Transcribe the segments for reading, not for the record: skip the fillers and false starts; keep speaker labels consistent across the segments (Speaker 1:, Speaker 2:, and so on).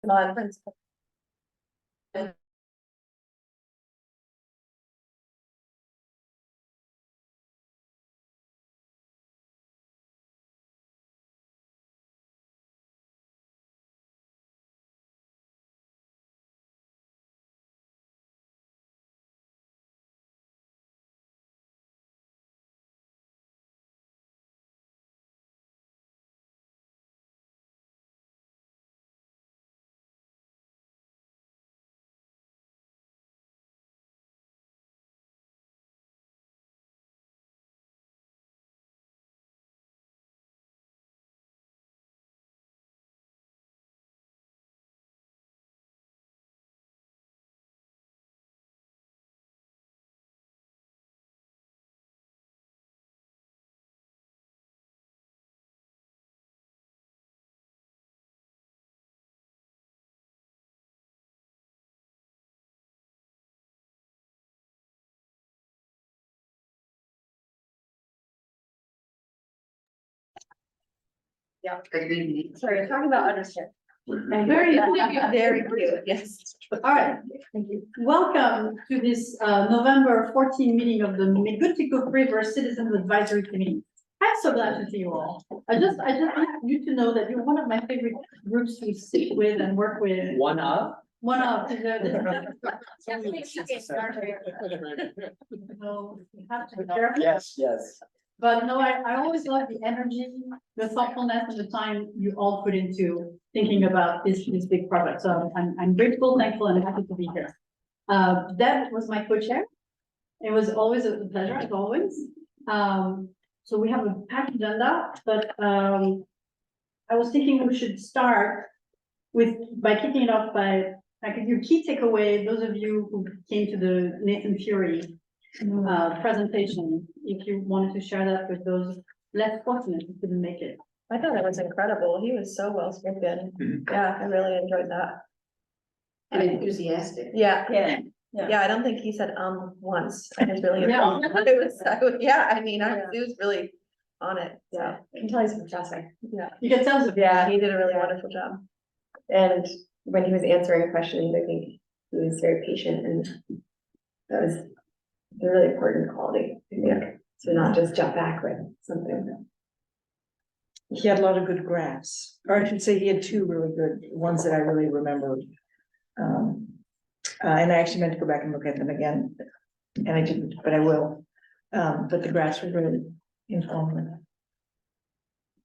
Speaker 1: Non-principal. Yeah. Sorry, you're talking about understand.
Speaker 2: And very,
Speaker 1: Very cute, yes.
Speaker 2: all right, thank you. Welcome to this November 14 meeting of the Megunticook River Citizens Advisory Committee. I'm so glad to see you all. I just want you to know that you're one of my favorite groups to sit with and work with.
Speaker 3: One of?
Speaker 2: One of.
Speaker 3: Yes, yes.
Speaker 2: But no, I always love the energy, the thoughtfulness, and the time you all put into thinking about this big project. So I'm grateful, thankful, and happy to be here. Deb was my co-chair. It was always a pleasure, as always. So we have a packed agenda, but I was thinking we should start by kicking it off by your key takeaway. Those of you who came to the Nathan Fury presentation, if you wanted to share that with those less fortunate who couldn't make it.
Speaker 1: I thought it was incredible. He was so well spoken. Yeah, I really enjoyed that.
Speaker 4: And enthusiastic.
Speaker 1: Yeah.
Speaker 2: Yeah.
Speaker 1: Yeah, I don't think he said once. I was really
Speaker 2: Yeah.
Speaker 1: involved. It was, yeah, I mean, he was really on it. Yeah.
Speaker 4: I can tell he's fantastic.
Speaker 1: Yeah.
Speaker 2: You can tell.
Speaker 1: Yeah, he did a really wonderful job.
Speaker 4: And when he was answering questions, I think he was very patient, and that was a really important quality. Yeah. To not just jump back with something.
Speaker 5: He had a lot of good graphs, or I should say he had two really good ones that I really remembered. And I actually meant to go back and look at them again, and I didn't, but I will. But the graphs were really informative.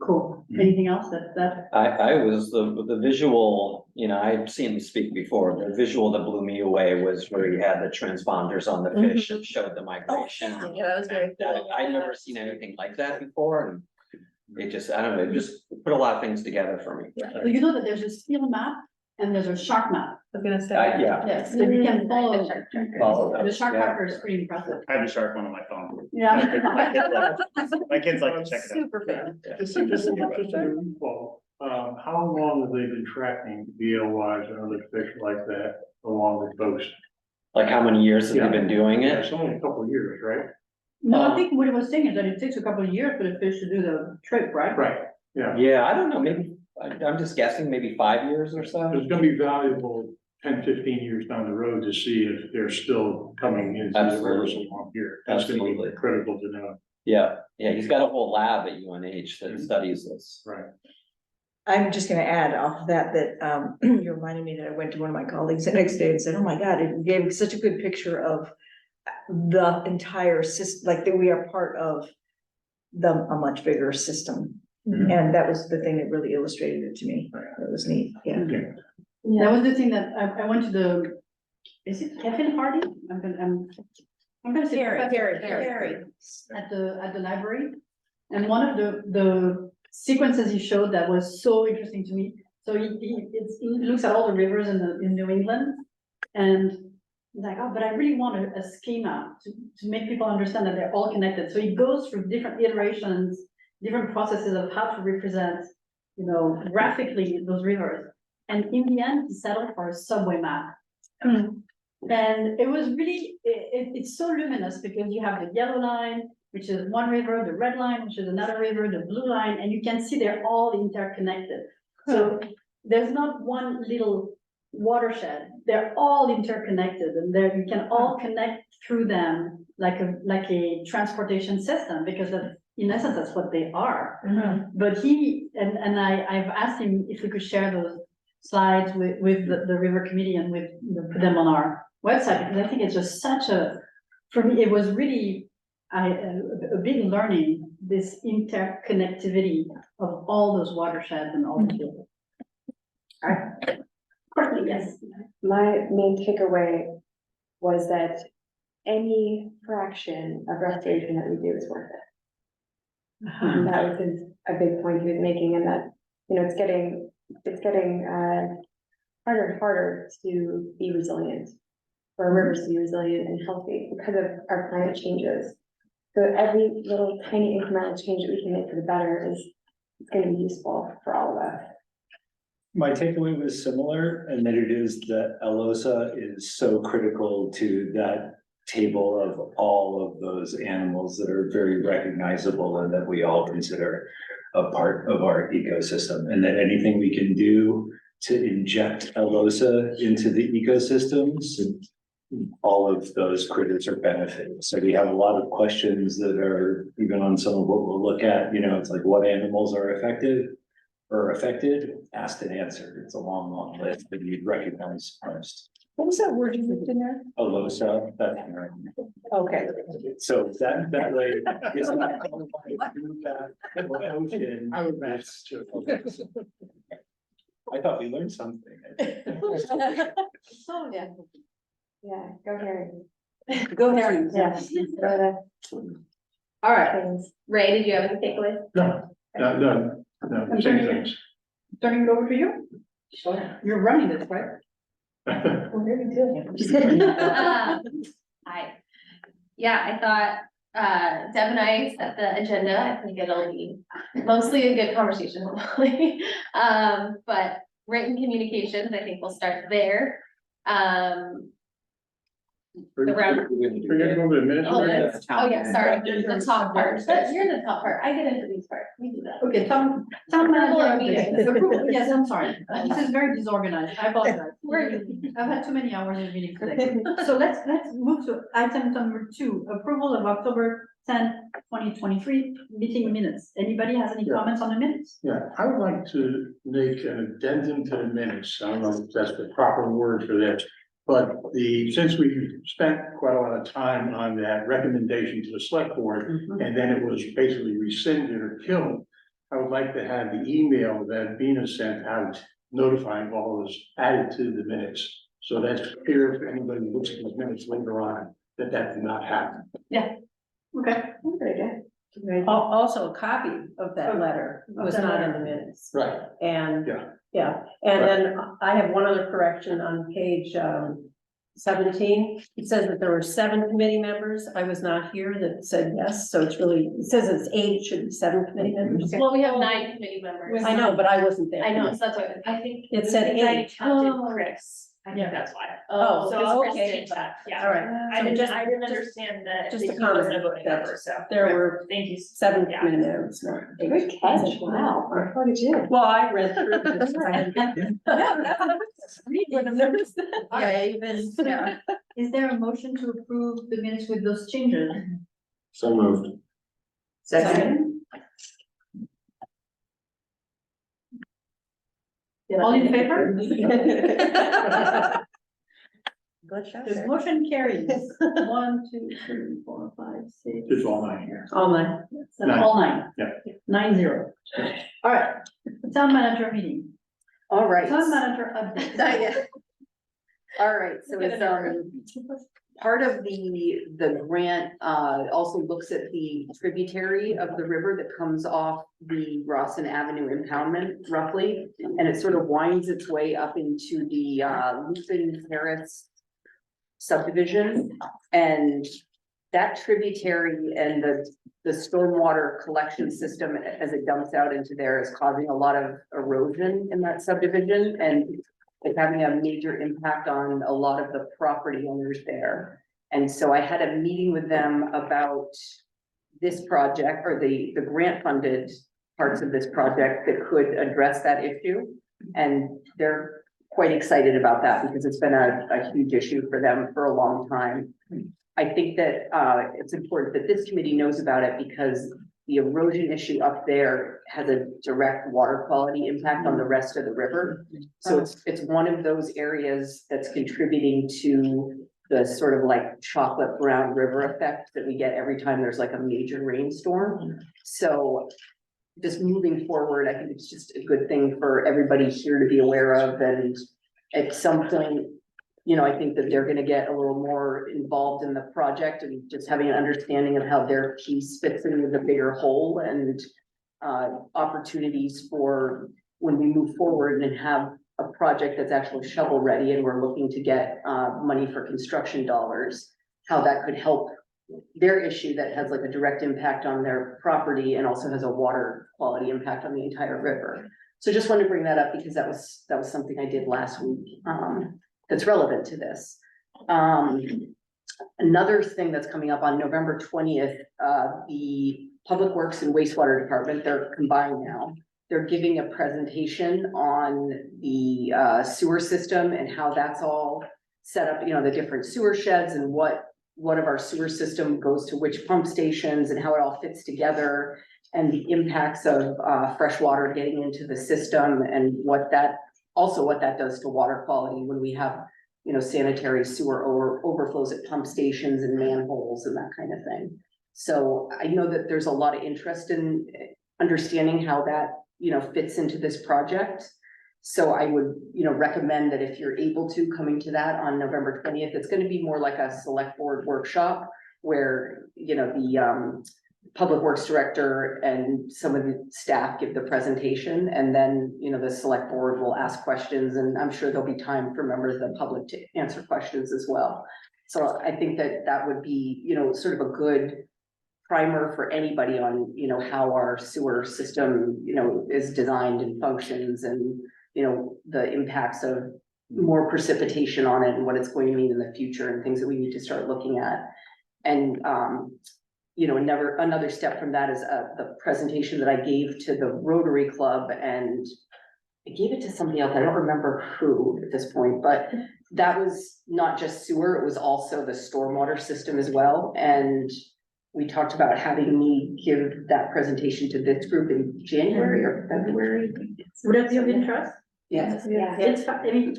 Speaker 2: Cool. Anything else that?
Speaker 3: I was the visual, I've seen him speak before. The visual that blew me away was where he had the transponders on the fish and showed the migration.
Speaker 1: Yeah, that was very cool.
Speaker 3: I'd never seen anything like that before, and it just, I don't know, it just put a lot of things together for me.
Speaker 2: So you know that there's a steel map and there's a shark map.
Speaker 1: I was gonna say.
Speaker 3: Yeah.
Speaker 2: Yes, so you can follow.
Speaker 3: Follow
Speaker 2: The
Speaker 3: those,
Speaker 2: shark
Speaker 3: yeah.
Speaker 2: marker is pretty impressive.
Speaker 6: I have the shark one on my phone.
Speaker 2: Yeah.
Speaker 6: My kids like to check it out.
Speaker 1: Super fan.
Speaker 7: Just a recall, how long have they been tracking BLYs and other fish like that along the coast?
Speaker 3: Like how many years have you been doing it?
Speaker 7: It's only a couple of years, right?
Speaker 2: No, I think what he was saying is that it takes a couple of years for the fish to do the trip, right?
Speaker 7: Right, yeah.
Speaker 3: Yeah, I don't know, maybe, I'm just guessing, maybe 5 years or so.
Speaker 7: It's gonna be valuable 10, 15 years down the road to see if they're still coming into the rivers
Speaker 3: Absolutely.
Speaker 7: along here. That's gonna
Speaker 3: Absolutely.
Speaker 7: be critical to know.
Speaker 3: Yeah, he's got a whole lab at UNH that studies this.
Speaker 7: Right.
Speaker 5: I'm just gonna add off that you reminded me that I went to one of my colleagues the next day and said, oh my God, it gave such a good picture of the entire system, like that we are part of a much bigger system. And that was the thing that really illustrated it to me. It was neat, yeah.
Speaker 2: That was the thing that I went to the, is it Kevin Hardy? I'm gonna say. Harry. At the library. And one of the sequences he showed that was so interesting to me. So he looks at all the rivers in New England. And he's like, oh, but I really want a schema to make people understand that they're all connected. So he goes through different iterations, different processes of how to represent, graphically those rivers. And in the end, he settled for a subway map. And it was really, it's so luminous because you have the yellow line, which is one river, the red line, which is another river, the blue line, and you can see they're all interconnected. So there's not one little watershed. They're all interconnected and there you can all connect through them like a transportation system because of, in essence, that's what they are. But I've asked him if we could share those slides with the river committee and with, put them on our website, because I think it's just for me, it was really a big learning, this interconnectivity of all those watersheds and all the people. Courtney, yes.
Speaker 4: My main takeaway was that any fraction of restoration that we do is worth it. And that was a big point he was making, and that, it's getting harder and harder to be resilient, for our rivers to be resilient and healthy because of our climate changes. So every little tiny incremental change that we can make for the better is going to be useful for all of us.
Speaker 8: My takeaway was similar, and that it is that ALOSA is so critical to that table of all of those animals that are very recognizable and that we all consider a part of our ecosystem, and that anything we can do to inject ALOSA into the ecosystems, all of those critters are benefiting. So we have a lot of questions that are even on some of what we'll look at, it's like what animals are affected, asked and answered. It's a long, long list that you'd recognize first.
Speaker 5: What was that word you put in there?
Speaker 8: ALOSA, that's
Speaker 5: Okay.
Speaker 8: so that way, it's not ocean. That's true. I thought we learned something.
Speaker 4: So, yeah, go Harry.
Speaker 2: Go Harry.
Speaker 4: Yeah.
Speaker 2: All right,
Speaker 4: Things.
Speaker 1: Ray, did you have any takeaways?
Speaker 7: No, same things.
Speaker 2: turning it over to you. You're running this, right?
Speaker 1: I thought, Deb and I set the agenda. I think it'll be mostly a good conversation, hopefully. But written communications, I think we'll start there. The round.
Speaker 7: We're gonna go over the minutes.
Speaker 1: Sorry, the top part, but you're the top part. I get into these parts. We do that.
Speaker 2: Okay, town manager update. Approval, yes, I'm sorry. This is very disorganized. I apologize. I've had too many hours of meetings today. So let's move to item number 2, approval of October 10th, 2023 meeting minutes. Anybody has any comments on the minutes?
Speaker 7: Yeah, I would like to make an addendum to the minutes. I don't know if that's the proper word for this. But since we spent quite a lot of time on that recommendation to the select board, and then it was basically rescinded or killed, I would like to have the email that Bina sent out notifying all of us added to the minutes. So that's clear if anybody looks at those minutes later on, that did not happen.
Speaker 2: Okay.
Speaker 4: Very good.
Speaker 9: Also, a copy of that letter was not in the minutes.
Speaker 7: Right.
Speaker 9: And,
Speaker 7: Yeah.
Speaker 9: and then I have one other correction on page 17. It says that there were 7 committee members. I was not here that said yes, so it says it's 8, it should be 7 committee members.
Speaker 1: Well, we have 9 committee members.
Speaker 9: I know, but I wasn't there.
Speaker 1: I know, so that's what I think.
Speaker 9: It said 8.
Speaker 1: Chris. I think that's why.
Speaker 9: Oh,
Speaker 1: So Chris
Speaker 9: okay.
Speaker 1: did that, yeah.
Speaker 9: All right.
Speaker 1: I didn't
Speaker 9: just
Speaker 1: understand that.
Speaker 9: just a
Speaker 1: he wasn't
Speaker 9: comment
Speaker 1: voting
Speaker 9: that
Speaker 1: member, so.
Speaker 9: there were
Speaker 1: Thank you.
Speaker 9: 7
Speaker 1: Yeah.
Speaker 9: committee members, not 8.
Speaker 4: Good catch, wow, look at you.
Speaker 9: Well, I read through this. I had to Yeah.
Speaker 2: Is there a motion to approve the minutes with those changes?
Speaker 8: So moved.
Speaker 2: Second. All in favor? The motion carries. 1, 2, 3, 4, 5, 6.
Speaker 7: It's all nine here.
Speaker 9: All night.
Speaker 2: All 9.
Speaker 7: Yeah.
Speaker 2: 9-0. All right, town manager meeting.
Speaker 10: All right.
Speaker 2: Town manager update.
Speaker 10: Not yet. All right, so it's part of the grant also looks at the tributary of the river that comes off the Rawson Avenue impoundment roughly, and it sort of winds its way up into the Lupin Terrace subdivision, and that tributary and the stormwater collection system as it dumps out into there is causing a lot of erosion in that subdivision, and it's having a major impact on a lot of the property owners there. And so I had a meeting with them about this project or the grant funded parts of this project that could address that issue. And they're quite excited about that because it's been a huge issue for them for a long time. I think that it's important that this committee knows about it because the erosion issue up there has a direct water quality impact on the rest of the river. So it's one of those areas that's contributing to the sort of like chocolate brown river effect that we get every time there's like a major rainstorm. So just moving forward, I think it's just a good thing for everybody here to be aware of. And at some point, you know, I think that they're gonna get a little more involved in the project and just having an understanding of how their piece fits into the bigger whole and opportunities for when we move forward and have a project that's actually shovel ready and we're looking to get money for construction dollars, how that could help their issue that has like a direct impact on their property and also has a water quality impact on the entire river. So just wanted to bring that up because that was something I did last week that's relevant to this. Another thing that's coming up on November 20th, the Public Works and Wastewater Department, they're combined now. They're giving a presentation on the sewer system and how that's all set up, you know, the different sewer sheds and what of our sewer system goes to which pump stations and how it all fits together and the impacts of fresh water getting into the system and what that does to water quality when we have, you know, sanitary sewer overflows at pump stations and manholes and that kind of thing. So I know that there's a lot of interest in understanding how that, you know, fits into this project. So I would, you know, recommend that if you're able to coming to that on November 20th, it's going to be more like a select board workshop where, you know, the public works director and some of the staff give the presentation and then, you know, the select board will ask questions and I'm sure there'll be time for members of the public to answer questions as well. So I think that that would be, you know, sort of a good primer for anybody on, you know, how our sewer system, you know, is designed and functions and, you know, the impacts of more precipitation on it and what it's going to mean in the future and things that we need to start looking at. And, you know, another step from that is the presentation that I gave to the Rotary Club and I gave it to somebody else. I don't remember who at this point, but that was not just sewer, it was also the stormwater system as well. And we talked about having me give that presentation to this group in January or February.
Speaker 2: Would that be of interest?
Speaker 10: Yes.
Speaker 4: Yeah.
Speaker 2: It's, I mean,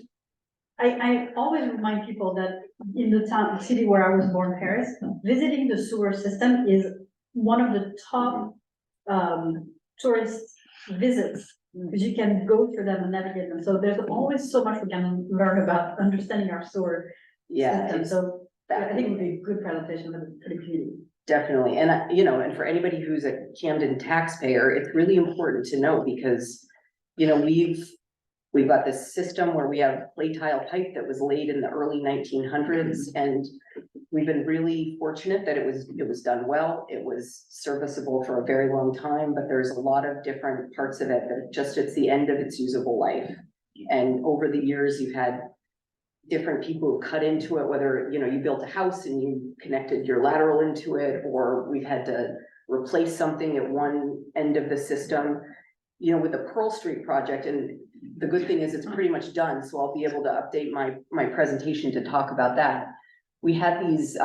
Speaker 2: I always remind people that in the city where I was born, Paris, visiting the sewer system is one of the top tourist visits because you can go through them and navigate them. So there's always so much we can learn about understanding our sewer system. So I think it would be a good presentation for the community.
Speaker 10: Definitely. And, you know, and for anybody who's a Camden taxpayer, it's really important to know because, you know, we've got this system where we have clay tile pipe that was laid in the early 1900s. And we've been really fortunate that it was done well. It was serviceable for a very long time, but there's a lot of different parts of it that just it's the end of its usable life. And over the years, you've had different people who cut into it, whether, you know, you built a house and you connected your lateral into it, or we've had to replace something at one end of the system, you know, with the Pearl Street project. And the good thing is it's pretty much done. So I'll be able to update my presentation to talk about that. We had these,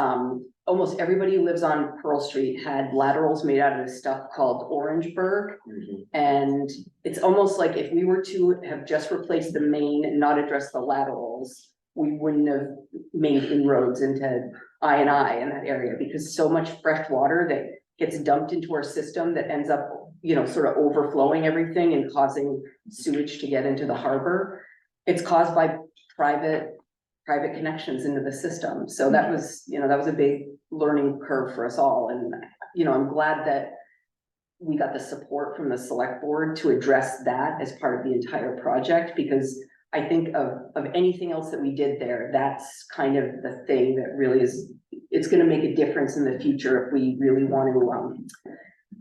Speaker 10: almost everybody who lives on Pearl Street had laterals made out of this stuff called Orangeburg. And it's almost like if we were to have just replaced the main and not addressed the laterals, we wouldn't have made inroads into I&I in that area because so much fresh water that gets dumped into our system that ends up, you know, sort of overflowing everything and causing sewage to get into the harbor. It's caused by private connections into the system. So that was, you know, that was a big learning curve for us all. And, you know, I'm glad that we got the support from the select board to address that as part of the entire project, because I think of anything else that we did there, that's kind of the thing that really is, it's going to make a difference in the future if we really want to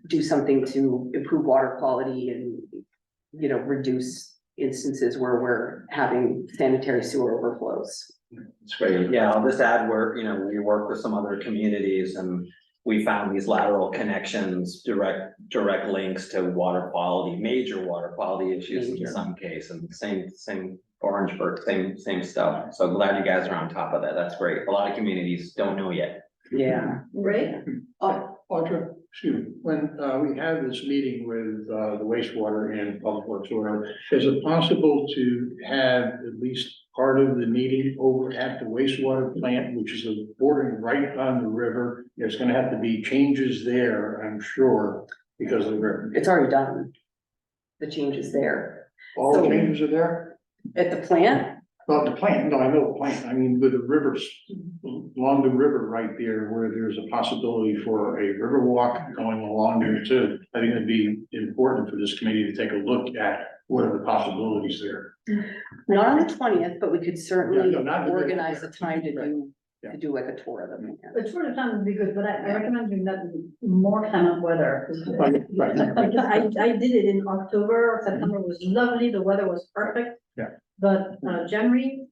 Speaker 10: do something to improve water quality and, you know, reduce instances where we're having sanitary sewer overflows.
Speaker 3: It's great. Yeah, I'll just add we work with some other communities and we found these lateral connections, direct links to water quality, major water quality issues in some case, and same Orangeburg, same stuff. So glad you guys are on top of that. That's great. A lot of communities don't know yet.
Speaker 10: Yeah.
Speaker 2: Right?
Speaker 7: Audra, excuse me, when we have this meeting with the wastewater and public works, or is it possible to have at least part of the meeting over at the wastewater plant, which is bordering right on the river? There's gonna have to be changes there, I'm sure, because of the river.
Speaker 10: It's already done. The change is there.
Speaker 7: All the
Speaker 10: So-
Speaker 7: changes are there?
Speaker 10: At the plant,
Speaker 7: Not the plant, no, I know the plant, I mean, with the rivers, along the river right there, where there's a possibility for a river walk going along there too. I think it'd be important for this committee to take a look at what are the possibilities there.
Speaker 10: not on the 20th, but we could certainly
Speaker 7: Yeah, no, not the middle
Speaker 10: organize a
Speaker 7: there.
Speaker 10: time to
Speaker 7: Right.
Speaker 10: do,
Speaker 7: Yeah.
Speaker 10: to do like a tour of the plant.
Speaker 2: The tour of time would be good, but I recommend doing that in more climate weather.
Speaker 7: Right,
Speaker 2: Because I did it in October, September was lovely, the weather was perfect.
Speaker 7: Yeah.
Speaker 2: But, January,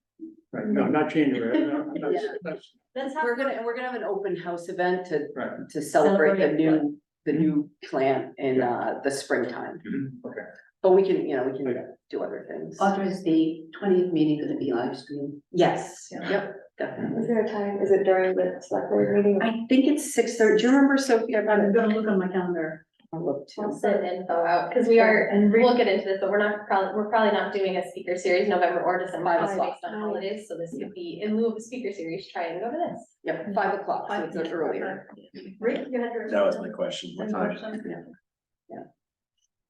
Speaker 7: right, no, not January, no,
Speaker 10: Yeah.
Speaker 2: let's have.
Speaker 10: We're gonna have an open house event
Speaker 7: Right.
Speaker 10: to celebrate the
Speaker 2: Celebrate.
Speaker 10: new plant in the springtime.
Speaker 7: Okay.
Speaker 10: But we can, we can do other things.
Speaker 11: Audra, is the 20th meeting gonna be live streamed?
Speaker 10: Yes,
Speaker 2: Yeah.
Speaker 10: yep, definitely.
Speaker 4: Is there a time? Is it during the select board meeting?
Speaker 10: I think it's 6:30. Do you remember, Sophie? I've got
Speaker 2: I'm
Speaker 10: it.
Speaker 2: gonna look on my calendar.
Speaker 10: I'll look
Speaker 1: I'll
Speaker 10: too.
Speaker 1: send info out, because we are,
Speaker 2: And
Speaker 1: we'll get into this, but we're probably not doing a speaker series November or December,
Speaker 10: 5
Speaker 1: just
Speaker 10: o'clock.
Speaker 1: based on holidays, so this could be in lieu of a speaker series, try and go to this.
Speaker 10: Yep, 5 o'clock, so it's earlier.
Speaker 2: Rick, you had your.
Speaker 8: That was my question. What time?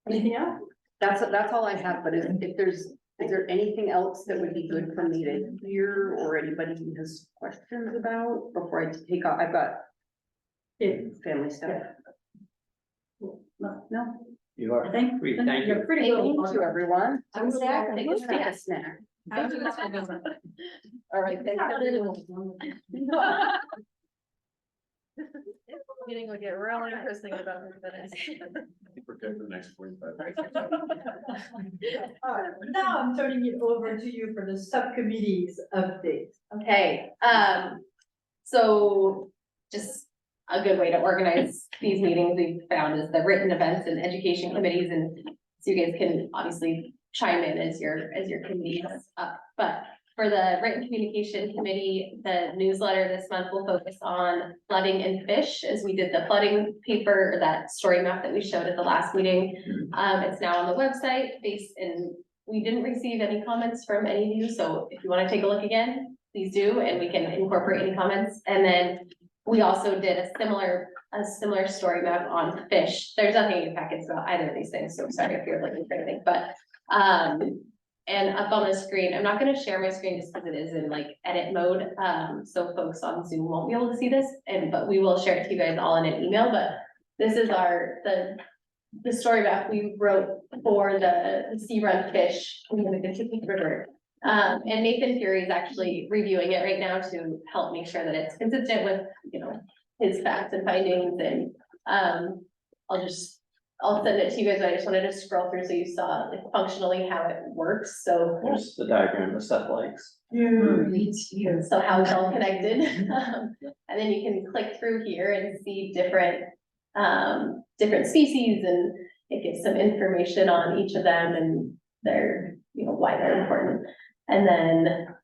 Speaker 2: Anything else?
Speaker 10: That's all I have, but is there anything else that would be good for me to hear or anybody who has questions about before I take off? I've got family stuff. No?
Speaker 3: You are.
Speaker 2: Thank
Speaker 3: Great, thank you.
Speaker 2: You're pretty
Speaker 10: Hey,
Speaker 2: good.
Speaker 10: thank you, everyone.
Speaker 1: I'm sad.
Speaker 10: Take a snack. All right, thank you.
Speaker 1: Meeting will get real interesting about this.
Speaker 8: We're good for the next 45.
Speaker 2: Now I'm turning it over to you for the subcommittees update.
Speaker 1: Okay, so just a good way to organize these meetings we've found is the written events and education committees, and so you guys can obviously chime in as your committees up. But for the written communication committee, the newsletter this month will focus on flooding and fish, as we did the flooding paper, that story map that we showed at the last meeting. It's now on the website we didn't receive any comments from any of you, so if you want to take a look again, please do, and we can incorporate any comments. And then we also did a similar story map on fish. There's nothing in your packets about either of these things, so sorry if you're looking for anything, but and up on the screen, I'm not gonna share my screen just because it is in like edit mode, so folks on Zoom won't be able to see this, but we will share it to you guys all in an email. But this is the story map we wrote for the sea run fish in the Megunticook River. And Nathan Fury is actually reviewing it right now to help make sure that it's consistent with, his facts and findings, and I'll send it to you guys. I just wanted to scroll through so you saw like functionally how it works, so.
Speaker 3: There's the diagram of Seth likes.
Speaker 1: So how it's all connected, and then you can click through here and see different species, and it gives some information on each of them and their, why they're important. And then,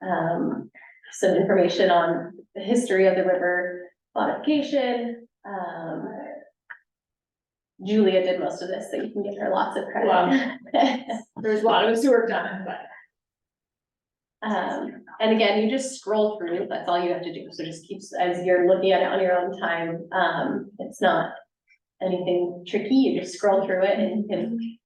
Speaker 1: some information on the history of the river, modification. Julia did most of this, so you can give her lots of credit. There's a lot of us who worked on it, but. And again, you just scroll through, that's all you have to do, so just keep, as you're looking at it on your own time, it's not anything tricky, you just scroll through it and you can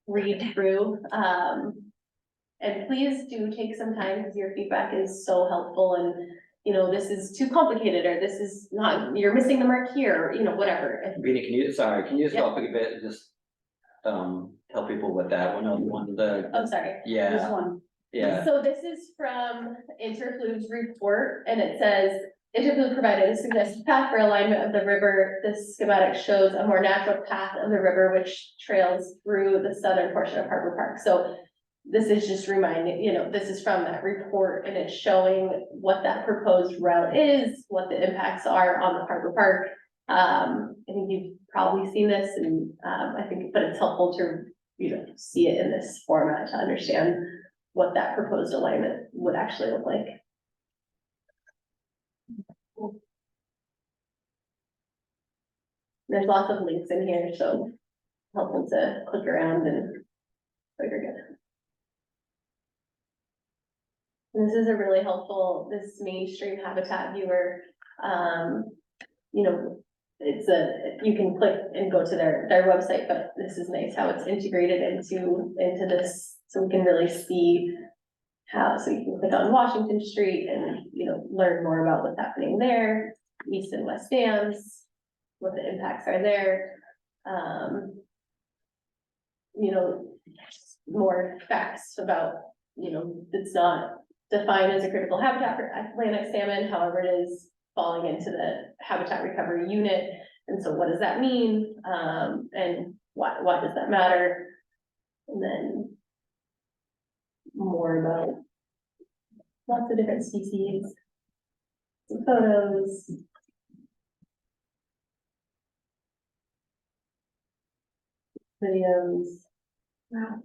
Speaker 1: read through, and please do take some time, because your feedback is so helpful, and this is too complicated, or this is not, you're missing the mark here, or whatever.
Speaker 3: Rena, can you just go up a bit and just, tell people what that one,
Speaker 1: Oh, sorry.
Speaker 3: yeah,
Speaker 10: This one.
Speaker 3: yeah.
Speaker 1: So this is from Interflu's report, and it says, Interflu provided a suggested path for alignment of the river. This schematic shows a more natural path of the river, which trails through the southern portion of Harbor Park. So this is just reminding, this is from that report, and it's showing what that proposed route is, what the impacts are on the Harbor Park. I think you've probably seen this and, I think, but it's helpful to, see it in this format to understand what that proposed alignment would actually look like. There's lots of links in here, so helpful to click around and figure it out. This is a really helpful, this mainstream habitat viewer, you can click and go to their website, but this is nice how it's integrated into this, so we can really see how, so you can click on Washington Street and, learn more about what's happening there, east and west dams, what the impacts are there. More facts about, it's not defined as a critical habitat for Atlantic salmon, however, it is falling into the habitat recovery unit. And so what does that mean? And why does that matter? And then more about lots of different species, some photos. Videos. Wow,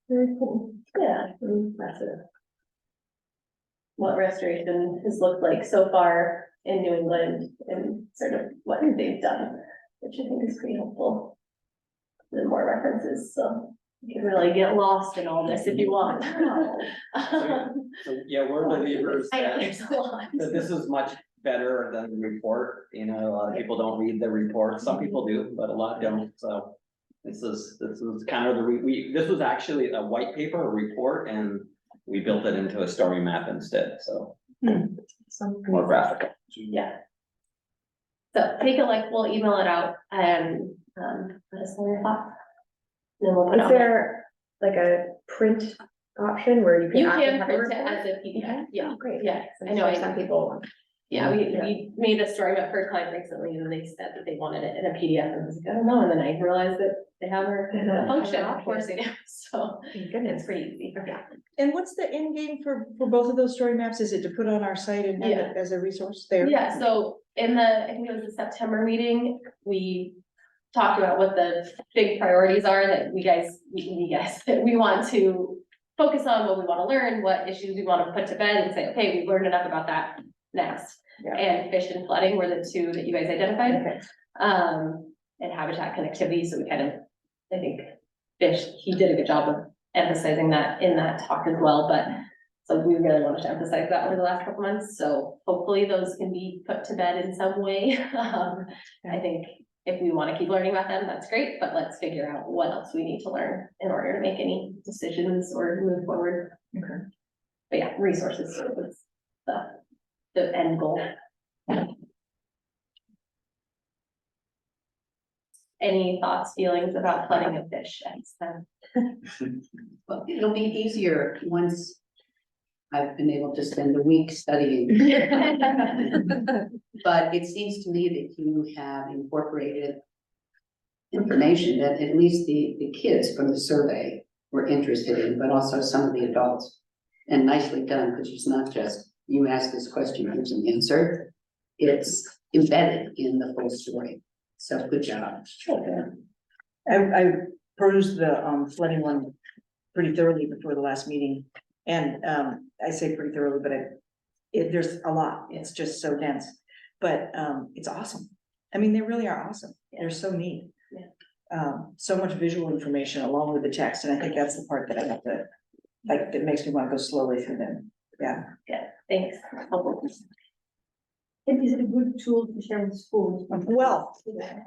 Speaker 1: very cool. Yeah, impressive. What restoration has looked like so far in New England and sort of what they've done, which I think is pretty helpful. And more references, so you can really get lost in all this if you want.
Speaker 3: So, yeah, we're believers
Speaker 1: I know
Speaker 3: that
Speaker 1: there's a lot.
Speaker 3: that this is much better than the report, a lot of people don't read the report, some people do, but a lot don't, so. This is kind of this was actually a white paper, a report, and we built it into a story map instead, so. More graphical.
Speaker 1: Yeah. So take a look, we'll email it out and, let us know your thoughts. Then we'll put it
Speaker 4: Is
Speaker 1: on.
Speaker 4: there like a print option where you can?
Speaker 1: You
Speaker 4: actually
Speaker 1: can
Speaker 4: have a
Speaker 1: print it
Speaker 4: report?
Speaker 1: as a PDF, yeah,
Speaker 4: Oh, great.
Speaker 1: yeah,
Speaker 4: I'm
Speaker 1: I know,
Speaker 4: sure some people.
Speaker 1: yeah, we made a story map for a client recently, and they said that they wanted it in a PDF, and I was like, I don't know, and then I realized that they have a function, of course they do, so
Speaker 4: Thank goodness.
Speaker 1: it's pretty easy.
Speaker 5: And what's the end game for both of those story maps? Is it to put on our site and have it as a resource there?
Speaker 1: Yeah, so in I think it was the September meeting, we talked about what the big priorities are that that we want to focus on, what we want to learn, what issues we want to put to bed and say, okay, we've learned enough about that next.
Speaker 4: Yeah.
Speaker 1: And fish and flooding were the two that you guys identified.
Speaker 4: Okay.
Speaker 1: And habitat connectivity, so we kind of, I think fish, he did a good job of emphasizing that in that talk as well, but so we really wanted to emphasize that over the last couple months, so hopefully those can be put to bed in some way. I think if we want to keep learning about them, that's great, but let's figure out what else we need to learn in order to make any decisions or move forward.
Speaker 5: Okay.
Speaker 1: But yeah, resources was the end goal. Any thoughts, feelings about flooding of fish at this time?
Speaker 11: Well, it'll be easier once I've been able to spend a week studying. But it seems to me that you have incorporated information that at least the kids from the survey were interested in, but also some of the adults. And nicely done, because it's not just you ask this question, here's an answer. It's embedded in the full story. So good job.
Speaker 5: I perused the flooding one pretty thoroughly before the last meeting. And I say pretty thoroughly, but there's a lot. It's just so dense. But it's awesome. I mean, they really are awesome. They're so neat. So much visual information along with the text. And I think that's the part that I have to, like, that makes me want to go slowly through them. Yeah.
Speaker 1: Yeah, thanks.
Speaker 2: It is a good tool to share with schools.
Speaker 5: Well,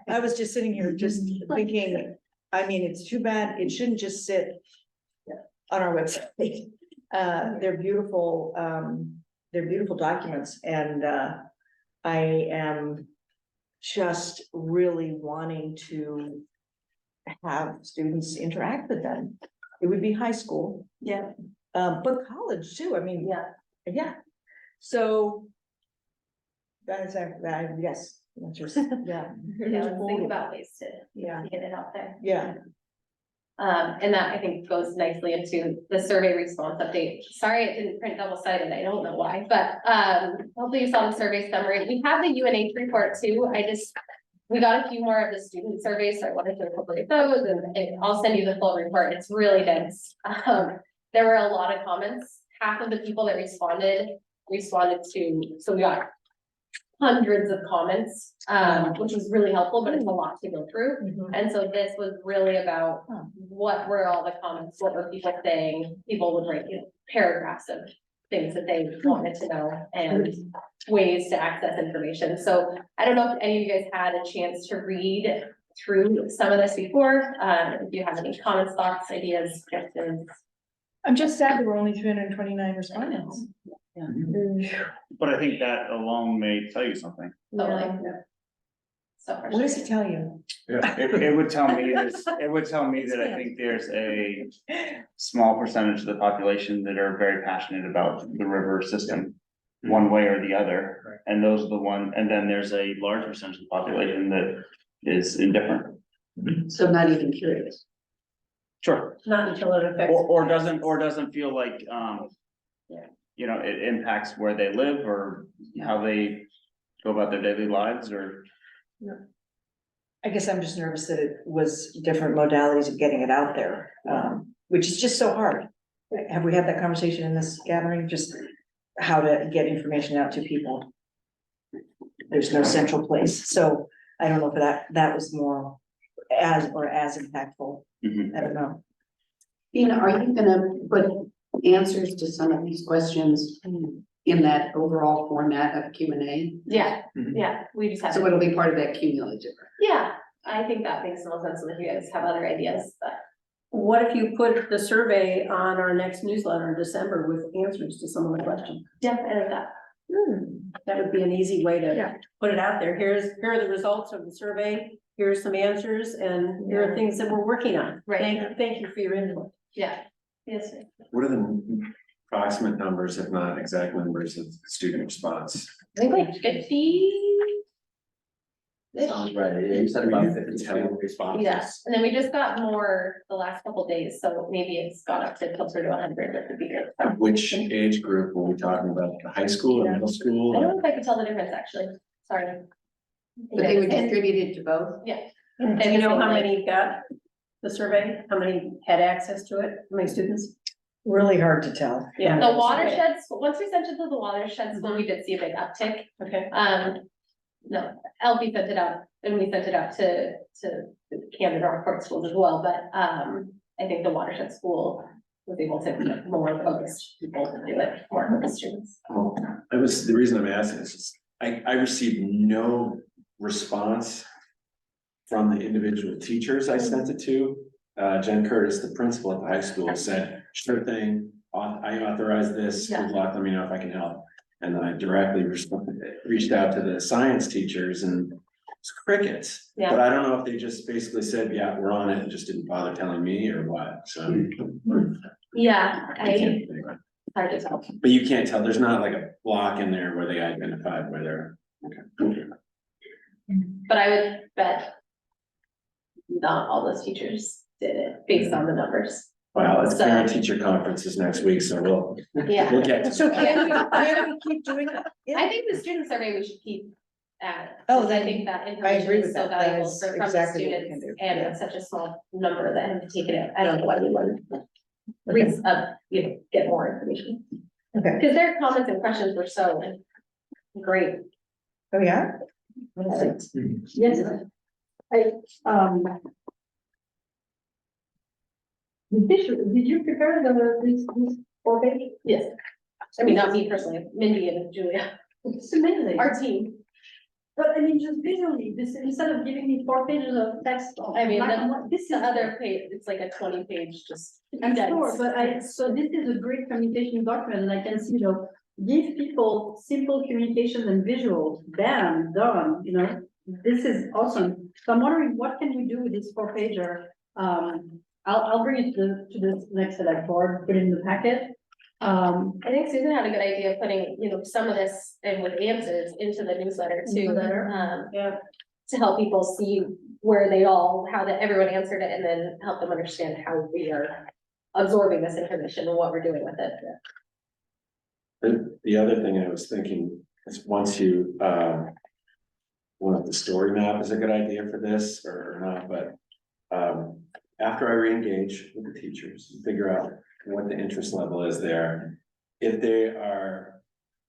Speaker 5: I was just sitting here just thinking, I mean, it's too bad, it shouldn't just sit on our website. They're beautiful documents, and I am just really wanting to have students interact with them. It would be high school.
Speaker 1: Yeah.
Speaker 5: But college too, I mean, yeah. So that is, yes, just, yeah.
Speaker 1: Yeah, let's think about ways to
Speaker 5: Yeah.
Speaker 1: get it out there.
Speaker 5: Yeah.
Speaker 1: And that I think goes nicely into the survey response update. Sorry, it didn't print double-sided. I don't know why, but hopefully you saw the survey summary. We have the UNH report too. I just we got a few more of the student surveys, so I wanted to incorporate those, and I'll send you the full report, it's really dense. There were a lot of comments, half of the people that responded to, so we got hundreds of comments, which was really helpful, but it's a lot to go through. And so this was really about what were all the comments, what were people saying, people would write, paragraphs of things that they wanted to know and ways to access information. So I don't know if any of you guys had a chance to read through some of this before, if you have any comments, thoughts, ideas, suggestions.
Speaker 5: I'm just sad there were only 329 respondents.
Speaker 6: But I think that alone may tell you something.
Speaker 1: Totally. So
Speaker 5: What does it tell you?
Speaker 6: It would tell me this, it would tell me that I think there's a small percentage of the population that are very passionate about the river system. One way or the other, and those are the one, and then there's a large percentage of the population that is indifferent.
Speaker 11: So not even curious.
Speaker 6: Sure.
Speaker 9: Not until it affects.
Speaker 6: Or doesn't feel like,
Speaker 9: Yeah.
Speaker 6: you know, it impacts where they live or how they go about their daily lives or.
Speaker 5: I guess I'm just nervous that it was different modalities of getting it out there, which is just so hard. Have we had that conversation in this gathering, just how to get information out to people? There's no central place, so I don't know if that was more as impactful. I don't know.
Speaker 11: Tina, are you gonna put answers to some of these questions in that overall format of Q&A?
Speaker 1: Yeah, yeah, we just have.
Speaker 11: So it'll be part of that cumulative.
Speaker 1: Yeah, I think that makes the most sense if you guys have other ideas, but.
Speaker 9: What if you put the survey on our next newsletter in December with answers to some of the questions?
Speaker 1: Yeah, I like that.
Speaker 9: That would be an easy way
Speaker 5: Yeah.
Speaker 9: to put it out there. Here are the results of the survey. Here's some answers and here are things that we're working on.
Speaker 1: Right.
Speaker 9: Thank you for your input.
Speaker 1: Yeah. Yes, sir.
Speaker 12: What are the approximate numbers, if not exact numbers, of student response?
Speaker 1: I think like 50.
Speaker 3: Sounds right, yeah, you said about 50 responses.
Speaker 1: Yeah, and then we just got more the last couple days, so maybe it's gone up to closer to 100, that would be good.
Speaker 12: Which age group were we talking about? The high school or middle
Speaker 1: I
Speaker 12: school?
Speaker 1: don't know if I could tell the difference, actually, sorry.
Speaker 11: But they were distributed to both?
Speaker 1: Yeah.
Speaker 9: And do you know how many got the survey? How many had access to it? How many students?
Speaker 5: Really hard to tell.
Speaker 9: Yeah.
Speaker 1: The watershed, once we sent it to the watershed school, we did see a big uptick.
Speaker 9: Okay.
Speaker 1: No, LP sent it out, and we sent it out to Camden Rockport schools as well, but, I think the watershed school was able to get more focused people to do it, more focused students.
Speaker 12: Well, the reason I'm asking is just, I received no response from the individual teachers I sent it to. Jen Curtis, the principal at the high school, said, sure thing, I authorize this, good luck, let me know if I can help. And then I directly reached out to the science teachers and it's crickets.
Speaker 1: Yeah.
Speaker 12: But I don't know if they just basically said, yeah, we're on it, and just didn't bother telling me or what, so.
Speaker 1: Yeah,
Speaker 12: Anyway.
Speaker 1: hard to tell.
Speaker 12: But you can't tell, there's not like a block in there where they identified where they're, okay.
Speaker 1: But I would bet not all those teachers did it based on the numbers.
Speaker 12: Well, it's
Speaker 1: So-
Speaker 12: parent teacher conferences next week, so we'll
Speaker 1: Yeah,
Speaker 12: get to.
Speaker 5: So can we keep doing it?
Speaker 1: I think the student survey we should keep at.
Speaker 5: Oh,
Speaker 1: because I
Speaker 5: then
Speaker 1: think that
Speaker 5: I
Speaker 1: information
Speaker 5: agree
Speaker 1: is
Speaker 5: with
Speaker 1: so
Speaker 5: that. That
Speaker 1: valuable
Speaker 5: is
Speaker 1: from the
Speaker 5: exactly what we can
Speaker 1: students.
Speaker 5: do.
Speaker 1: And
Speaker 5: Yeah.
Speaker 1: it's such a small number that have taken it. I don't know why we wouldn't. Get more information.
Speaker 5: Okay.
Speaker 1: Because their comments and questions were so great.
Speaker 5: Oh, yeah?
Speaker 2: Yes. Did you prepare this 4-page?
Speaker 1: Yes. I mean, not me personally, Mindy and Julia,
Speaker 2: It's amazing.
Speaker 1: our team.
Speaker 2: But I mean, just visually, this, instead of giving me 4 pages of text.
Speaker 1: I mean,
Speaker 2: black and white, this is
Speaker 1: The other page, it's like a 20-page just.
Speaker 2: I'm
Speaker 1: dense.
Speaker 2: sure, but so this is a great communication document, and I can see, give people simple communication and visuals, bam, done, this is awesome. So I'm wondering, what can we do with this 4-pager? I'll bring it to the next select board, put it in the packet.
Speaker 1: I think Susan had a good idea of putting, some of this and with answers into the newsletter too.
Speaker 2: Newsletter.
Speaker 9: Yeah.
Speaker 1: To help people see where how everyone answered it, and then help them understand how we are absorbing this information and what we're doing with it.
Speaker 12: The other thing I was thinking is once you, know if the story map is a good idea for this or not, but. After I re-engage with the teachers, figure out what the interest level is there. If they are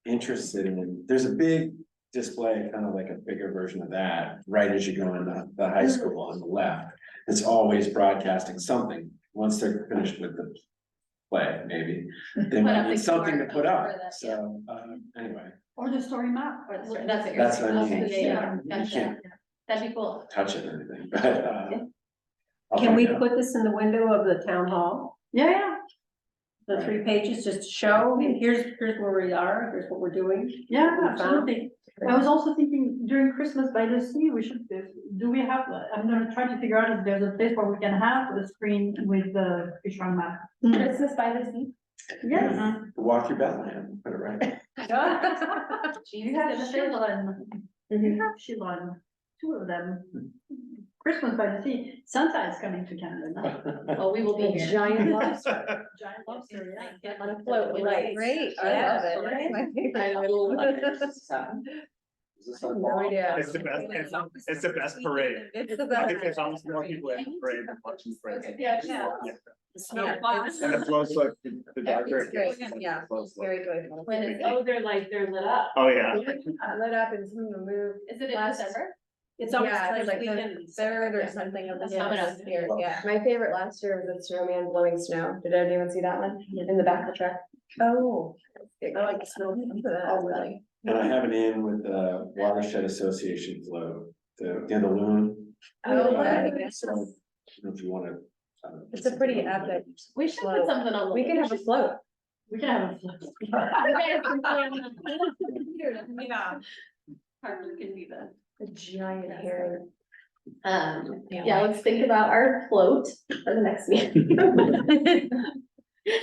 Speaker 12: interested in, there's a big display, kind of like a bigger version of that, right as you go in the high school on the left. It's always broadcasting something, once they're finished with the play, maybe. They
Speaker 1: Put
Speaker 12: might
Speaker 1: up
Speaker 12: need
Speaker 1: the
Speaker 12: something to
Speaker 1: QR
Speaker 12: put
Speaker 1: code
Speaker 12: up,
Speaker 1: for that,
Speaker 12: so, anyway,
Speaker 2: Or the story map.
Speaker 1: Or the story- That's what you're
Speaker 12: That's
Speaker 1: saying.
Speaker 12: what I mean.
Speaker 1: Okay, yeah,
Speaker 12: You
Speaker 1: gotcha.
Speaker 12: can't
Speaker 1: That'd be cool.
Speaker 12: touch it or anything, but, I'll
Speaker 9: Can
Speaker 12: find
Speaker 9: we
Speaker 12: out.
Speaker 9: put this in the window of the town hall?
Speaker 2: Yeah,
Speaker 9: The 3 pages, just to show, here's where we are, here's what we're doing.
Speaker 2: yeah,
Speaker 9: We found.
Speaker 2: absolutely. I was also thinking during Christmas by the sea, we should, do we have, I'm gonna try to figure out if there's a place where we can have the screen with the fish on map.
Speaker 1: Christmas by the sea.
Speaker 2: Yes.
Speaker 12: Walk your Bethlehem, put it right.
Speaker 2: You have Shilon, you have Shilon, 2 of them. Christmas by the sea, Santa is coming to Canada now.
Speaker 1: Well, we will be here.
Speaker 4: Giant lobster.
Speaker 2: Giant lobster, yeah.
Speaker 4: On a float, right?
Speaker 5: Great,
Speaker 4: I
Speaker 5: yeah,
Speaker 4: love it.
Speaker 5: that's my favorite.
Speaker 4: I love it.
Speaker 12: Is this on?
Speaker 4: No idea.
Speaker 6: It's the best, it's the best parade.
Speaker 5: It's the
Speaker 6: I
Speaker 5: best.
Speaker 6: think there's almost more people at the parade than watching the parade.
Speaker 1: Yeah.
Speaker 5: Yeah.
Speaker 6: And the floats like the darker.
Speaker 5: It's great, yeah,
Speaker 6: Floats look-
Speaker 5: very joyful.
Speaker 1: When is,
Speaker 4: they're lit up.
Speaker 6: Oh, yeah.
Speaker 4: Lit up and some of them move.
Speaker 1: is it in
Speaker 4: Last-
Speaker 1: December?
Speaker 9: It's almost
Speaker 4: Yeah,
Speaker 9: like
Speaker 4: it's like
Speaker 9: weekend.
Speaker 4: the third or something of the
Speaker 1: Yeah.
Speaker 4: summer here, yeah. My favorite last year was the snowman blowing snow. Did anyone see that one? In the back of the truck? Oh.
Speaker 9: I like the snow.
Speaker 4: Oh, really?
Speaker 12: And I have an in with the Watershed Association float, the loon.
Speaker 4: Oh,
Speaker 12: right.
Speaker 4: okay.
Speaker 12: So, I don't know if you wanna.
Speaker 4: It's a pretty epic.
Speaker 1: We should put
Speaker 4: Float.
Speaker 1: something on the.
Speaker 4: We can have a float.
Speaker 2: We can have a.
Speaker 1: You guys can put it on the computer, yeah. Harper can be the.
Speaker 4: A giant herring.
Speaker 1: Yeah, let's think about our float for the next meeting.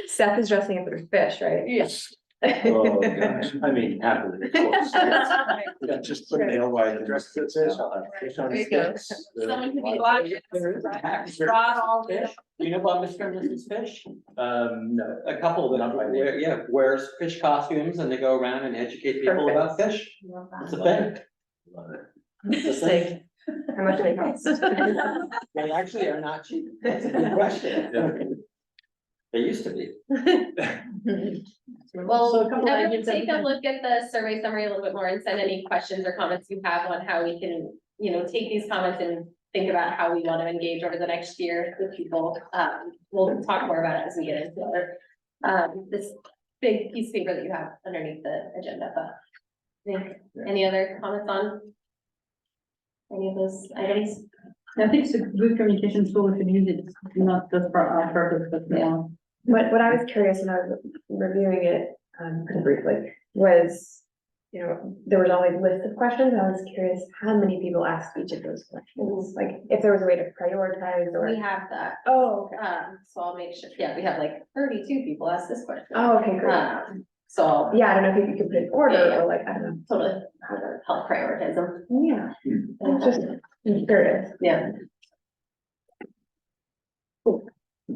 Speaker 4: Seth is dressing up as a fish, right?
Speaker 1: Yes.
Speaker 12: Oh, gosh, I mean, happily, of course. Yeah, just put an alewife and dress the fish, I'll have fish on
Speaker 5: There you go.
Speaker 12: sticks.
Speaker 1: Someone could be
Speaker 3: Brought all fish. You know about Mr. and Mrs. Fish? No, a couple of them, wears fish costumes and they go around and educate people about fish. It's a thing.
Speaker 12: Love it.
Speaker 3: It's a thing.
Speaker 4: How much do they cost?
Speaker 3: They actually are not cheap. That's a good question. They used to be.
Speaker 1: Well,
Speaker 2: So a couple
Speaker 1: everyone
Speaker 2: ideas
Speaker 1: take a
Speaker 2: everything.
Speaker 1: look at the survey summary a little bit more and send any questions or comments you have on how we can, take these comments and think about how we want to engage over the next year with people. We'll talk more about it as we get into this big piece of paper that you have underneath the agenda, but any other comments on any of those items?
Speaker 2: I think it's a good communication tool if you use it, not just for our purpose, but yeah.
Speaker 4: What I was curious when I was reviewing it, briefly, was, there was always lists of questions. I was curious how many people asked each of those questions, like if there was a way to prioritize
Speaker 1: We
Speaker 4: or.
Speaker 1: have that,
Speaker 4: Oh, okay.
Speaker 1: so I'll make sure, yeah, we have like 32 people ask this question.
Speaker 4: Oh, okay, great.
Speaker 1: So I'll
Speaker 4: Yeah, I don't know if you could put it in order
Speaker 1: Yeah, yeah.
Speaker 4: or like, I don't know.
Speaker 1: totally how to help prioritize them.
Speaker 4: Yeah. It's just curious.
Speaker 1: Yeah.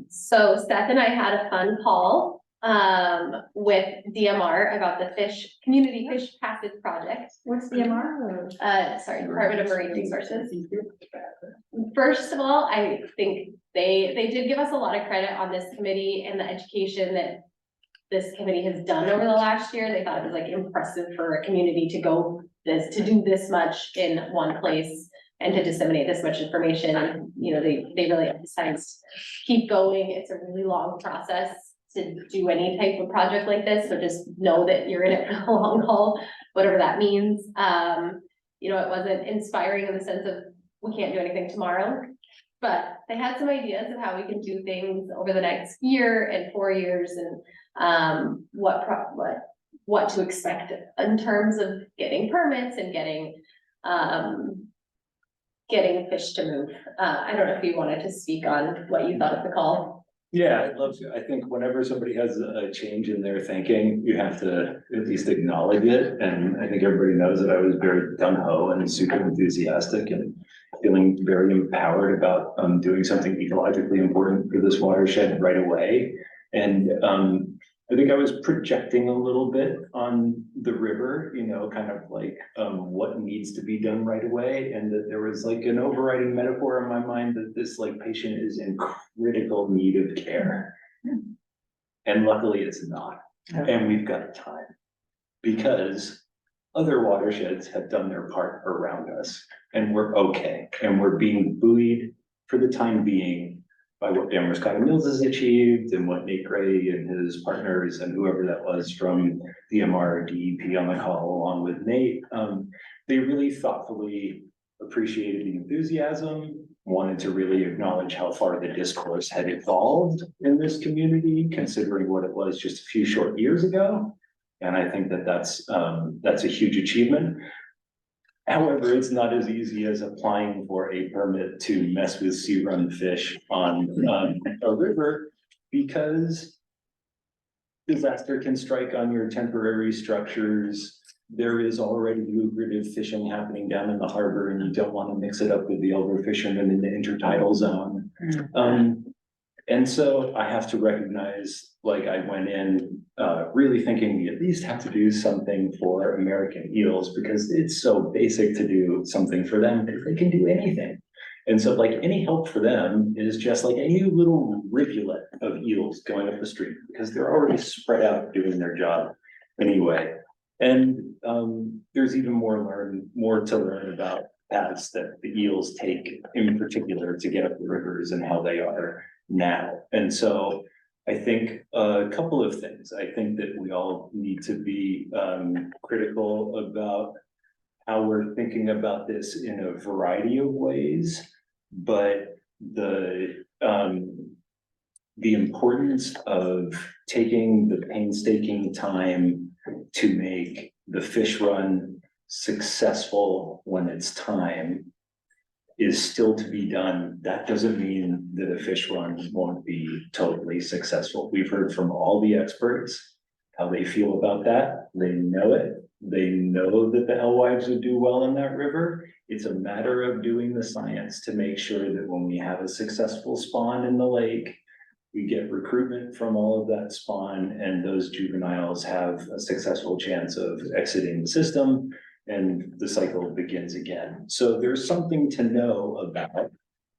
Speaker 1: So Seth and I had a fun call, with DMR about the Community Fish Passage Project.
Speaker 2: What's the MR?
Speaker 1: Sorry, Department of Marine Resources. First of all, I think they did give us a lot of credit on this committee and the education that this committee has done over the last year. They thought it was like impressive for a community to do this much in one place and to disseminate this much information. And, they really emphasized, keep going. It's a really long process to do any type of project like this. So just know that you're in it for the long haul, whatever that means. It wasn't inspiring in the sense of we can't do anything tomorrow, but they had some ideas of how we can do things over the next year and 4 years and what to expect in terms of getting permits and getting fish to move. I don't know if you wanted to speak on what you thought of the call.
Speaker 8: Yeah, I'd love to. I think whenever somebody has a change in their thinking, you have to at least acknowledge it. And I think everybody knows that I was very gung ho and super enthusiastic and feeling very empowered about doing something ecologically important for this watershed right away. And I think I was projecting a little bit on the river, kind of like, what needs to be done right away. And that there was like an overriding metaphor in my mind that this like patient is in critical need of care. And luckily it's not, and we've got time. Because other watersheds have done their part around us, and we're okay, and we're being buoyed for the time being by what Damascotta Mills has achieved and what Nate Gray and his partners and whoever that was from DMR, DEP on the call, along with Nate. They really thoughtfully appreciated the enthusiasm, wanted to really acknowledge how far the discourse had evolved in this community, considering what it was just a few short years ago. And I think that that's a huge achievement. However, it's not as easy as applying for a permit to mess with sea run fish on a river, because disaster can strike on your temporary structures. There is already lucrative fishing happening down in the harbor, and you don't want to mix it up with the overfishermen in the intertidal zone. And so I have to recognize, like, I went in really thinking we at least have to do something for American eels, because it's so basic to do something for them because they can do anything. And so like any help for them is just like a new little rivulet of eels going up the street, because they're already spread out doing their job anyway. And there's even more to learn about paths that the eels take in particular to get up the rivers and how they are now. And so I think a couple of things. I think that we all need to be critical about how we're thinking about this in a variety of ways, but the importance of taking the painstaking time to make the fish run successful when it's time is still to be done. That doesn't mean that a fish run won't be totally successful. We've heard from all the experts how they feel about that. They know it. They know that the alewives would do well in that river. It's a matter of doing the science to make sure that when we have a successful spawn in the lake, we get recruitment from all of that spawn, and those juveniles have a successful chance of exiting the system, and the cycle begins again. So there's something to know about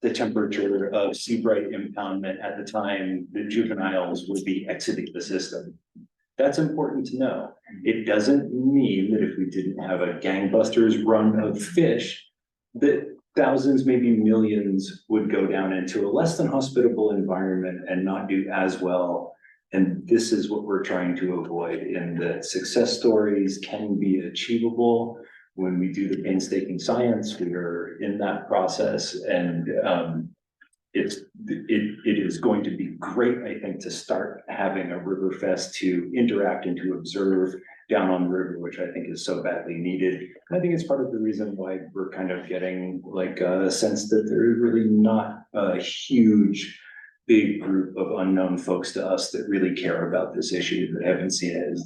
Speaker 8: the temperature of sea bright impoundment at the time the juveniles would be exiting the system. That's important to know. It doesn't mean that if we didn't have a gangbusters run of fish, that thousands, maybe millions would go down into a less than hospitable environment and not do as well. And this is what we're trying to avoid, in that success stories can be achievable when we do the painstaking science. We are in that process, and it is going to be great, I think, to start having a river fest to interact and to observe down on the river, which I think is so badly needed. And I think it's part of the reason why we're kind of getting like a sense that there's really not a huge big group of unknown folks to us that really care about this issue, that haven't seen it.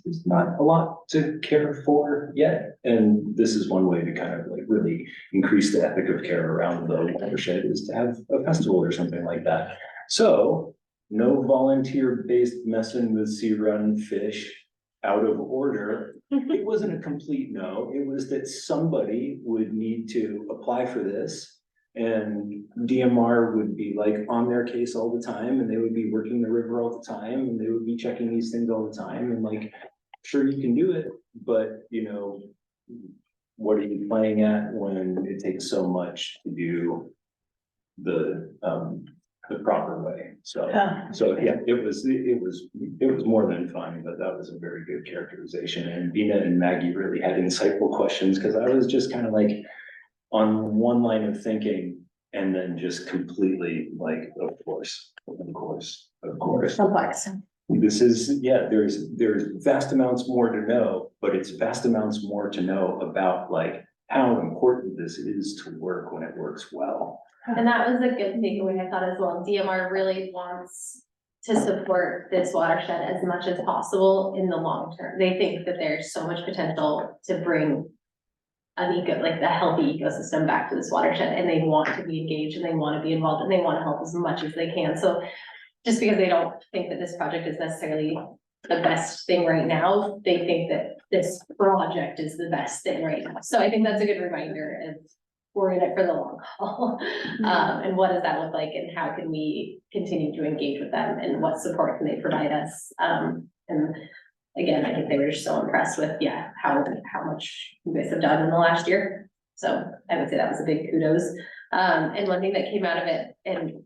Speaker 8: There's not a lot to care for yet. And this is one way to kind of like really increase the ethic of care around the watershed, is to have a festival or something like that. So no volunteer-based messing with sea run fish out of order. It wasn't a complete no. It was that somebody would need to apply for this, and DMR would be like on their case all the time, and they would be working the river all the time, and they would be checking these things all the time, and like, sure, you can do it, but you know, what are you playing at when it takes so much to do the proper way? So yeah, it was more than fun, but that was a very good characterization. And Bina and Maggie really had insightful questions, because I was just kind of like on one line of thinking, and then just completely like, of course.
Speaker 9: Complex.
Speaker 8: This is, yeah, there's vast amounts more to know, but it's vast amounts more to know about like how important this is to work when it works well.
Speaker 1: And that was a good takeaway, I thought, as well. DMR really wants to support this watershed as much as possible in the long term. They think that there's so much potential to bring like the healthy ecosystem back to this watershed, and they want to be engaged, and they want to be involved, and they want to help as much as they can. So just because they don't think that this project is necessarily the best thing right now, they think that this project is the best thing right now. So I think that's a good reminder of we're in it for the long haul. And what does that look like and how can we continue to engage with them and what support can they provide us? And again, I think they were just so impressed with, how much you guys have done in the last year. So I would say that was a big kudos. And one thing that came out of it, and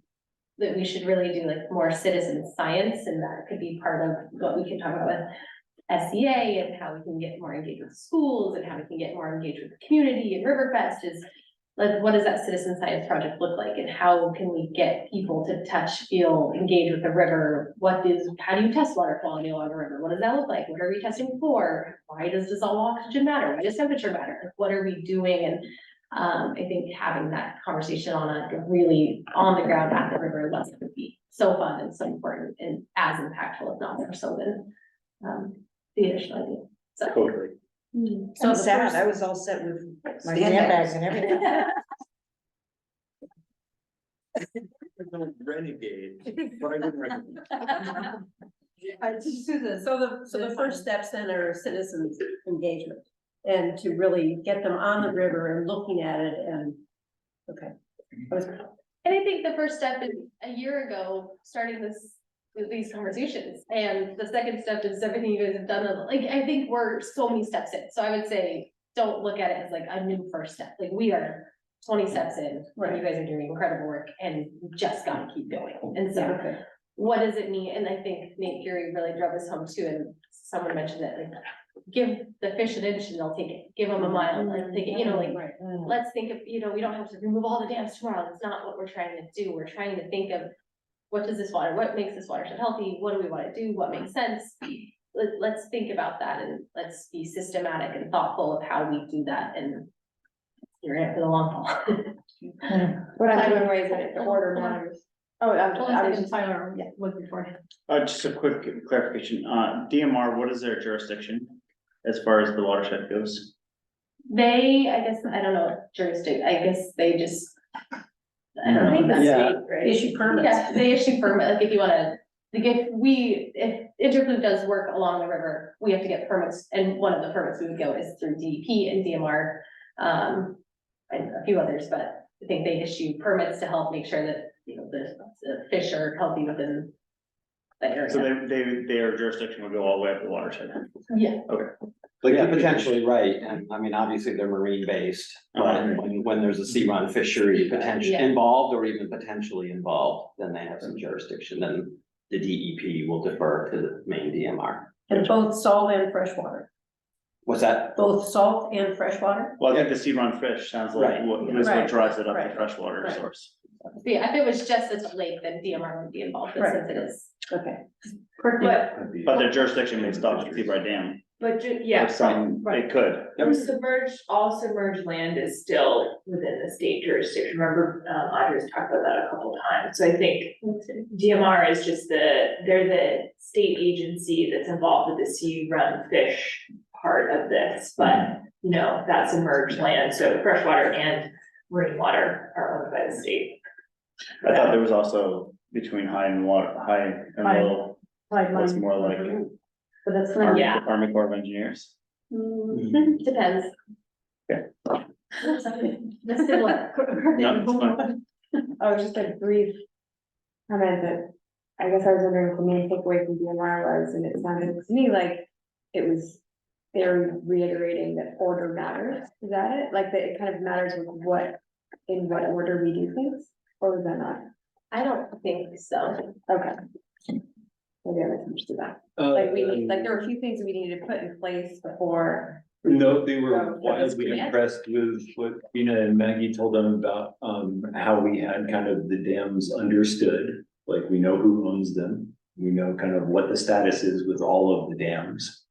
Speaker 1: that we should really do like more citizen science, and that could be part of what we can talk about with SEA and how we can get more engaged with schools and how we can get more engaged with the community and Riverfest is like, what does that citizen science project look like? And how can we get people to touch, feel, engage with the river? How do you test water quality along the river? What does that look like? What are we testing for? Why does dissolved oxygen matter? Why does temperature matter? Like, what are we doing? And I think having that conversation on a really on the ground at the river lesson would be so fun and so important and as impactful, if not more so than the additional idea. So.
Speaker 8: Totally.
Speaker 5: So sad, I was all set with my handbags and everything.
Speaker 12: Renegade. But I wouldn't recommend.
Speaker 9: So the first steps then are citizens engagement and to really get them on the river and looking at it and, okay.
Speaker 1: And I think the first step is a year ago, starting these conversations. And the second step is everything you guys have done. Like, I think we're so many steps in. So I would say, don't look at it as like a new first step. Like we are 20 steps in, and you guys are doing incredible work and you just gotta keep going. And so what does it mean? And I think Nate Fury really drove this home too. And someone mentioned that, like, give the fish an inch and they'll take it. Give them a mile and take it, like, let's think of, we don't have to remove all the dams tomorrow. That's not what we're trying to do. We're trying to think of what makes this watershed healthy? What do we want to do? What makes sense? Let's think about that and let's be systematic and thoughtful of how we do that. And you're in it for the long haul.
Speaker 4: What I'm doing ways that the order matters. Oh, I was just,
Speaker 2: Tyler, was before.
Speaker 6: Just a quick clarification, DMR, what is their jurisdiction as far as the watershed goes?
Speaker 1: They, I guess, I don't know, jurisdiction, I guess they just. I don't know. That's
Speaker 3: Yeah.
Speaker 1: state, right?
Speaker 9: Issue permits.
Speaker 1: Yeah, they issue permit, like if you wanna, like if Interfluve does work along the river, we have to get permits, and one of the permits we would go is through DEP and DMR. And a few others, but I think they issue permits to help make sure that, the fish are healthy within the area.
Speaker 6: So their jurisdiction will go all the way up the watershed.
Speaker 1: Yeah.
Speaker 3: Like, you're potentially right, and I mean, obviously, they're marine based, but when there's a sea run fishery potentially
Speaker 1: Yeah.
Speaker 3: involved or even potentially involved, then they have some jurisdiction, then the DEP will defer to the main DMR.
Speaker 9: And both salt and freshwater,
Speaker 3: What's that?
Speaker 9: both salt and freshwater?
Speaker 6: Well, I think the sea run fish sounds like
Speaker 3: Right.
Speaker 6: what
Speaker 9: Right.
Speaker 6: drives it up
Speaker 9: Right.
Speaker 6: the freshwater
Speaker 9: Right.
Speaker 6: source.
Speaker 1: Yeah, if it was just a lake, then DMR would be involved, but since it is.
Speaker 9: Okay.
Speaker 6: But their jurisdiction may stop at Seabright Dam.
Speaker 13: But
Speaker 6: Or some, it could.
Speaker 13: all submerged land is still within the state jurisdiction. Remember, Audrey's talked about that a couple of times. So I think DMR is just they're the state agency that's involved with the sea run fish part of this, but that's submerged land. So freshwater and marine water are owned by the state.
Speaker 6: I thought there was also between high and low, it's more like
Speaker 4: but that's not.
Speaker 13: Yeah.
Speaker 6: Army Corps of Engineers.
Speaker 1: Depends.
Speaker 6: Yeah.
Speaker 1: That's good luck.
Speaker 6: No, it's fine.
Speaker 4: Oh, just a brief comment that I guess I was wondering what the main takeaway from DMR was, and it sounded to me like it was, they were reiterating that order matters. Is that it? Like that it kind of matters with in what order we do things, or was that not?
Speaker 1: I don't think so.
Speaker 4: Okay. Maybe I misunderstood that. Like there were a few things we needed to put in place before.
Speaker 8: No, they were
Speaker 4: So,
Speaker 8: wildly
Speaker 1: yeah.
Speaker 8: impressed with what Tina and Maggie told them about, how we had kind of the dams understood. Like, we know who owns them, we know kind of what the status is with all of the dams.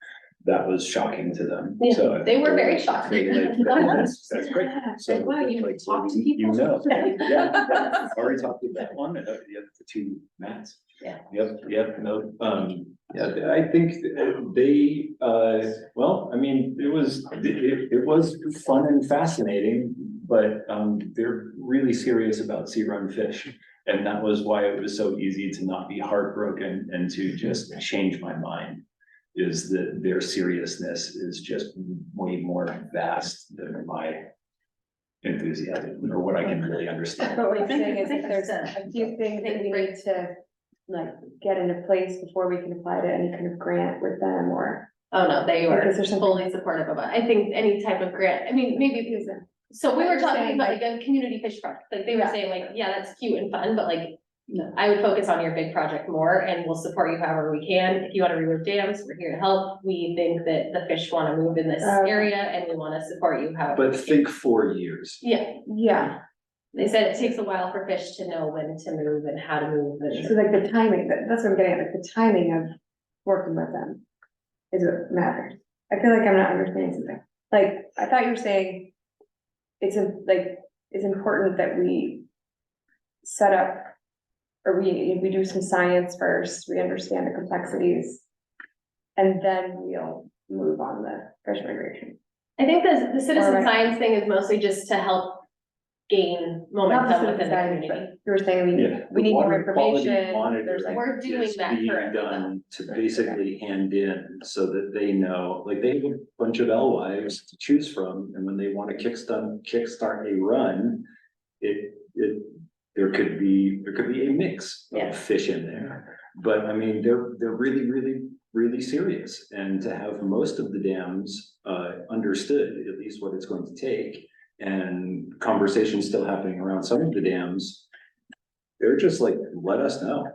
Speaker 8: That was shocking to them,
Speaker 1: Yeah,
Speaker 8: so.
Speaker 1: they were very shocked.
Speaker 8: That's great. So,
Speaker 1: Like, wow, you
Speaker 8: like,
Speaker 1: talk to
Speaker 8: you
Speaker 1: people?
Speaker 8: know, yeah, already talked to that one, the other two Matts.
Speaker 1: Yeah.
Speaker 8: Yep, no, yeah, I think they, well, I mean, it was fun and fascinating, but, they're really serious about sea run fish. And that was why it was so easy to not be heartbroken and to just change my mind. Is that their seriousness is just way more vast than my enthusiasm or what I can really understand.
Speaker 4: But what you're saying is that there's a few things that we need to like get into place before we can apply to any kind of grant with them or.
Speaker 1: Oh, no, they were
Speaker 4: Like, is there something-
Speaker 1: fully supportive of it. I think any type of grant, I mean, maybe because, so we
Speaker 4: But
Speaker 1: were
Speaker 4: you're
Speaker 1: talking
Speaker 4: saying,
Speaker 1: about like a community fish park, like they were
Speaker 4: Yeah.
Speaker 1: saying like, yeah, that's cute and fun, but like.
Speaker 2: No.
Speaker 1: I would focus on your big project more and we'll support you however we can. If you wanna remove dams, we're here to help. We think that the fish wanna move in this
Speaker 4: Okay.
Speaker 1: area and we wanna support you however.
Speaker 8: But think 4 years.
Speaker 1: Yeah,
Speaker 4: Yeah,
Speaker 1: they said it takes a while for fish to know when to move and how to move. and-
Speaker 4: so like the timing, that's what I'm getting at, like the timing of working with them is what matters. I feel like I'm not understanding something. Like, I thought you were saying it's important that we set up or we do some science first, we understand the complexities, and then we'll move on the fish migration.
Speaker 1: I think the citizen
Speaker 4: Or-
Speaker 1: science thing is mostly just to help gain
Speaker 4: Not
Speaker 1: momentum
Speaker 4: just
Speaker 1: within the
Speaker 4: science,
Speaker 1: community.
Speaker 4: but you were saying
Speaker 8: Yeah.
Speaker 4: we need more
Speaker 8: Water quality
Speaker 4: information,
Speaker 8: monitoring
Speaker 4: there's like.
Speaker 1: We're doing
Speaker 8: is
Speaker 1: that
Speaker 8: being
Speaker 1: currently, though.
Speaker 8: done to basically hand in so that they know, like they have a bunch of alewives to choose from, and when they want to kickstart a run, there could be a mix
Speaker 1: Yeah.
Speaker 8: of fish in there. But I mean, they're really serious, and to have most of the dams understood at least what it's going to take, and conversations still happening around some of the dams, they're just like, let us know.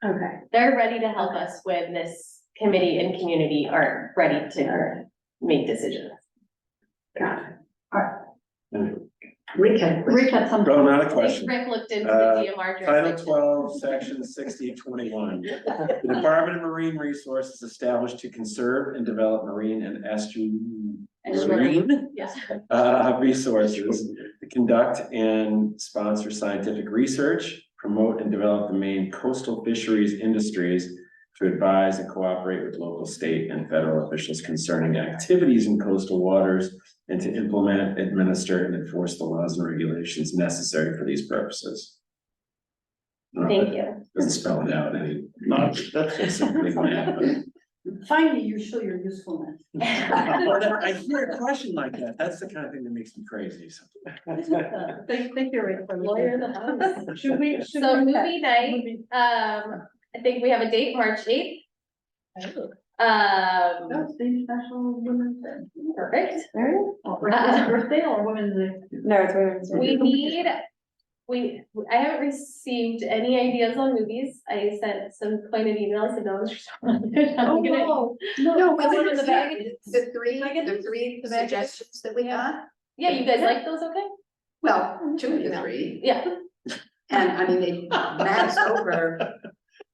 Speaker 4: Okay,
Speaker 1: They're ready to help us when this committee and community are ready to make decisions.
Speaker 4: got it.
Speaker 11: Rick had a question.
Speaker 2: Rick had some.
Speaker 12: Oh, not a
Speaker 1: I think
Speaker 12: question.
Speaker 1: Rick looked into the DMR.
Speaker 12: Title
Speaker 1: jurisdiction.
Speaker 12: 12, section 6021. The Department of Marine Resources established to conserve and develop marine and estuarine
Speaker 1: Yeah.
Speaker 12: resources, to conduct and sponsor scientific research, promote and develop the main coastal fisheries industries, to advise and cooperate with local, state, and federal officials concerning activities in coastal waters, and to implement, administer, and enforce the laws and regulations necessary for these purposes.
Speaker 1: Thank you.
Speaker 12: Doesn't spell it out any.
Speaker 7: No, that's.
Speaker 12: Simply that,
Speaker 2: Finally, you show your usefulness.
Speaker 12: but- I hear a question like that, that's the kind of thing that makes me crazy.
Speaker 2: Thank you, Rick. for the-
Speaker 1: Lawyer in the house.
Speaker 2: Should we?
Speaker 1: So movie night, I think we have a date, March 8th.
Speaker 2: That's the International Women's Day.
Speaker 1: Perfect.
Speaker 2: Is it birthday or Women's Day?
Speaker 4: No, it's women's.
Speaker 1: I haven't received any ideas on movies. I sent some pointed emails and no one's responded. I'm gonna-
Speaker 11: No,
Speaker 1: Put them in the bag.
Speaker 11: the three
Speaker 1: The bag.
Speaker 11: suggestions that we got,
Speaker 1: Yeah, you guys like those, okay?
Speaker 11: well, 2 of the 3,
Speaker 1: Yeah,
Speaker 11: and I mean, they maps over.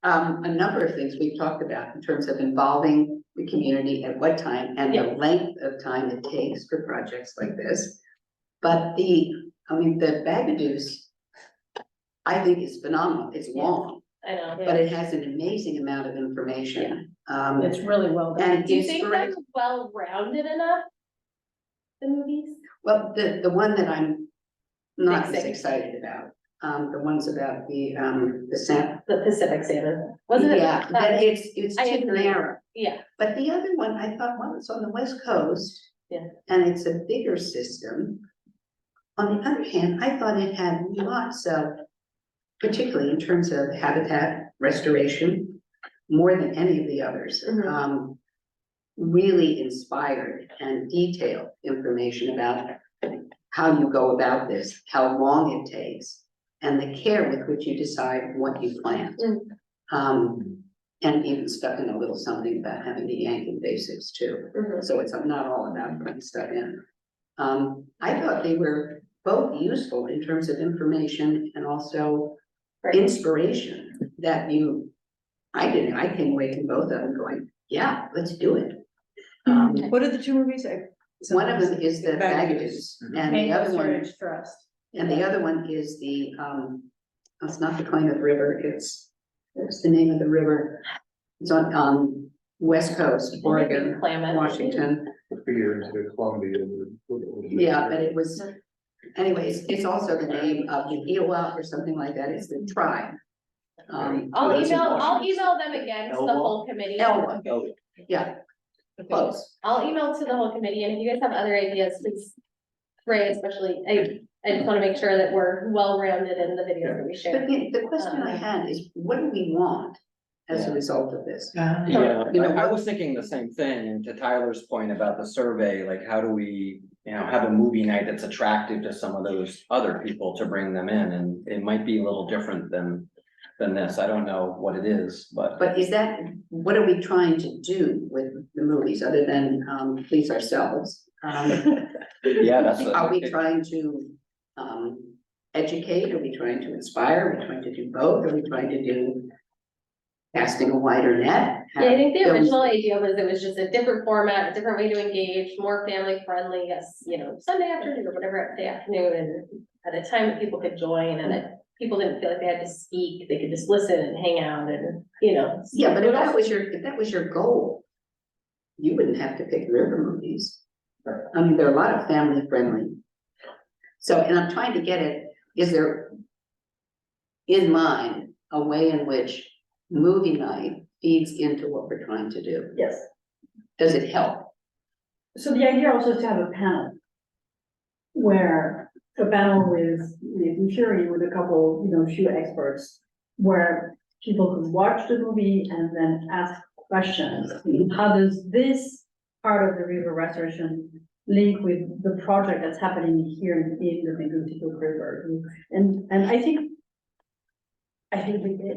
Speaker 11: A number of things we've talked about in terms of involving the community at what time and the
Speaker 1: Yeah.
Speaker 11: length of time it takes for projects like this. But the Bagaduce, I think is phenomenal, it's long,
Speaker 1: I know.
Speaker 11: but it has an amazing amount of information.
Speaker 9: It's really well done.
Speaker 11: And
Speaker 1: Do you think they're
Speaker 11: inspiration,
Speaker 1: well-rounded enough? The movies?
Speaker 11: well, the one that I'm not
Speaker 1: Big
Speaker 11: as
Speaker 1: Six.
Speaker 11: excited about, the ones about the sand.
Speaker 1: The Pacific Salmon, wasn't it?
Speaker 11: Yeah, but it's
Speaker 1: I
Speaker 11: too
Speaker 1: agree.
Speaker 11: narrow.
Speaker 1: Yeah,
Speaker 11: But the other one, I thought, well, it's on the west coast.
Speaker 1: Yeah.
Speaker 11: And it's a bigger system. On the other hand, I thought it had lots of, particularly in terms of habitat restoration, more than any of the others.
Speaker 1: Mhm.
Speaker 11: Really inspired and detailed information about how you go about this, how long it takes, and the care with which you decide what you plant. And even stuck in a little something about having the Yankee basics too.
Speaker 1: Mhm.
Speaker 11: So it's not all about putting stuff in. I thought they were both useful in terms of information and also
Speaker 1: Right.
Speaker 11: inspiration that I came away from both of them going, yeah, let's do it.
Speaker 5: What are the 2 movies?
Speaker 11: One of them is the Bagaduce, and the other one,
Speaker 9: Heritage Trust.
Speaker 11: and the other one is the, it's not the Klamath River, what's the name of the river? It's on, West Coast, Oregon,
Speaker 1: Klamath.
Speaker 11: Washington.
Speaker 7: Figure into Columbia.
Speaker 11: Yeah, but it was, anyways, it's also the name of the Iowa or something like that, it's the tribe.
Speaker 1: I'll
Speaker 3: that's in
Speaker 1: email them again to the
Speaker 3: Elwha?
Speaker 1: whole committee.
Speaker 11: Elwha,
Speaker 3: Oh,
Speaker 11: yeah, close.
Speaker 1: I'll email to the whole committee, and if you guys have other ideas, please, Ray especially, I just wanna make sure that we're well-rounded in the videos that we
Speaker 11: But
Speaker 1: share.
Speaker 11: the question I had is, what do we want as a result of this?
Speaker 3: Yeah,
Speaker 11: You know,
Speaker 3: I was thinking the same thing, and to Tyler's point about the survey, like, how do we, have a movie night that's attractive to some of those other people to bring them in, and it might be a little different than this, I don't know what it is, but.
Speaker 11: But is that, what are we trying to do with the movies, other than, please ourselves?
Speaker 3: Yeah, that's.
Speaker 11: Are we trying to, educate, are we trying to inspire, are we trying to do both, are we trying to do casting a wider net?
Speaker 1: Yeah, I think the
Speaker 11: Have
Speaker 1: original idea was it was just a different format, a different way to engage, more family friendly, yes, Sunday afternoon or whatever, Sunday afternoon, and at a time that people could join, and that people didn't feel like they had to speak, they could just listen and hang out and,
Speaker 11: Yeah, but if that was your goal, you wouldn't have to pick river movies. I mean, there are a lot of family friendly. So, and I'm trying to get it, is there in mind a way in which movie night feeds into what we're trying to do?
Speaker 2: Yes.
Speaker 11: Does it help?
Speaker 2: So the idea also is to have a panel. Where a panel with Fury, with a couple, few experts, where people could watch the movie and then ask questions. How does this part of the river restoration link with the project that's happening here in the Megunticook River? And I think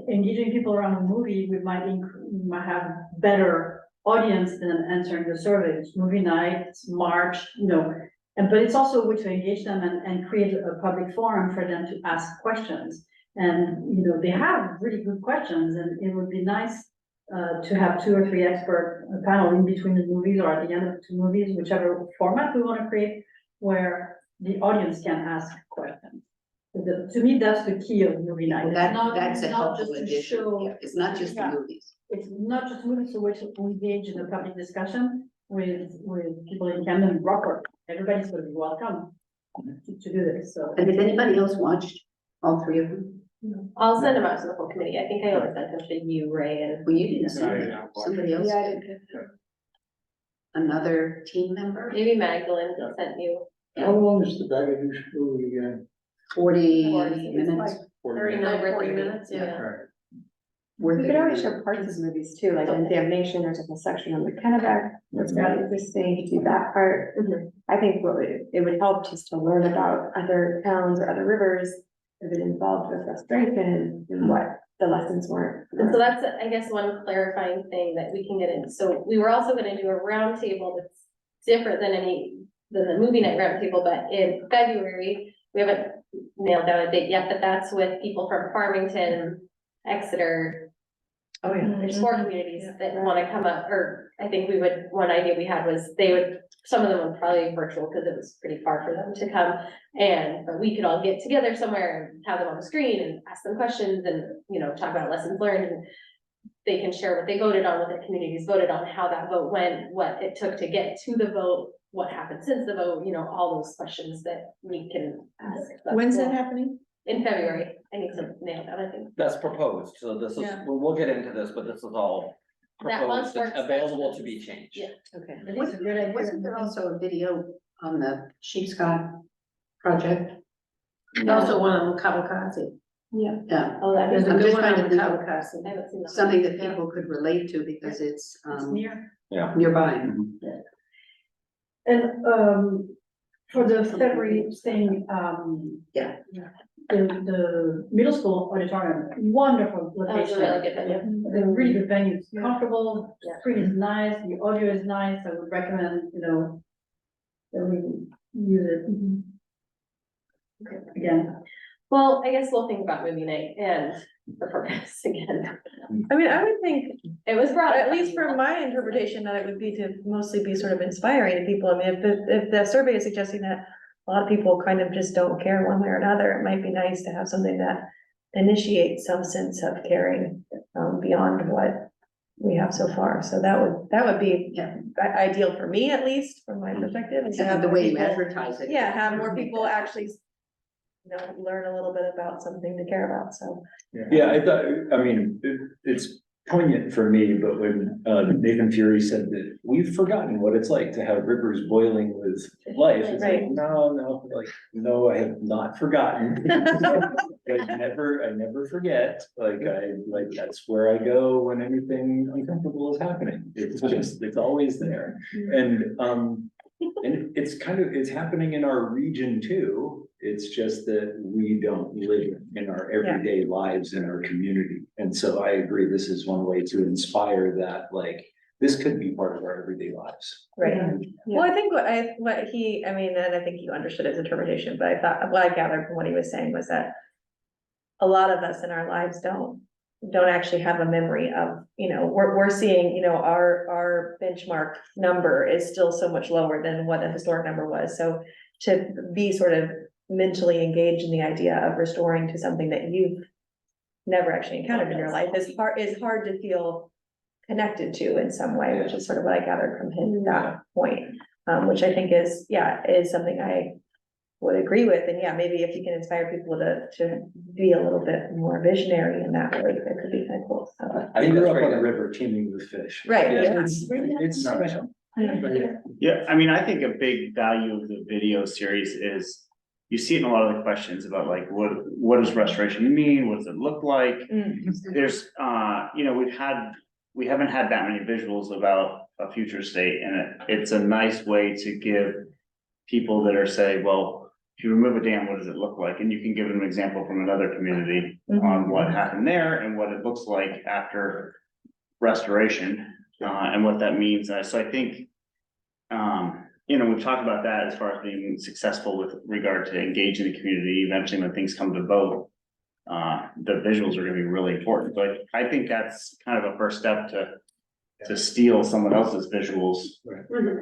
Speaker 2: engaging people around the movie, we might have better audience than answering the surveys. Movie night, March, but it's a way to engage them and create a public forum for them to ask questions. And, they have really good questions, and it would be nice to have 2 or 3 expert panel in between the movies or at the end of the 2 movies, whichever format we want to create, where the audience can ask questions. To me, that's the key of movie night.
Speaker 11: Well, that's a
Speaker 2: not
Speaker 11: helpful
Speaker 2: just to
Speaker 11: addition.
Speaker 2: show-
Speaker 11: Yeah, it's not just the
Speaker 2: Yeah.
Speaker 11: movies.
Speaker 2: It's not just movies, so we're to engage in a public discussion with people in Camden and Rockport. Everybody's going to be welcome to do this, so.
Speaker 11: And has anybody else watched all 3 of them?
Speaker 1: I'll send them out to the whole committee, I think I always sent them to you, Ray, and.
Speaker 11: Well, you didn't
Speaker 7: No, I
Speaker 11: say
Speaker 7: did
Speaker 11: that.
Speaker 7: not watch
Speaker 11: Somebody else
Speaker 4: Yeah, I
Speaker 11: did.
Speaker 4: did.
Speaker 11: Another team member,
Speaker 1: Maybe Magdalene sent you.
Speaker 7: How long is the Bagadush movie again?
Speaker 11: 40
Speaker 1: 40
Speaker 11: minutes.
Speaker 7: 40
Speaker 1: Over
Speaker 9: 40
Speaker 1: 30,
Speaker 9: minutes, yeah.
Speaker 7: Right.
Speaker 11: Worth
Speaker 4: We
Speaker 11: it.
Speaker 4: could always show parts of movies too, like in damnation, there's a whole section on the Kennebec, that's very interesting to do that part. I think it would help just to learn about other towns or other rivers that have been involved with restoration and what the lessons were.
Speaker 1: And so that's, I guess, one clarifying thing that we can get into. So we were also gonna do a roundtable that's different than the movie night roundtable, but in February, we haven't nailed down a date yet, but that's with people from Farmington, Exeter.
Speaker 5: Oh, yeah.
Speaker 1: There's 4 communities that wanna come up, or I think one idea we had was some of them would probably be virtual, because it was pretty far for them to come. But we could all get together somewhere and have them on the screen and ask them questions and, talk about lessons learned. And they can share what they voted on, what their communities voted on, how that vote went, what it took to get to the vote, what happened since the vote, all those questions that we can ask.
Speaker 5: When's that happening?
Speaker 1: In February, I need to nail that, I think.
Speaker 3: That's proposed, so this is,
Speaker 5: Yeah.
Speaker 3: we'll get into this, but this is all
Speaker 1: That month's
Speaker 3: proposed,
Speaker 1: work
Speaker 3: and available to
Speaker 1: sessions.
Speaker 3: be changed.
Speaker 1: Yeah.
Speaker 5: Okay.
Speaker 11: Wasn't there also a video on the Sheepscot project?
Speaker 9: There's also one on Kabakasi.
Speaker 4: Yeah.
Speaker 11: Yeah,
Speaker 1: Oh, that
Speaker 9: There's
Speaker 1: is,
Speaker 9: a
Speaker 11: I'm
Speaker 9: good
Speaker 11: just
Speaker 9: one
Speaker 11: trying to
Speaker 9: on
Speaker 11: think
Speaker 9: Kabakasi.
Speaker 1: I haven't seen that.
Speaker 11: something that people could relate to because it's
Speaker 2: It's near.
Speaker 3: Yeah.
Speaker 11: nearby.
Speaker 2: And, for the February thing,
Speaker 11: Yeah.
Speaker 2: The middle school auditorium, wonderful
Speaker 1: That was a
Speaker 2: location.
Speaker 1: really good venue.
Speaker 2: A really good venue, it's comfortable,
Speaker 1: Yeah.
Speaker 2: screen is nice, the audio is nice, I would recommend, that we use it. Again,
Speaker 1: Well, I guess we'll think about movie night and the purpose again.
Speaker 5: I mean, I would think,
Speaker 1: It was brought up.
Speaker 5: at
Speaker 1: by
Speaker 5: least
Speaker 1: you
Speaker 5: from
Speaker 1: all.
Speaker 5: my interpretation, that it would be to mostly be sort of inspiring to people. I mean, if the survey is suggesting that a lot of people kind of just don't care one way or another, it might be nice to have something that initiates some sense of caring beyond what we have so far. So that would be
Speaker 11: Yeah.
Speaker 5: ideal for me, at least, from my perspective. is to have
Speaker 11: The
Speaker 5: more
Speaker 11: way you
Speaker 5: people-
Speaker 11: advertise it.
Speaker 5: Yeah, have more people actually learn a little bit about something to care about, so.
Speaker 8: Yeah, I thought, I mean, it's poignant for me, but when Nathan Fury said that we've forgotten what it's like to have rivers boiling with life, it's like,
Speaker 5: Right.
Speaker 8: no, I have not forgotten. I never forget, that's where I go when anything uncomfortable is happening. It's always there. And it's happening in our region too. It's just that we don't live in our everyday lives in our community. And so I agree, this is one way to inspire that, this could be part of our everyday lives.
Speaker 5: Right. Well, I think and I think you understood his interpretation, but I thought, what I gathered from what he was saying was that a lot of us in our lives don't actually have a memory of, we're seeing, our benchmark number is still so much lower than what the historic number was. So to be sort of mentally engaged in the idea of restoring to something that you've never actually encountered in your life is hard to feel connected to in some way, which is sort of what I gathered from him, that point. Which I think is something I would agree with, and maybe if you can inspire people to be a little bit more visionary in that way, that could be kind of cool, so.
Speaker 3: I think
Speaker 8: grew
Speaker 3: that's
Speaker 8: up
Speaker 3: very
Speaker 8: on a
Speaker 3: good.
Speaker 8: river teeming with fish.
Speaker 5: Right,
Speaker 8: Yeah, it's special.
Speaker 6: Yeah, I mean, I think a big value of the video series is you see it in a lot of the questions about what does restoration mean? What does it look like? There's, we haven't had that many visuals about a future state, and it's a nice way to give people that are say, well, if you remove a dam, what does it look like? And you can give them an example from another community on what happened there and what it looks like after restoration, and what that means. So I think, we've talked about that as far as being successful with regard to engaging the community. Eventually, when things come to vote, the visuals are gonna be really important. But I think that's kind of a first step to steal someone else's visuals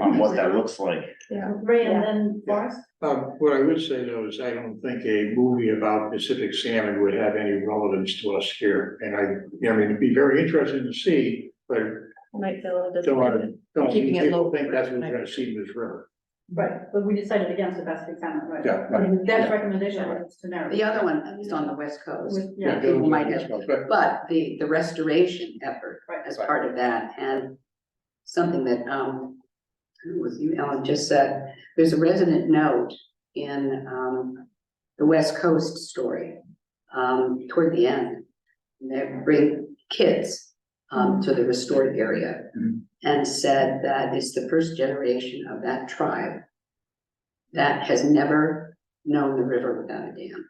Speaker 6: on what that looks like.
Speaker 2: Ray, and then Forrest?
Speaker 7: What I would say though is I don't think a movie about Pacific salmon would have any relevance to us here. And I mean, it'd be very interesting to see, but
Speaker 5: I might feel a little
Speaker 7: don't
Speaker 11: Keeping it
Speaker 7: people
Speaker 11: local.
Speaker 7: think that's what we're gonna see in this river.
Speaker 2: Right, but we decided against the Pacific salmon, right?
Speaker 7: Yeah, right.
Speaker 2: That's recommendation was to narrow.
Speaker 11: The other one is on the west coast.
Speaker 2: Yeah.
Speaker 11: People might have,
Speaker 7: But
Speaker 11: but the restoration effort
Speaker 2: Right.
Speaker 11: as part of that, and something that, who was you, Ellen, just said, there's a resident note in, the West Coast story, toward the end. They bring kids, to the restored area and said that it's the first generation of that tribe that has never known the river without a dam.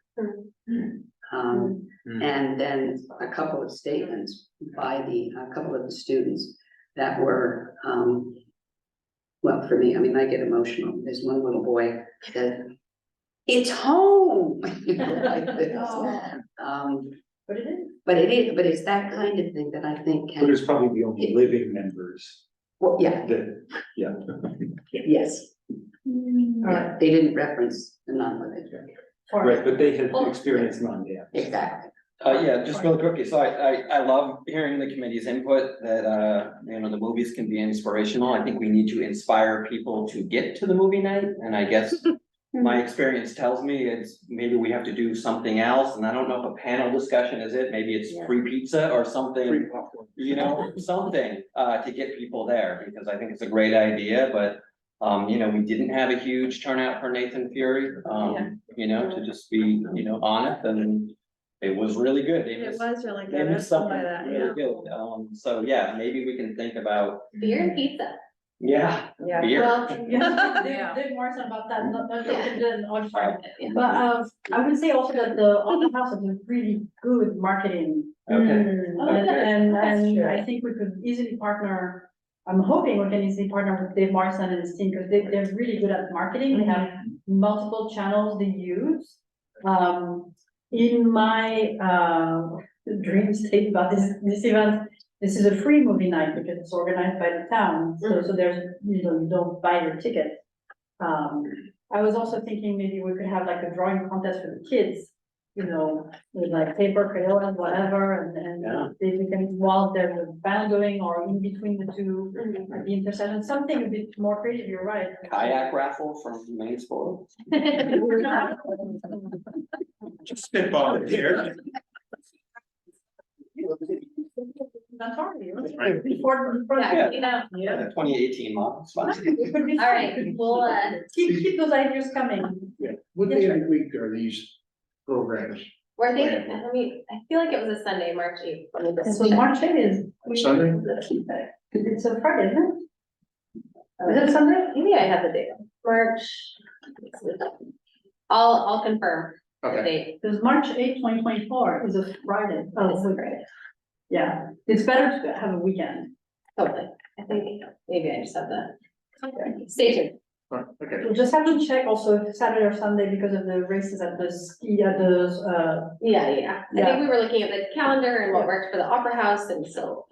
Speaker 11: And then a couple of statements by a couple of the students that were, well, for me, I mean, I get emotional. There's one little boy that, it's home. Like this.
Speaker 2: But it is.
Speaker 11: But it's that kind of thing that I think
Speaker 8: But
Speaker 11: can,
Speaker 8: it's probably the only living members
Speaker 11: well, yeah,
Speaker 8: that,
Speaker 11: yes. Yeah, they didn't reference the non-living.
Speaker 8: right, but they had experienced non-dams.
Speaker 11: Exactly.
Speaker 3: Just really quickly, so I love hearing the committee's input that, the movies can be inspirational. I think we need to inspire people to get to the movie night, and I guess my experience tells me maybe we have to do something else, and I don't know if a panel discussion is it, maybe it's free pizza or something, something, to get people there, because I think it's a great idea, but we didn't have a huge turnout for Nathan Fury, to just be, honest, and it was really good.
Speaker 5: It was really
Speaker 3: They
Speaker 5: good.
Speaker 3: missed something
Speaker 5: That,
Speaker 3: really good. So maybe we can think about,
Speaker 1: Beer and pizza.
Speaker 5: Yeah.
Speaker 3: beer.
Speaker 2: Well, Dave Morrison about that, not on fire. But, I would say also that the Opera House has a really good marketing.
Speaker 3: Okay.
Speaker 2: And
Speaker 5: That's true.
Speaker 2: I think we could easily partner, I'm hoping we can easily partner with Dave Morrison and his team, because they're really good at marketing. They have multiple channels they use. In my, dream state about this event, this is a free movie night because it's organized by the town, so there's, you don't buy your ticket. I was also thinking maybe we could have like a drawing contest for the kids, you know, with like paper, crayon, and whatever,
Speaker 3: Yeah.
Speaker 2: and they can, while there's a band going or in between the two, at the intersection, something a bit more creative, you're right.
Speaker 3: Kayak raffle from Main Sport.
Speaker 7: Just spitball it here.
Speaker 2: That's hard,
Speaker 3: Right.
Speaker 2: before.
Speaker 1: Yeah, you know.
Speaker 3: Yeah, 2018 model, it's fun.
Speaker 1: All right, we'll,
Speaker 2: Keep those ideas coming.
Speaker 7: Yeah, what day of the week are these programs?
Speaker 1: we're thinking, I mean, I feel like it was a Sunday, March 8th. Let me just-
Speaker 2: So March 8th is.
Speaker 7: Sunday?
Speaker 2: It's a Friday, isn't it? Is it Sunday?
Speaker 1: Maybe I have the date. March. I'll confirm the
Speaker 7: Okay,
Speaker 1: date.
Speaker 2: Because March 8th, 2024 is a Friday.
Speaker 1: It's
Speaker 2: Oh,
Speaker 1: a Friday.
Speaker 2: yeah, it's better to have a weekend.
Speaker 1: Totally. I think maybe I just have the. Stay tuned.
Speaker 7: okay.
Speaker 2: We'll just have to check also if Saturday or Sunday because of the races at the ski, at the,
Speaker 1: Yeah. I
Speaker 2: Yeah.
Speaker 1: think we were looking at the calendar and what worked for the Opera House, and so,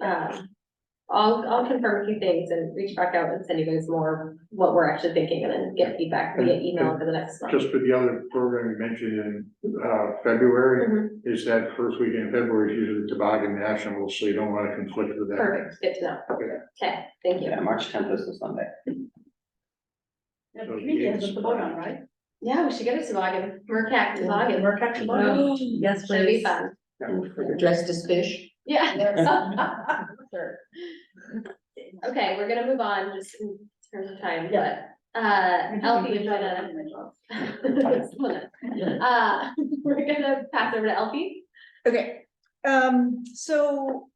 Speaker 1: I'll confirm a few things and reach back out and send you guys more what we're actually thinking, and then get feedback via email for the next month.
Speaker 7: Just for the other program you mentioned in, February,
Speaker 1: Mhm.
Speaker 7: is that first weekend in February is usually Toboggan National, so you don't want to conflict with that.
Speaker 1: Perfect, good to know.
Speaker 7: Okay.
Speaker 1: Okay, thank you.
Speaker 3: Yeah, March 10th is the Sunday.
Speaker 2: yeah, weekend is the toboggan, right?
Speaker 1: Yeah, we should get a toboggan, Mercat toboggan.
Speaker 2: Mercat toboggan.
Speaker 9: Yes,
Speaker 1: Should be
Speaker 9: please.
Speaker 1: fun.
Speaker 11: Dressed as fish.
Speaker 1: Yeah. Sure. Okay, we're gonna move on just in terms of time, but, Elfie, you're gonna. We're gonna pass over to Elfie.
Speaker 5: Okay, so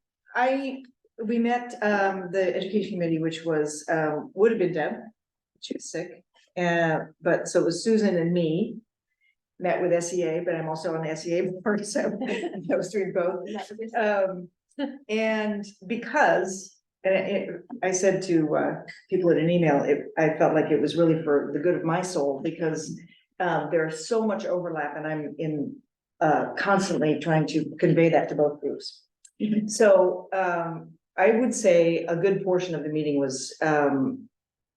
Speaker 5: we met, the education committee, which was, would have been Deb, she was sick. But so it was Susan and me, met with SEA, but I'm also on the SEA board, so I was doing both. And because, I said to, people in an email, I felt like it was really for the good of my soul, because, there's so much overlap, and I'm constantly trying to convey that to both groups. So, I would say a good portion of the meeting was,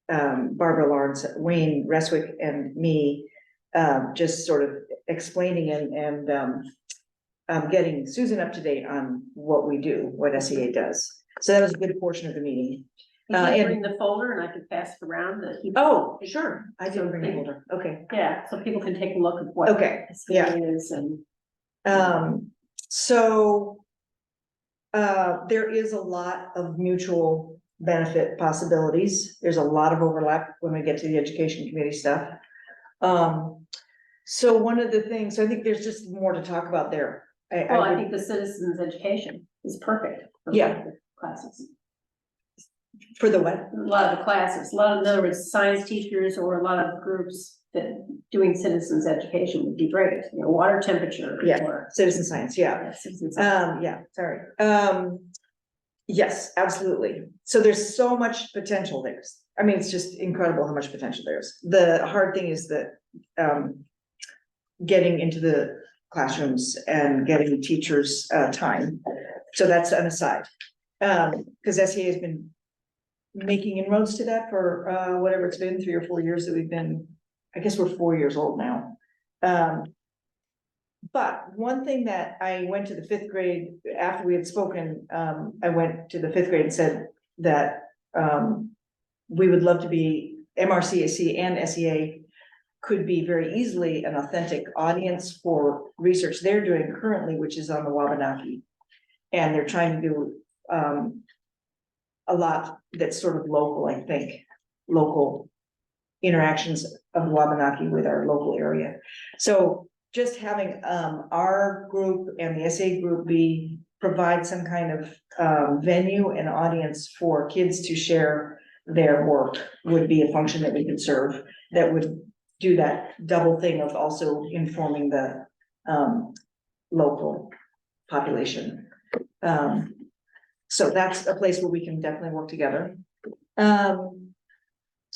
Speaker 5: Barbara Lawrence, Wayne Reswick, and me, just sort of explaining and getting Susan up to date on what we do, what SEA does. So that was a good portion of the meeting.
Speaker 9: You can
Speaker 5: and-
Speaker 9: bring the folder and I can pass it around that he.
Speaker 5: Oh, sure, I didn't bring a folder, okay,
Speaker 9: Yeah, so people can take a look at what.
Speaker 5: okay, yeah.
Speaker 9: it is and.
Speaker 5: So. There is a lot of mutual benefit possibilities. There's a lot of overlap when we get to the education committee stuff. So one of the things, I think there's just more to talk about there.
Speaker 9: Well, I
Speaker 5: would-
Speaker 9: think the citizens education is perfect. for
Speaker 5: Yeah.
Speaker 9: the Classes,
Speaker 5: For the what?
Speaker 9: a lot of the classes, a lot of, in other words, science teachers or a lot of groups that doing citizens education would be great, you know, water temperature.
Speaker 5: Yeah.
Speaker 9: Or.
Speaker 5: Citizen science, yeah.
Speaker 9: Yeah, citizen science.
Speaker 5: Yeah, sorry. Yes, absolutely. So there's so much potential there. I mean, it's just incredible how much potential there is. The hard thing is that, getting into the classrooms and getting teachers, time. So that's an aside. Because SEA has been making inroads to that for, whatever it's been, 3 or 4 years that we've been, I guess we're 4 years old now. But one thing that I went to the 5th grade, after we had spoken, I went to the 5th grade and said that, we would love to be, MRCAC and SEA could be very easily an authentic audience for research they're doing currently, which is on the Wabanaki. And they're trying to do, a lot that's sort of local, I think, local interactions of Wabanaki with our local area. So just having, our group and the SA group provide some kind of, venue and audience for kids to share their work would be a function that we could serve, that would do that double thing of also informing the, local population. So that's a place where we can definitely work together.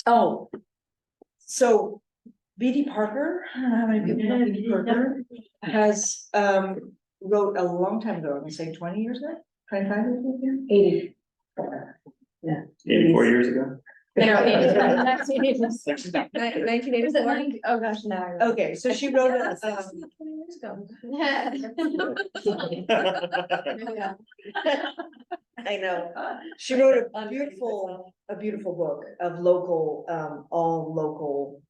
Speaker 5: Oh, so BD Parker, I don't know how many people know BD Parker, has, wrote a long time ago, I'm gonna say 20 years ago, 25 years ago?
Speaker 9: 80.
Speaker 6: 84 years ago.
Speaker 1: No,
Speaker 5: 1984.
Speaker 1: Oh, gosh, no.
Speaker 5: Okay, so she wrote
Speaker 9: years ago.
Speaker 5: I know. She wrote a beautiful book of local, all local,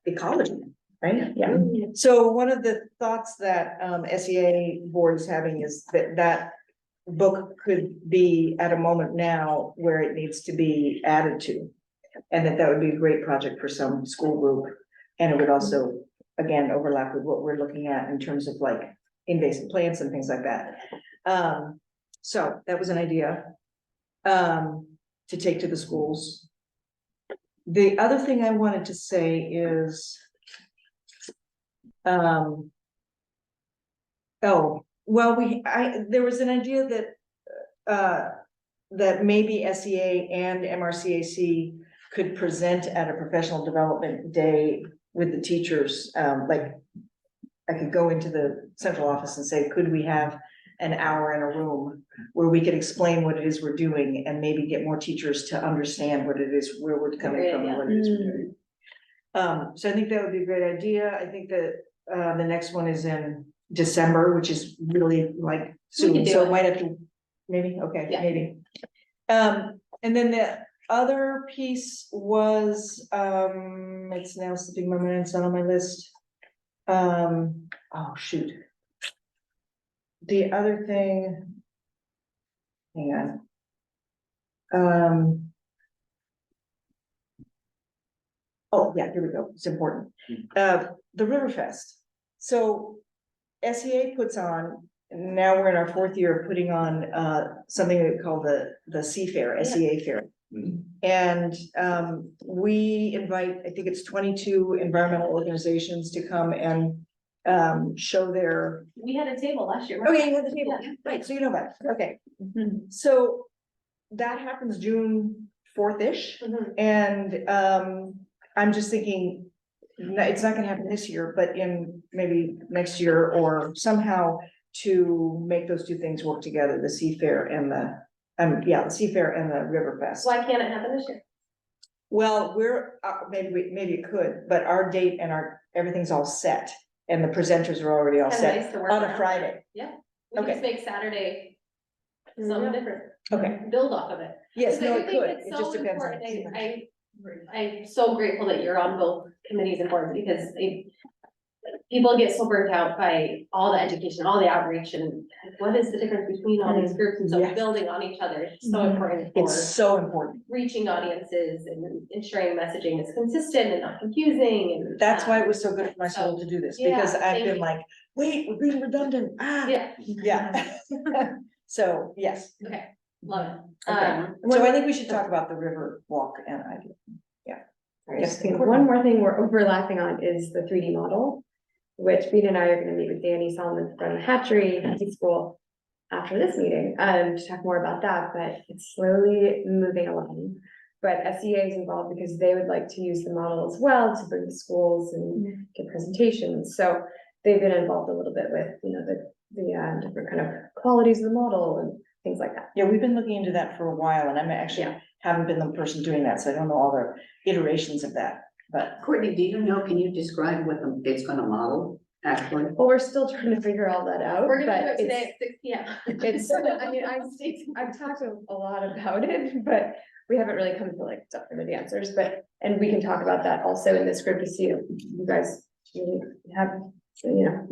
Speaker 5: ecology, right? Yeah. So one of the thoughts that, SEA board is having is that book could be at a moment now where it needs to be added to. And that would be a great project for some school group. And it would also, again, overlap with what we're looking at in terms of like invasive plants and things like that. So that was an idea to take to the schools. The other thing I wanted to say is, oh, well, there was an idea that that maybe SEA and MRCAC could present at a professional development day with the teachers. Like, I could go into the central office and say, could we have an hour in a room where we could explain what it is we're doing and maybe get more teachers to understand what it is, where we're coming from and what it is we're doing. So I think that would be a great idea. I think that the next one is in December, which is really like soon, so it might have to, maybe, okay,
Speaker 1: Yeah.
Speaker 5: maybe. And then the other piece was, it's now slipping my mind, it's not on my list. Oh, shoot. The other thing, hang on. Oh, yeah, here we go, it's important. The Riverfest. So SEA puts on, now we're in our 4th year of putting on something we call the Sea Fair, SEA Fair. And we invite, I think it's 22 environmental organizations to come and show their.
Speaker 1: We had a table last year.
Speaker 5: Oh, yeah, you had the table,
Speaker 1: Yeah.
Speaker 5: right, so you know about it, okay. So that happens June 4th-ish, and I'm just thinking, it's not gonna happen this year, but in maybe next year or somehow to make those two things work together, the Sea Fair and the Sea Fair and the Riverfest.
Speaker 1: Why can't it happen this year?
Speaker 5: Well, we're, maybe it could, but our date and everything's all set, and the presenters are already all
Speaker 1: Kinda
Speaker 5: set
Speaker 1: nice to work
Speaker 5: on a
Speaker 1: around.
Speaker 5: Friday.
Speaker 1: Yeah, we can
Speaker 5: Okay.
Speaker 1: just make Saturday something different.
Speaker 5: Okay,
Speaker 1: Build off of it.
Speaker 5: yes,
Speaker 1: Because
Speaker 5: no,
Speaker 1: I
Speaker 5: it
Speaker 1: think
Speaker 5: could,
Speaker 1: it's
Speaker 5: it
Speaker 1: so
Speaker 5: just depends on.
Speaker 1: important. I'm so grateful that you're on both committees and boards, because people get so burnt out by all the education, all the outreach, and what is the difference between all these groups, and so
Speaker 5: Yes.
Speaker 1: building on each other is so important
Speaker 5: It's
Speaker 1: for
Speaker 5: so important.
Speaker 1: reaching audiences and ensuring messaging is consistent and not confusing, and
Speaker 5: That's why it was so good for my soul to do this, because
Speaker 1: yeah,
Speaker 5: I've
Speaker 1: thank
Speaker 5: been
Speaker 1: you.
Speaker 5: like, wait, we're being redundant,
Speaker 1: Yeah,
Speaker 5: yeah. So, yes.
Speaker 1: okay, love it.
Speaker 5: Okay. So I think we should talk about the river walk and idea. Yes.
Speaker 4: Okay, one more thing we're overlapping on is the 3D model, which Rita and I are gonna meet with Danny Solomon from Hatchery School after this meeting, to talk more about that, but it's slowly moving along. But SEA is involved because they would like to use the model as well to bring to schools and give presentations, so they've been involved a little bit with, you know, the different kind of qualities of the model and things like that.
Speaker 5: Yeah, we've been looking into that for a while, and I'm actually haven't been the person doing that, so I don't know all the iterations of that, but.
Speaker 11: Courtney, do you know, can you describe what it's gonna model, actually?
Speaker 4: Well, we're still trying to figure all that out.
Speaker 1: We're gonna do
Speaker 4: but
Speaker 1: it today
Speaker 4: it's-
Speaker 1: at 6 p.m.
Speaker 4: It's, I mean, I've talked a lot about it, but we haven't really come to like definite answers, and we can talk about that also in this group to see if you guys really have, you know,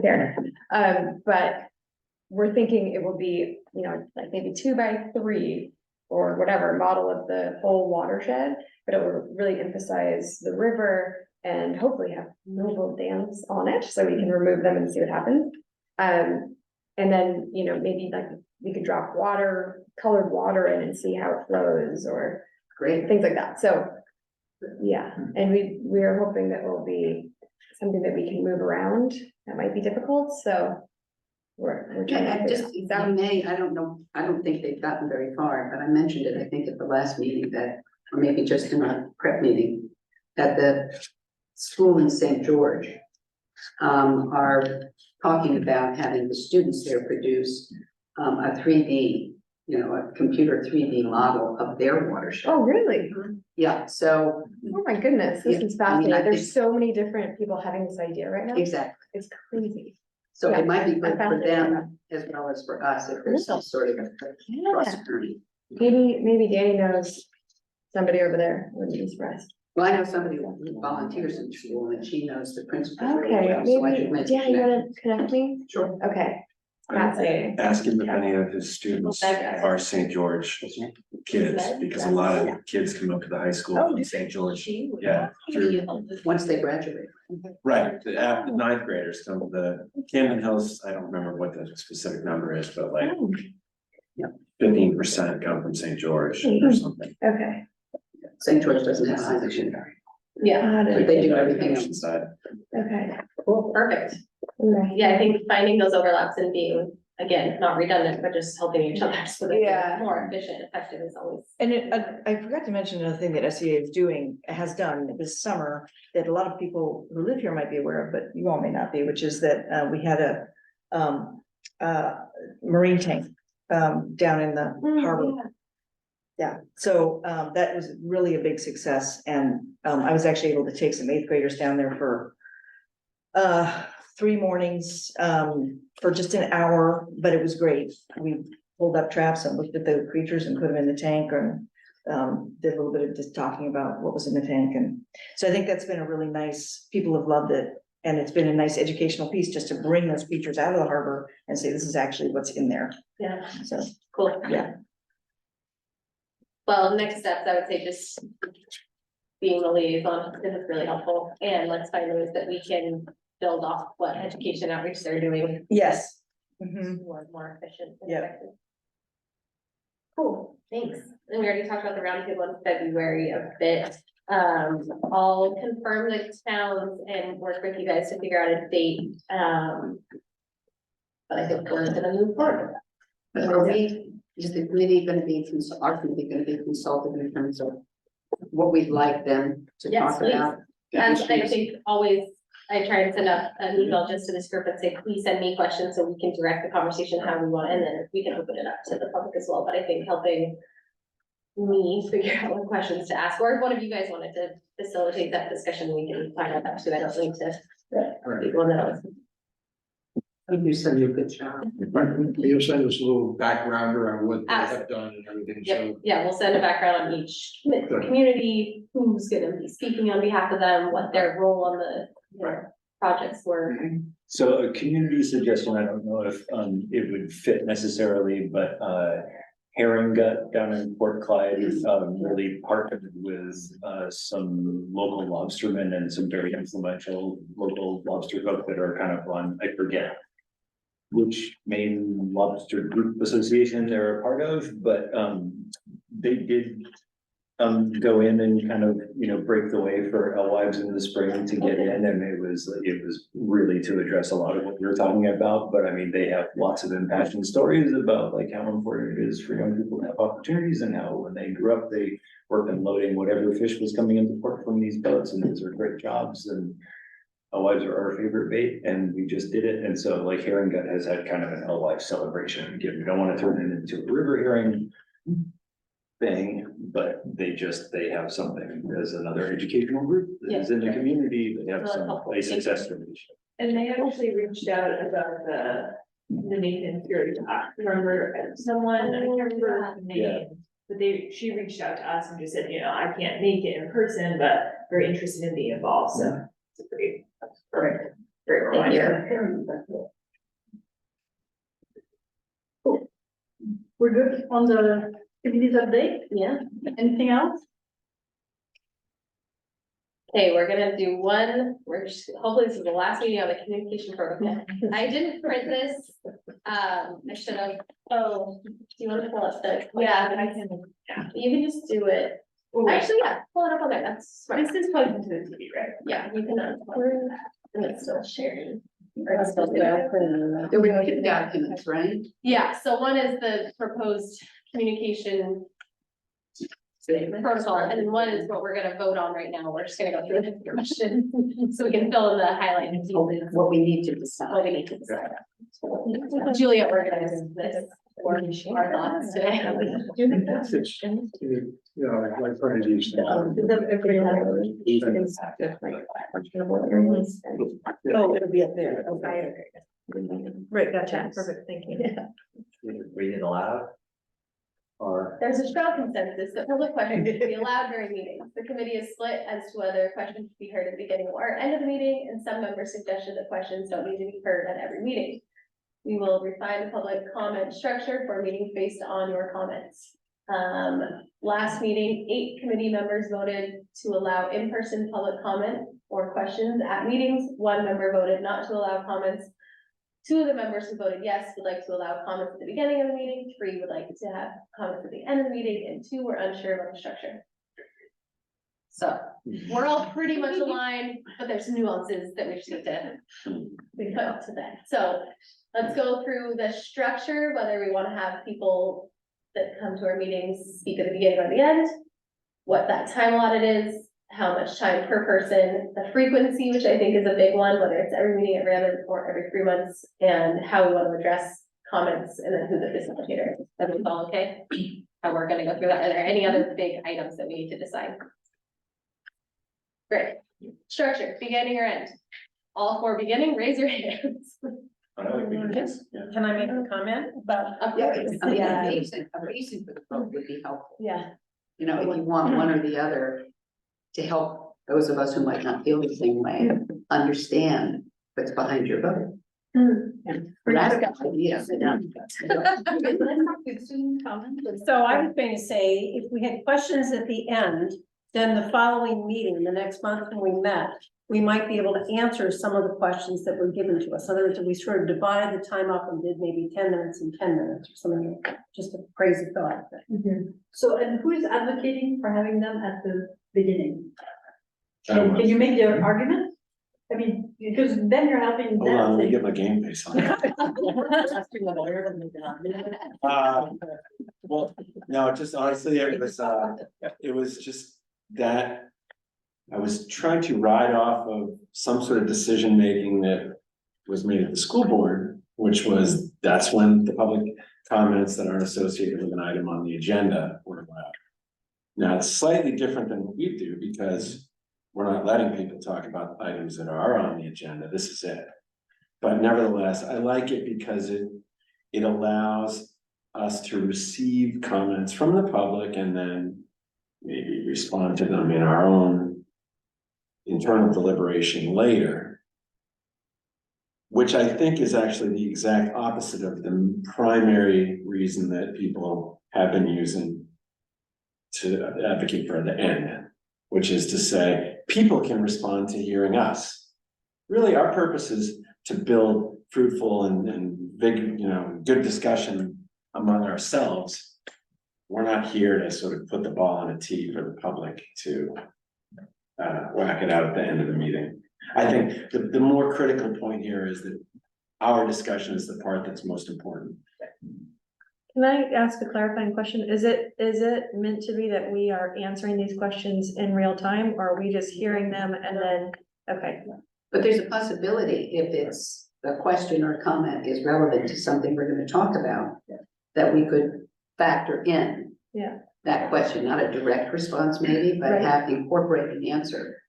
Speaker 4: there. But we're thinking it will be, you know, like maybe 2x3 or whatever model of the whole watershed, but it will really emphasize the river and hopefully have mobile dams on it, so we can remove them and see what happens. And then, you know, maybe like we could drop colored water in and see how it flows, or
Speaker 11: Great.
Speaker 4: things like that. So, yeah, and we are hoping that will be something that we can move around. That might be difficult, so we're trying
Speaker 11: Yeah,
Speaker 4: to
Speaker 11: just,
Speaker 4: figure
Speaker 11: if
Speaker 4: that
Speaker 11: you
Speaker 4: out.
Speaker 11: may, I don't know, I don't think they've gotten very far, but I mentioned it, I think at the last meeting that, or maybe just in our prep meeting, that the school in St. George are talking about having the students there produce a 3D, you know, a computer 3D model of their watershed.
Speaker 4: Oh, really?
Speaker 11: Yeah, so,
Speaker 4: Oh, my goodness, this
Speaker 11: Yeah,
Speaker 4: is
Speaker 11: I mean,
Speaker 4: fascinating.
Speaker 11: I
Speaker 4: There's
Speaker 11: think-
Speaker 4: so many different people having this idea right now.
Speaker 11: exactly.
Speaker 4: It's crazy.
Speaker 11: So
Speaker 4: Yeah,
Speaker 11: it might be
Speaker 4: I
Speaker 11: good
Speaker 4: found
Speaker 11: for
Speaker 4: it.
Speaker 11: them as well as for us if there's some sort of cross journey.
Speaker 4: Maybe Danny knows somebody over there, wouldn't be surprised.
Speaker 11: Well, I know somebody who volunteers in school and she knows the principal really
Speaker 4: Okay,
Speaker 11: well, so I
Speaker 4: maybe,
Speaker 11: should make a
Speaker 4: Danny, you
Speaker 11: connection.
Speaker 4: wanna connect me?
Speaker 11: Sure.
Speaker 4: Okay, fascinating.
Speaker 12: Ask him if any of his students are St. George kids, because a lot of kids come up to the high school from St. George. Yeah, through,
Speaker 11: Once they graduate.
Speaker 12: right, the ninth graders come to the Camden Hills, I don't remember what the specific number is, but like 15% come from St. George or something.
Speaker 4: Okay.
Speaker 11: St. George doesn't have a secondary,
Speaker 1: Yeah,
Speaker 4: Got
Speaker 11: but
Speaker 4: it.
Speaker 11: they do everything else.
Speaker 12: Inside.
Speaker 4: Okay.
Speaker 1: cool, perfect.
Speaker 4: Right.
Speaker 1: Yeah, I think finding those overlaps and being, again, not redundant, but just helping each other so that
Speaker 4: Yeah.
Speaker 1: they're more efficient, effective is always.
Speaker 5: And I forgot to mention another thing that SEA is doing, has done this summer, that a lot of people who live here might be aware of, but you all may not be, which is that, we had a marine tank, down in the harbor. Yeah, so, that was really a big success, and, I was actually able to take some eighth graders down there for 3 mornings, for just an hour, but it was great. We pulled up traps and looked at the creatures and put them in the tank, and did a little bit of just talking about what was in the tank, and so I think that's been a really nice, people have loved it, and it's been a nice educational piece just to bring those creatures out of the harbor and say, this is actually what's in there,
Speaker 1: Yeah,
Speaker 5: so,
Speaker 1: cool.
Speaker 5: yeah.
Speaker 1: Well, next steps, I would say just being the liaison, this is really helpful, and let's find ways that we can build off what education outreach they're doing.
Speaker 5: Yes. Mhm.
Speaker 1: More efficient. and
Speaker 5: Yep.
Speaker 1: effective. Cool, thanks. And we already talked about the roundtable in February a bit. I'll confirm the towns and work with you guys to figure out a date. But I think we're gonna move forward.
Speaker 11: But are we, is the committee gonna be, our committee gonna be consulted in terms of what we'd like them to
Speaker 1: Yes,
Speaker 11: talk
Speaker 1: please.
Speaker 11: about?
Speaker 1: And I think always, I try and send out an email just to this group and say, please send me questions so we can direct the conversation how we want, and then we can open it up to the public as well, but I think helping me figure out what questions to ask, or if one of you guys wanted to facilitate that discussion, we can find out that too, I don't need to. be one that else.
Speaker 11: You said a good job.
Speaker 7: You'll send us a little background around what they have done and everything,
Speaker 1: Yep,
Speaker 7: so.
Speaker 1: yeah, we'll send a background on each community, who's gonna be speaking on behalf of them, what their role on the, you know, projects were.
Speaker 8: So a community suggestion, I don't know if it would fit necessarily, but Herring Gut down in Port Clyde really partnered with some local lobstermen and some very influential local lobster folk that are kind of on, I forget which main lobster group association they're a part of, but they did go in and kind of, you know, break the way for alewives in the spring to get in, and it was really to address a lot of what we were talking about, but I mean, they have lots of impassioned stories about like how important it is for young people to have opportunities, and how when they grew up, they worked on loading whatever fish was coming into port from these boats, and those are great jobs, and alewives are our favorite bait, and we just did it, and so like Herring Gut has had kind of an alewife celebration. Again, we don't want to turn it into a river herring thing, but they have something as another educational group that is in the community, they have a success story.
Speaker 13: And they actually reached out about the Nathan Fury talk, remember someone, I can't remember the
Speaker 8: Yeah.
Speaker 13: name. But she reached out to us and just said, you know, I can't make it in person, but very interested in being involved, so it's a great, great reminder.
Speaker 2: We're good on the committees update?
Speaker 1: Yeah.
Speaker 2: Anything else?
Speaker 1: Okay, we're gonna do hopefully this is the last meeting on the communication protocol. I didn't print this, I should have, do you want to pull up the?
Speaker 13: Yeah, I can,
Speaker 1: You can just do it, actually, yeah, pull it up on there, that's smart.
Speaker 13: this is plugged into the TV, right?
Speaker 1: Yeah, you can, and it's still sharing.
Speaker 11: There were 2 documents, right?
Speaker 1: Yeah, so one is the proposed communication protocol, and then one is what we're gonna vote on right now. We're just gonna go through the information, so we can fill in the highlighted.
Speaker 11: What we need to decide.
Speaker 1: What we need to decide. Julia organized this. for our thoughts today.
Speaker 7: It's, you know, like one of these things.
Speaker 5: Oh, it'll be up there, okay. Right, gotcha, perfect, thank you.
Speaker 3: Read it aloud? Or?
Speaker 1: There's a strong consensus that public questions should be allowed during meetings. The committee is split as to whether questions should be heard at the beginning or end of the meeting, and some members suggested that questions don't need to be heard at every meeting. We will refine the public comment structure for meetings based on your comments. Last meeting, 8 committee members voted to allow in-person public comment or questions at meetings. 1 member voted not to allow comments. 2 of the members who voted yes would like to allow comments at the beginning of the meeting. 3 would like to have comments at the end of the meeting, and 2 were unsure about the structure. So we're all pretty much aligned, but there's nuances that we just need to put up to that. So let's go through the structure, whether we want to have people that come to our meetings speak at the beginning or the end, what that time allotted is, how much time per person, the frequency, which I think is a big one, whether it's every meeting, every other, or every 3 months, and how we want to address comments, and then who the facilitator is. That was all okay? And we're gonna go through that. Are there any other big items that we need to decide? Great. Structure, beginning or end? All for beginning, raise your hands.
Speaker 9: Can I make a comment about?
Speaker 1: Yeah.
Speaker 11: A reason for the vote would be helpful.
Speaker 1: Yeah.
Speaker 11: You know, if you want one or the other to help those of us who might not feel the same way, understand what's behind your vote. Radical ideas.
Speaker 9: So I was going to say, if we had questions at the end, then the following meeting, the next month when we met, we might be able to answer some of the questions that were given to us. In other words, if we sort of divide the time up and did maybe 10 minutes and 10 minutes or something like that, just a crazy thought.
Speaker 2: So, and who is advocating for having them at the beginning? Can you make their argument? I mean, because then you're helping
Speaker 12: Hold on, let me
Speaker 2: them.
Speaker 12: get my game face on. Well, no, just honestly, it was just that I was trying to ride off of some sort of decision making that was made at the school board, which was, that's when the public comments that aren't associated with an item on the agenda were allowed. Now, it's slightly different than what we do because we're not letting people talk about items that are on the agenda. This is it. But nevertheless, I like it because it allows us to receive comments from the public and then maybe respond to them in our own internal deliberation later. Which I think is actually the exact opposite of the primary reason that people have been using to advocate for the end, which is to say, people can respond to hearing us. Really, our purpose is to build fruitful and big, good discussion among ourselves. We're not here to sort of put the ball on a tee for the public to whack it out at the end of the meeting. I think the more critical point here is that our discussion is the part that's most important.
Speaker 5: Can I ask a clarifying question? Is it meant to be that we are answering these questions in real time, or are we just hearing them and then, okay?
Speaker 11: But there's a possibility if it's a question or comment is relevant to something we're gonna talk about, that we could factor in.
Speaker 5: Yeah.
Speaker 11: That question, not a direct response maybe, but
Speaker 5: Right.
Speaker 11: have incorporate an answer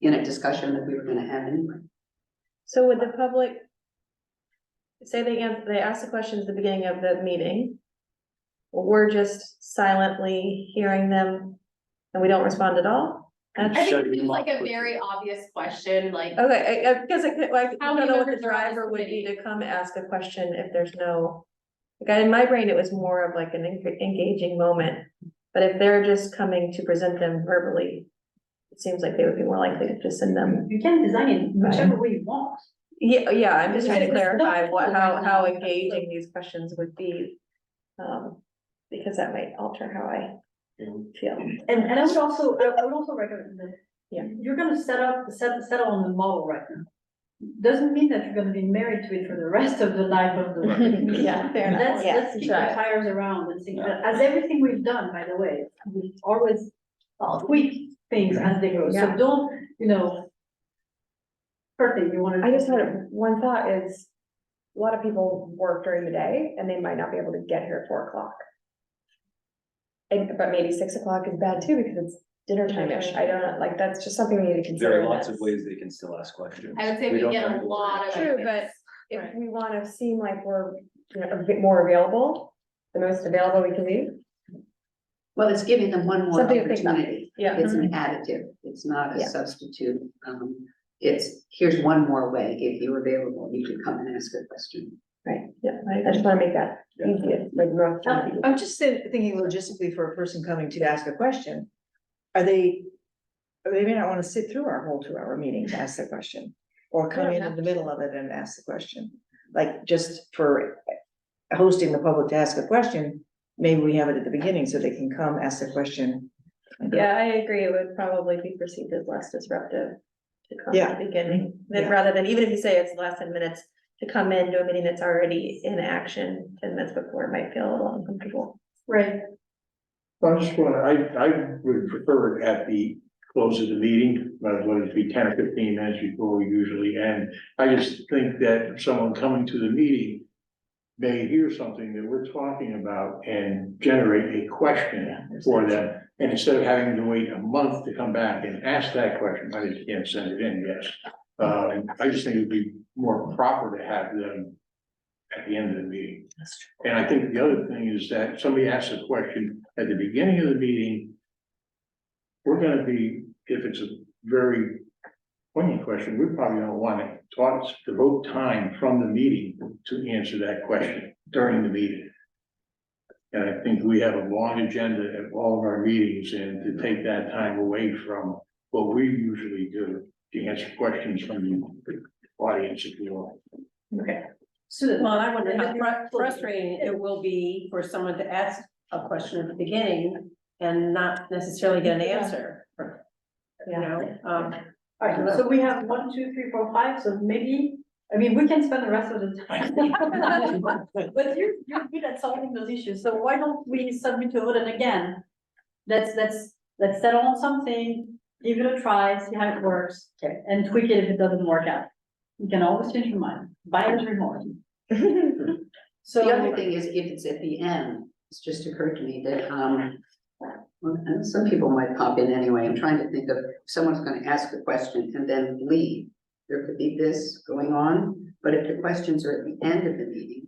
Speaker 11: in a discussion that we were gonna have anyway.
Speaker 5: So would the public say they ask the questions at the beginning of the meeting? We're just silently hearing them and we don't respond at all?
Speaker 1: I think it's just like a very obvious question, like.
Speaker 5: Okay, because I
Speaker 1: How
Speaker 5: don't
Speaker 1: many
Speaker 5: know what the
Speaker 1: members are on this
Speaker 5: driver would be
Speaker 1: committee?
Speaker 5: to come ask a question if there's no. Like in my brain, it was more of like an engaging moment, but if they're just coming to present them verbally, it seems like they would be more likely to just send them.
Speaker 2: You can design it whichever way you want.
Speaker 5: Yeah, I'm just trying to
Speaker 2: It's
Speaker 5: clarify
Speaker 2: not
Speaker 5: how
Speaker 2: now.
Speaker 5: engaging these questions would be. Because that might alter how I feel.
Speaker 2: And I would also recommend that.
Speaker 5: Yeah.
Speaker 2: You're gonna settle on the model right now. Doesn't mean that you're gonna be married to it for the rest of the life of the work.
Speaker 5: Yeah, fair enough.
Speaker 2: Let's keep the tires around and see, as everything we've done, by the way, we always tweak things as they go, so
Speaker 5: Yeah.
Speaker 2: don't, Perfect, you wanna.
Speaker 5: I just had one thought is,
Speaker 4: a lot of people work during the day and they might not be able to get here at 4 o'clock. But maybe 6 o'clock is bad too, because it's dinner time-ish. I don't know, like, that's just something we need to consider.
Speaker 12: There are lots of
Speaker 4: that's-
Speaker 12: ways they can still ask questions.
Speaker 1: I would say
Speaker 12: We
Speaker 1: we
Speaker 12: don't
Speaker 1: get
Speaker 12: have
Speaker 1: a
Speaker 12: to
Speaker 1: lot of.
Speaker 4: True, but
Speaker 1: evidence.
Speaker 4: if
Speaker 1: Right.
Speaker 4: we wanna seem like we're, you know, a bit more available, the most available we can be.
Speaker 11: Well, it's giving them one more
Speaker 4: Something to think about.
Speaker 11: opportunity.
Speaker 4: Yeah.
Speaker 11: It's an additive, it's not a
Speaker 4: Yeah.
Speaker 11: substitute. It's, here's one more way, if you're available, you can come and ask a question.
Speaker 4: Right, yeah, I just wanna make that easier, like, more.
Speaker 5: I'm just thinking logistically for a person coming to ask a question. They may not wanna sit through our whole 2-hour meeting to ask the question, or come in the middle of it and ask the question. Like, just for hosting the public to ask a question, maybe we have it at the beginning so they can come ask the question.
Speaker 4: Yeah, I agree, it would probably be perceived as less disruptive to come
Speaker 5: Yeah.
Speaker 4: at the beginning,
Speaker 5: Yeah.
Speaker 4: than rather than, even if you say it's less than minutes to come into a meeting that's already in action, 10 minutes before, it might feel a little uncomfortable.
Speaker 2: Right.
Speaker 7: I just want, I would prefer it at the close of the meeting, rather than it be 10 or 15 minutes before we usually end. I just think that someone coming to the meeting may hear something that we're talking about and generate a question for them. And instead of having to wait a month to come back and ask that question, I just can't send it in, yes. I just think it'd be more proper to have them at the end of the meeting. And I think the other thing is that somebody asks a question at the beginning of the meeting. We're gonna be, if it's a very poignant question, we probably don't want to devote time from the meeting to answer that question during the meeting. And I think we have a long agenda at all of our meetings, and to take that time away from what we usually do to answer questions from the audience, if you will.
Speaker 2: Okay.
Speaker 9: Well, I wonder how frustrating it will be for someone to ask a question at the beginning and not necessarily get an answer. You know,
Speaker 2: All right, so we have 1, 2, 3, 4, 5, so maybe, I mean, we can spend the rest of the time. But you're good at solving those issues, so why don't we submit to vote, and again, let's settle on something, give it a try, see how it works, and tweak it if it doesn't work out. You can always change your mind, buyer's remorse. So.
Speaker 11: The other thing is, if it's at the end, it's just occurred to me that, and some people might pop in anyway. I'm trying to think of, if someone's gonna ask a question and then leave. There could be this going on, but if the questions are at the end of the meeting,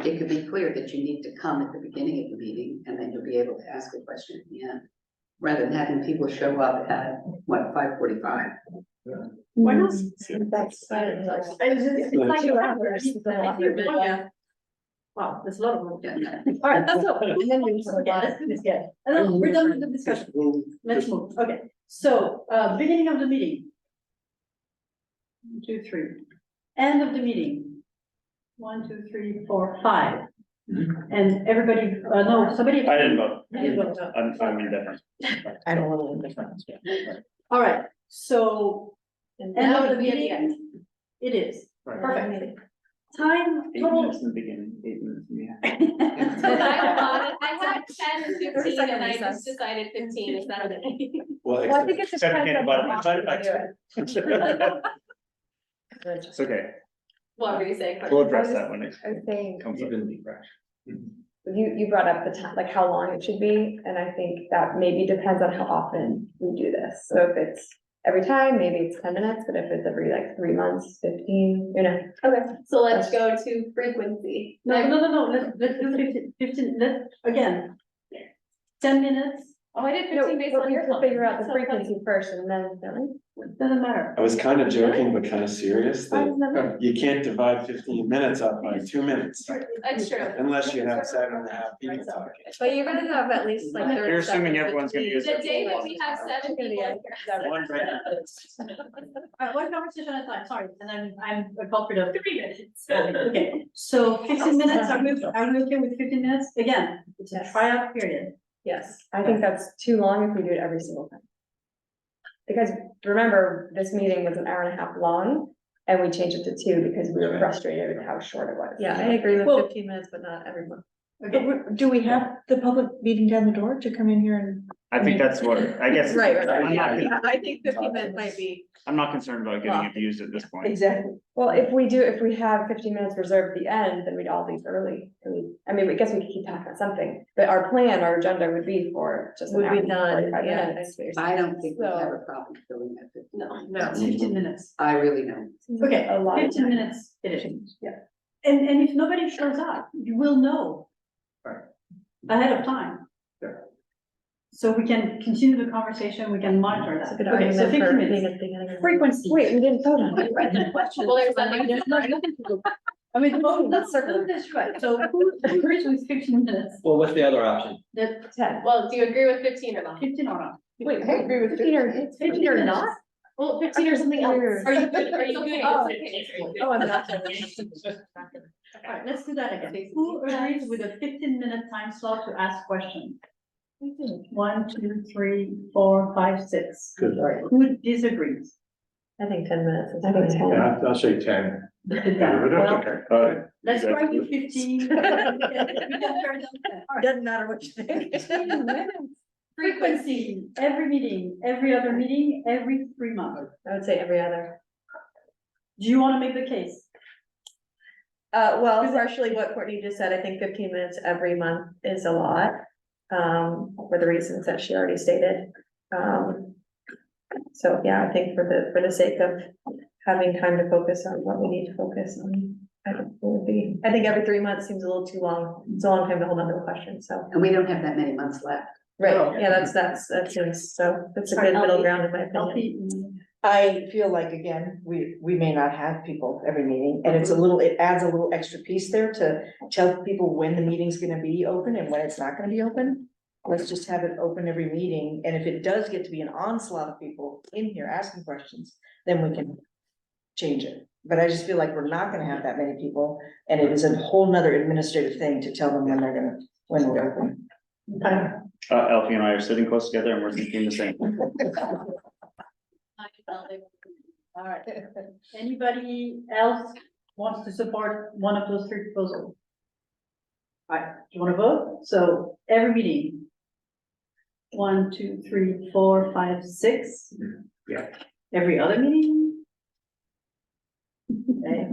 Speaker 11: it could be clear that you need to come at the beginning of the meeting, and then you'll be able to ask a question at the end, rather than having people show up at, what, 5:45.
Speaker 2: Why not?
Speaker 4: That's.
Speaker 2: It's like 2 hours.
Speaker 4: Yeah.
Speaker 2: Wow, there's a lot of them.
Speaker 11: Yeah.
Speaker 2: All right, so, and then we, okay, let's do this again. And then we're done with the discussion. Let's move. Okay, so, beginning of the meeting. 1, 2, 3. End of the meeting. 1, 2, 3, 4, 5. And everybody, no, somebody.
Speaker 6: I didn't vote.
Speaker 2: You didn't vote.
Speaker 6: I'm indifferent.
Speaker 5: I'm a little indifferent.
Speaker 2: All right, so,
Speaker 1: And
Speaker 2: end
Speaker 1: now
Speaker 2: of the
Speaker 1: it'll be at the
Speaker 2: meeting,
Speaker 1: end.
Speaker 2: it is.
Speaker 7: Right.
Speaker 2: Perfect. Time
Speaker 6: 8
Speaker 2: total.
Speaker 6: minutes in the beginning, 8 minutes in the end.
Speaker 1: I had 10, 15, and I just decided 15, is that okay?
Speaker 12: Well,
Speaker 4: Well, I think it just
Speaker 6: Except
Speaker 4: depends
Speaker 6: peanut
Speaker 4: on
Speaker 6: butter,
Speaker 4: how
Speaker 6: side
Speaker 4: often
Speaker 6: effects.
Speaker 4: we do it.
Speaker 6: It's okay,
Speaker 1: What were you saying?
Speaker 6: we'll address that when it
Speaker 4: I was saying,
Speaker 6: comes up.
Speaker 12: Evenly fresh.
Speaker 4: you brought up the time, like how long it should be, and I think that maybe depends on how often we do this. So if it's every time, maybe it's 10 minutes, but if it's every like 3 months, 15, you know.
Speaker 1: Okay, so let's go to frequency.
Speaker 2: No, let's do 15, again. 10 minutes,
Speaker 1: Oh, I did
Speaker 4: No,
Speaker 1: 15 based
Speaker 4: but
Speaker 1: on
Speaker 4: we
Speaker 1: your
Speaker 4: have to
Speaker 1: comments.
Speaker 4: figure out the
Speaker 1: That's so funny.
Speaker 4: frequency first and then, don't
Speaker 2: doesn't matter.
Speaker 12: I was kind of joking, but kind of serious,
Speaker 4: Why doesn't that
Speaker 12: that
Speaker 4: matter?
Speaker 12: you can't divide 15 minutes up by 2 minutes.
Speaker 1: That's true.
Speaker 12: Unless you have 7.5 people talking.
Speaker 4: But you're gonna have at least like 30
Speaker 6: You're assuming
Speaker 4: seconds
Speaker 6: everyone's gonna
Speaker 4: between-
Speaker 6: use
Speaker 1: The
Speaker 6: it.
Speaker 1: day that we have 7 people.
Speaker 12: One right now.
Speaker 2: One conversation at a time, sorry, and I'm a culprit of.
Speaker 1: 3 minutes.
Speaker 2: Okay, so 15 minutes, are we okay with 15 minutes? Again, it's a
Speaker 4: Yes.
Speaker 2: tryout period.
Speaker 4: Yes, I think that's too long if we do it every single time. Because remember, this meeting was an hour and a half long, and we changed it to 2 because we were frustrated with how short it was.
Speaker 9: Yeah, I agree with
Speaker 2: Well-
Speaker 9: 15 minutes, but not every month.
Speaker 2: Okay,
Speaker 5: Do we have the public meeting down the door to come in here and?
Speaker 6: I think that's what, I guess.
Speaker 5: Right,
Speaker 6: I'm not-
Speaker 5: yeah, I think 15 minutes might be.
Speaker 6: I'm not concerned about getting abused at this point.
Speaker 5: Exactly.
Speaker 4: Well, if we have 15 minutes reserved at the end, then we'd all leave early. I mean, I guess we could keep talking about something, but our plan, our agenda would be for just. an
Speaker 5: Would be
Speaker 4: hour,
Speaker 5: done,
Speaker 4: 45
Speaker 5: yeah.
Speaker 4: minutes.
Speaker 11: I don't think we have
Speaker 4: So-
Speaker 11: a problem filling that 15.
Speaker 1: No.
Speaker 2: 15 minutes.
Speaker 11: I really don't.
Speaker 2: Okay,
Speaker 4: A lot of
Speaker 2: 15
Speaker 4: time.
Speaker 2: minutes, it is, yeah. And if nobody shows up, you will know. Ahead of time. So we can continue the conversation, we can monitor that.
Speaker 5: Good
Speaker 2: Okay, so
Speaker 5: argument
Speaker 2: 15
Speaker 5: for
Speaker 2: minutes.
Speaker 5: being at the beginning of the-
Speaker 2: Frequency.
Speaker 4: Wait, we didn't vote on it.
Speaker 1: Well, there's nothing.
Speaker 2: I mean, let's circle this right. So who agrees with 15 minutes?
Speaker 3: Well, what's the other option?
Speaker 2: The
Speaker 4: 10.
Speaker 1: Well, do you agree with 15 or not?
Speaker 2: 15 or not?
Speaker 4: Wait, I agree with 15 or, 15 or not?
Speaker 1: Well, 15 or something else.
Speaker 4: Are
Speaker 1: you good? Are you good?
Speaker 4: Oh,
Speaker 1: Okay.
Speaker 4: Oh, I'm not.
Speaker 2: All right, let's do that again. Who agrees with a 15-minute time slot to ask questions? 1, 2, 3, 4, 5, 6.
Speaker 7: Good.
Speaker 2: All right, who disagrees?
Speaker 5: I think 10 minutes. is
Speaker 4: I think
Speaker 5: fine.
Speaker 4: 10.
Speaker 7: Yeah, I'll say 10.
Speaker 2: Well, let's try with 15.
Speaker 5: Doesn't matter what you think.
Speaker 2: Frequency, every meeting, every other meeting, every 3 months.
Speaker 4: I would say every other.
Speaker 2: Do you want to make the case?
Speaker 4: Well, partially what Courtney just said, I think 15 minutes every month is a lot. For the reasons that she already stated. So, yeah, I think for the sake of having time to focus on what we need to focus on. I think every 3 months seems a little too long. It's a long time to hold on to a question, so.
Speaker 11: And we don't have that many months left.
Speaker 4: Right, yeah, that seems, so that's a good middle ground in my opinion.
Speaker 2: Healthy.
Speaker 5: I feel like, again, we may not have people every meeting, and it adds a little extra piece there to tell people when the meeting's gonna be open and when it's not gonna be open. Let's just have it open every meeting, and if it does get to be an onslaught of people in here asking questions, then we can change it. But I just feel like we're not gonna have that many people, and it is a whole nother administrative thing to tell them when we're open.
Speaker 6: Elfie and I are sitting close together and we're thinking the same.
Speaker 2: All right. Anybody else wants to support one of those 3 proposals? All right, do you want to vote? So every meeting. 1, 2, 3, 4, 5, 6.
Speaker 7: Yeah.
Speaker 2: Every other meeting? Okay,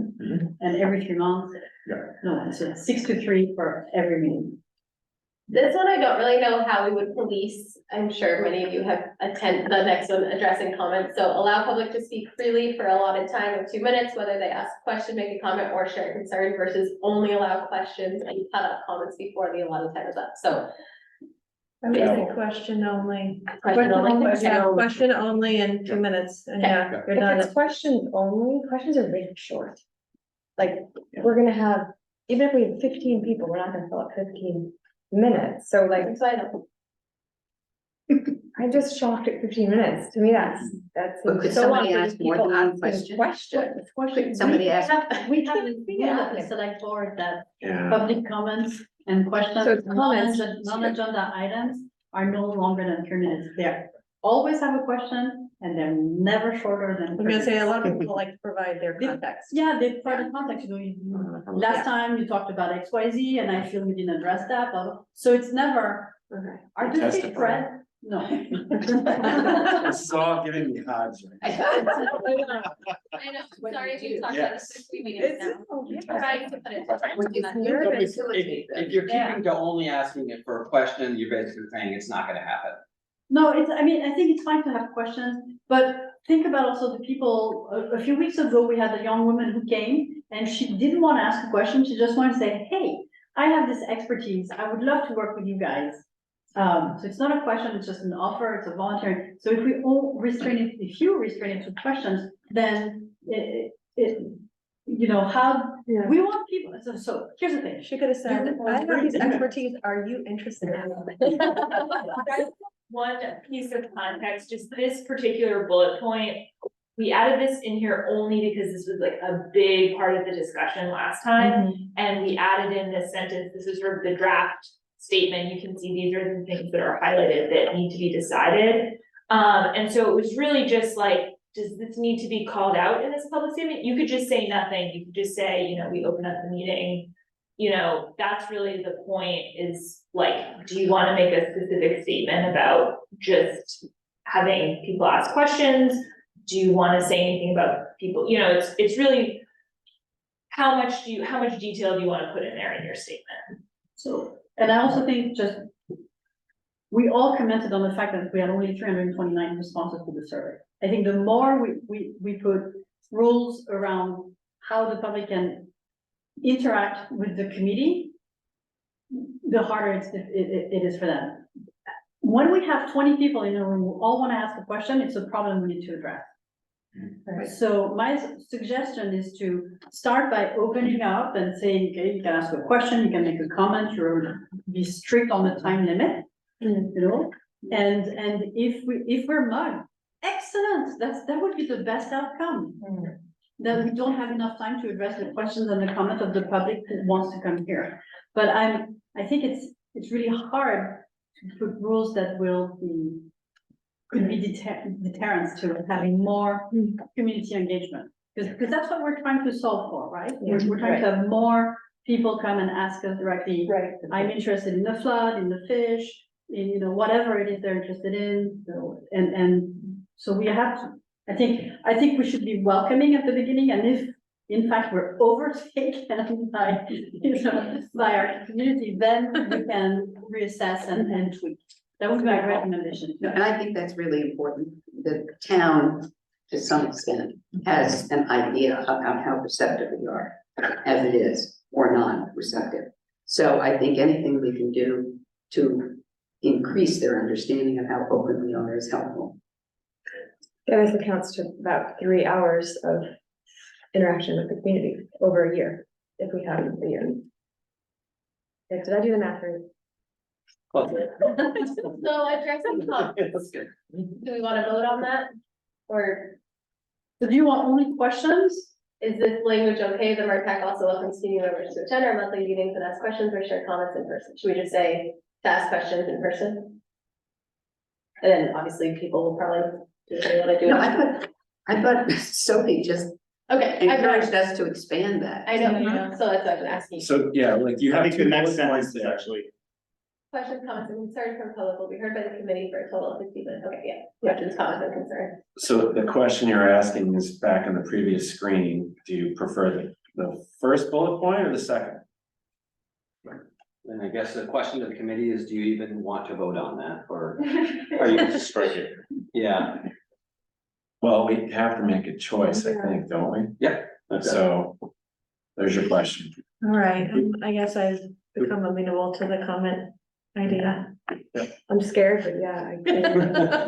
Speaker 2: and every 3 months?
Speaker 7: Yeah.
Speaker 2: No, so 6 to 3 for every meeting.
Speaker 1: This one, I don't really know how we would police. I'm sure many of you have attended the next one, addressing comments. So allow public to speak freely for a allotted time of 2 minutes, whether they ask a question, make a comment, or share a concern, versus only allow questions and cut off comments before the allotted time is up. So
Speaker 4: I would say question only.
Speaker 1: question only.
Speaker 4: Yeah, question only in 2 minutes, and yeah, you're done. If it's question only, questions are really short. Like, we're gonna have, even if we have 15 people, we're not gonna fill up 15 minutes, so like,
Speaker 1: So I don't.
Speaker 4: I'm just shocked at 15 minutes, to me, that's.
Speaker 11: But could
Speaker 4: so long
Speaker 11: somebody
Speaker 4: for
Speaker 11: ask more
Speaker 4: people
Speaker 11: than one
Speaker 4: asking
Speaker 11: question?
Speaker 4: Questions.
Speaker 11: Could somebody ask?
Speaker 2: We have a
Speaker 4: Yeah.
Speaker 2: rule at the select board that
Speaker 12: Yeah.
Speaker 2: public comments and questions,
Speaker 4: So it's comments.
Speaker 2: non-agenda items are no longer than 3 minutes. They always have a question and they're never shorter than.
Speaker 4: I'm gonna
Speaker 2: 3
Speaker 4: say a
Speaker 2: minutes.
Speaker 4: lot of people like to provide their context.
Speaker 2: Yeah, they provide the context, last time you talked about XYZ and I feel we didn't address that, blah, blah. So it's never,
Speaker 4: Okay.
Speaker 2: are the
Speaker 12: Testify.
Speaker 2: six red? No.
Speaker 12: This is all giving me odds.
Speaker 1: I know, sorry if you talked about this for 3 meetings now. Trying to put it.
Speaker 3: If you're keeping to only asking it for a question, you're basically saying it's not gonna happen.
Speaker 2: No, I mean, I think it's fine to have questions, but think about also the people, a few weeks ago, we had a young woman who came and she didn't want to ask a question. She just wanted to say, hey, I have this expertise. I would love to work with you guys. So it's not a question, it's just an offer, it's a voluntary. So if we all restrain it, if you restrain it to questions, then how,
Speaker 4: Yeah.
Speaker 2: we want people, so here's the thing.
Speaker 4: She could have said, I have these expertise, are you interested in?
Speaker 13: One piece of context, just this particular bullet point, we added this in here only because this was like a big part of the discussion last time. And we added in this sentence, this is sort of the draft statement, you can see these are the things that are highlighted that need to be decided. And so it was really just like, does this need to be called out in this public statement? You could just say nothing, you could just say, we open up the meeting you know, that's really the point is like, do you wanna make a specific statement about just having people ask questions? Do you wanna say anything about people, you know, it's really, how much detail do you wanna put in there in your statement?
Speaker 2: So, and I also think just, we all commented on the fact that we had only 329 responses to the survey. I think the more we put rules around how the public can interact with the committee, the harder it is for them. When we have 20 people in a room who all want to ask a question, it's a problem we need to address.
Speaker 9: Right.
Speaker 2: So my suggestion is to start by opening up and saying, okay, you can ask a question, you can make a comment, you're be strict on the time limit, you know? And if we're mugged, excellent, that would be the best outcome. That we don't have enough time to address the questions and the comments of the public who wants to come here. But I think it's really hard to put rules that could be deterrents to having more community engagement. Because that's what we're trying to solve for, right? We're trying to have more people come and ask us directly.
Speaker 9: Right.
Speaker 2: I'm interested in the flood, in the fish, in, you know, whatever it is they're interested in. So, and so we have to, I think we should be welcoming at the beginning, and if in fact we're overtaken by, you know, by our community, then we can reassess and tweak. That would be my recommendation.
Speaker 11: No, and I think that's really important. The town, to some extent, has an idea about how receptive we are, as it is, or non-receptive. So I think anything we can do to increase their understanding of how open we are is helpful.
Speaker 4: That also counts to about 3 hours of interaction with the community over a year, if we have a year. Did I do the math right?
Speaker 1: So addressing comments, do we wanna vote on that? Or
Speaker 2: So do you want only questions?
Speaker 1: is this language okay? The MRPAC also welcomes community members to attend our monthly meetings and ask questions or share comments in person. Should we just say to ask questions in person? And then obviously people will probably do what they wanna do.
Speaker 11: No, I thought Sophie just
Speaker 1: Okay,
Speaker 11: encouraged us to expand that.
Speaker 1: I know, so that's what I'm asking.
Speaker 12: So, yeah, like you
Speaker 6: I
Speaker 12: have
Speaker 6: think
Speaker 12: two
Speaker 6: the next
Speaker 12: bullet
Speaker 6: sentence
Speaker 12: points
Speaker 6: is
Speaker 12: there.
Speaker 6: actually,
Speaker 1: Questions, comments, and concerns from public will be heard by the committee for a total of 15 minutes. Okay, yeah, questions, comments, and concerns.
Speaker 12: So the question you're asking is back on the previous screen, do you prefer the first bullet point or the second?
Speaker 3: And I guess the question to the committee is, do you even want to vote on that, or are you just strike it? Yeah,
Speaker 12: Well, we have to make a choice, I think, don't we?
Speaker 3: yeah.
Speaker 12: So there's your question.
Speaker 4: All right, I guess I've become amenable to the comment idea. I'm scared, but yeah.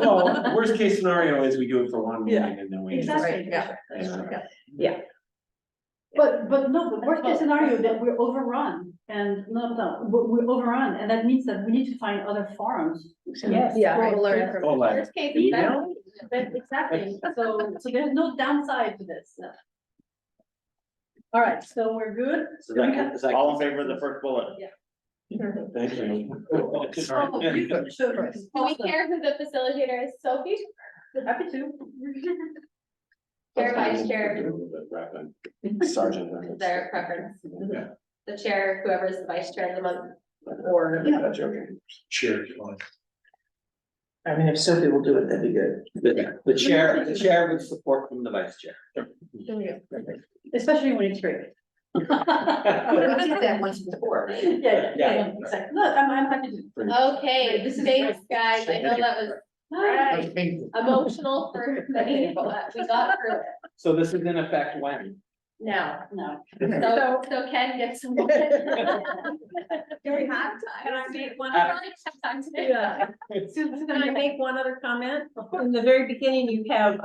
Speaker 12: Well, worst case scenario is we do it for one meeting and then we.
Speaker 2: Exactly.
Speaker 12: Yeah.
Speaker 2: But no, the worst case scenario that we're overrun and we're overrun, and that means that we need to find other forums.
Speaker 9: Yes.
Speaker 4: Yeah.
Speaker 1: We'll learn from
Speaker 12: Hold on.
Speaker 1: worst case.
Speaker 2: Yeah. Exactly, so there's no downside to this. No. All right, so we're good.
Speaker 3: So that- is that-
Speaker 6: all in favor of the first bullet?
Speaker 12: Thank you.
Speaker 2: Oh,
Speaker 1: Do we care who the facilitator is? Sophie?
Speaker 2: Happy to.
Speaker 1: Chair, vice chair,
Speaker 12: Sergeant.
Speaker 1: is there a preference?
Speaker 12: Yeah.
Speaker 1: The chair, whoever is the vice chair of the month.
Speaker 12: Or, yeah, joking.
Speaker 7: Sure.
Speaker 5: I mean, if Sophie will do it, that'd be good.
Speaker 3: The chair would support from the vice chair.
Speaker 4: There we go.
Speaker 2: Especially when it's great.
Speaker 11: We did that once before.
Speaker 2: Yeah, exactly. No, I'm happy to.
Speaker 1: Okay,
Speaker 2: This is
Speaker 1: thanks,
Speaker 2: great.
Speaker 1: guys. I know that was emotional for many, but we got through it.
Speaker 3: So this is in effect when?
Speaker 1: Now,
Speaker 2: No.
Speaker 1: so Ken gets some. Do we have time?
Speaker 9: Can I make one?
Speaker 1: I probably have time today.
Speaker 9: Yeah. Can I make one other comment? In the very beginning, you have,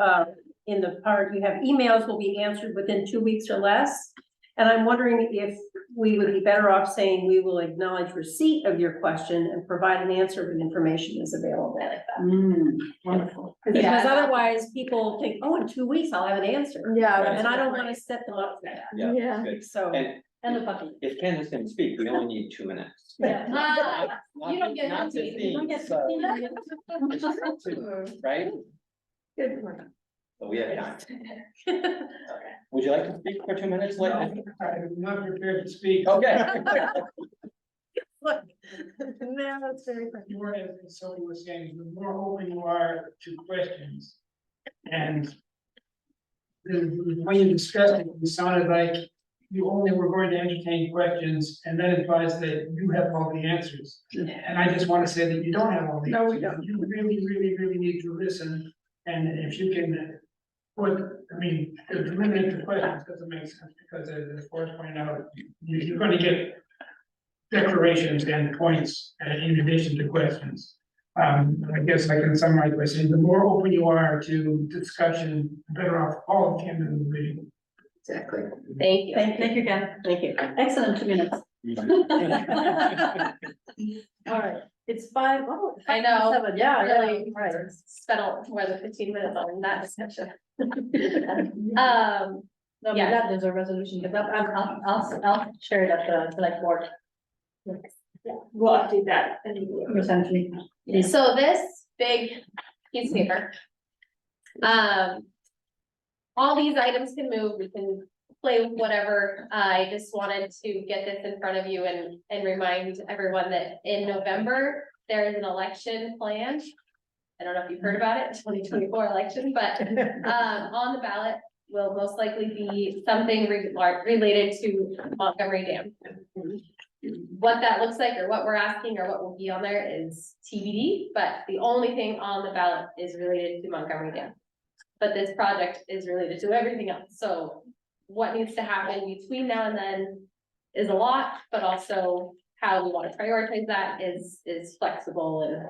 Speaker 9: in the part, you have emails will be answered within 2 weeks or less. And I'm wondering if we would be better off saying we will acknowledge receipt of your question and provide an answer when information is available. I like that.
Speaker 2: Wonderful.
Speaker 9: Because
Speaker 1: Yeah.
Speaker 9: otherwise people think, oh, in 2 weeks I'll have an answer.
Speaker 4: Yeah.
Speaker 9: And I don't want to set them up for that.
Speaker 3: Yeah,
Speaker 4: Yeah.
Speaker 3: that's good.
Speaker 9: So.
Speaker 2: And the puppy.
Speaker 3: If Ken is gonna speak, we only need 2 minutes.
Speaker 1: You don't get
Speaker 3: Not
Speaker 1: to
Speaker 3: 15,
Speaker 2: don't get
Speaker 3: so-
Speaker 2: 15
Speaker 3: Right?
Speaker 4: Good.
Speaker 3: So we have time.
Speaker 1: Okay.
Speaker 3: Would you like to speak for 2 minutes, Lynn?
Speaker 7: I'm not prepared to speak.
Speaker 3: Okay.
Speaker 5: No, that's very funny.
Speaker 7: The more, as somebody was saying, the more open you are to questions. And when you discussed it, it sounded like you only were going to entertain questions, and that implies that you have all the answers. And I just want to say that you don't have all the answers.
Speaker 2: No, we don't.
Speaker 7: You really, really, really need to listen, and if you can to limit the questions doesn't make sense, because as Forrest pointed out, you're going to get declarations and points in addition to questions. I guess I can summarize by saying the more open you are to discussion, the better off all of Camden will be.
Speaker 11: Exactly.
Speaker 1: Thank you.
Speaker 2: Thank you, Ken. Thank you. Excellent 2 minutes. All right, it's 5. Oh,
Speaker 1: I know.
Speaker 2: 7, yeah,
Speaker 1: Really,
Speaker 2: right.
Speaker 1: spent more than 15 minutes on that discussion.
Speaker 2: No, but
Speaker 1: Yeah.
Speaker 2: that there's a resolution, but I'll share it at the select board.
Speaker 13: We'll update that.
Speaker 2: Essentially.
Speaker 1: So this big piece of paper. All these items can move, we can play with whatever. I just wanted to get this in front of you and remind everyone that in November, there is an election planned. I don't know if you've heard about it, 2024 election, but on the ballot will most likely be something related to Montgomery Dam. What that looks like or what we're asking or what will be on there is TBD, but the only thing on the ballot is related to Montgomery Dam. But this project is related to everything else, so what needs to happen between now and then is a lot, but also how we want to prioritize that is flexible, and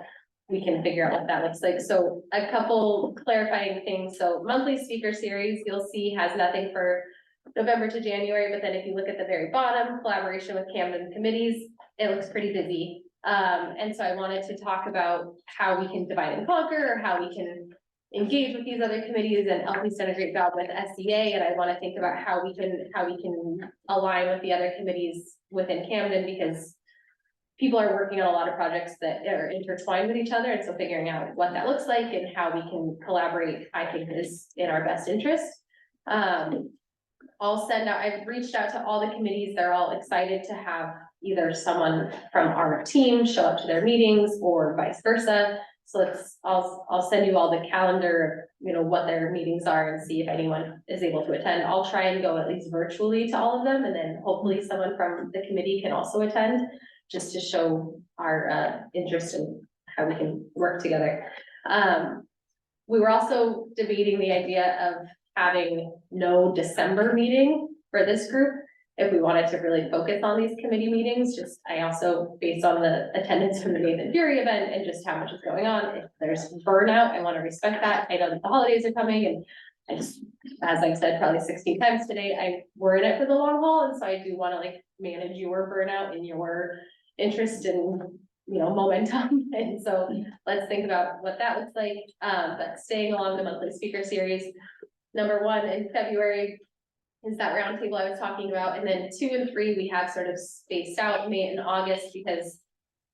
Speaker 1: we can figure out what that looks like. So a couple clarifying things. So monthly speaker series, you'll see, has nothing for November to January, but then if you look at the very bottom, collaboration with Camden committees, it looks pretty busy. And so I wanted to talk about how we can divide and conquer, or how we can engage with these other committees, and Elfie's done a great job with SCA, and I want to think about how we can align with the other committees within Camden, because people are working on a lot of projects that are intertwined with each other, and so figuring out what that looks like and how we can collaborate, I think, is in our best interest. I've reached out to all the committees, they're all excited to have either someone from our team show up to their meetings or vice versa. So I'll send you all the calendar, what their meetings are, and see if anyone is able to attend. I'll try and go at least virtually to all of them, and then hopefully someone from the committee can also attend, just to show our interest in how we can work together. We were also debating the idea of having no December meeting for this group, if we wanted to really focus on these committee meetings. I also, based on the attendance from the Nathan Fury event and just how much is going on, if there's burnout, I want to respect that. I know that the holidays are coming, and I just, as I've said probably 16 times today, we're in it for the long haul, and so I do want to manage your burnout and your interest in momentum. And so let's think about what that looks like. But staying along the monthly speaker series, number 1 in February is that roundtable I was talking about, and then 2 and 3 we have sort of spaced out, May and August, because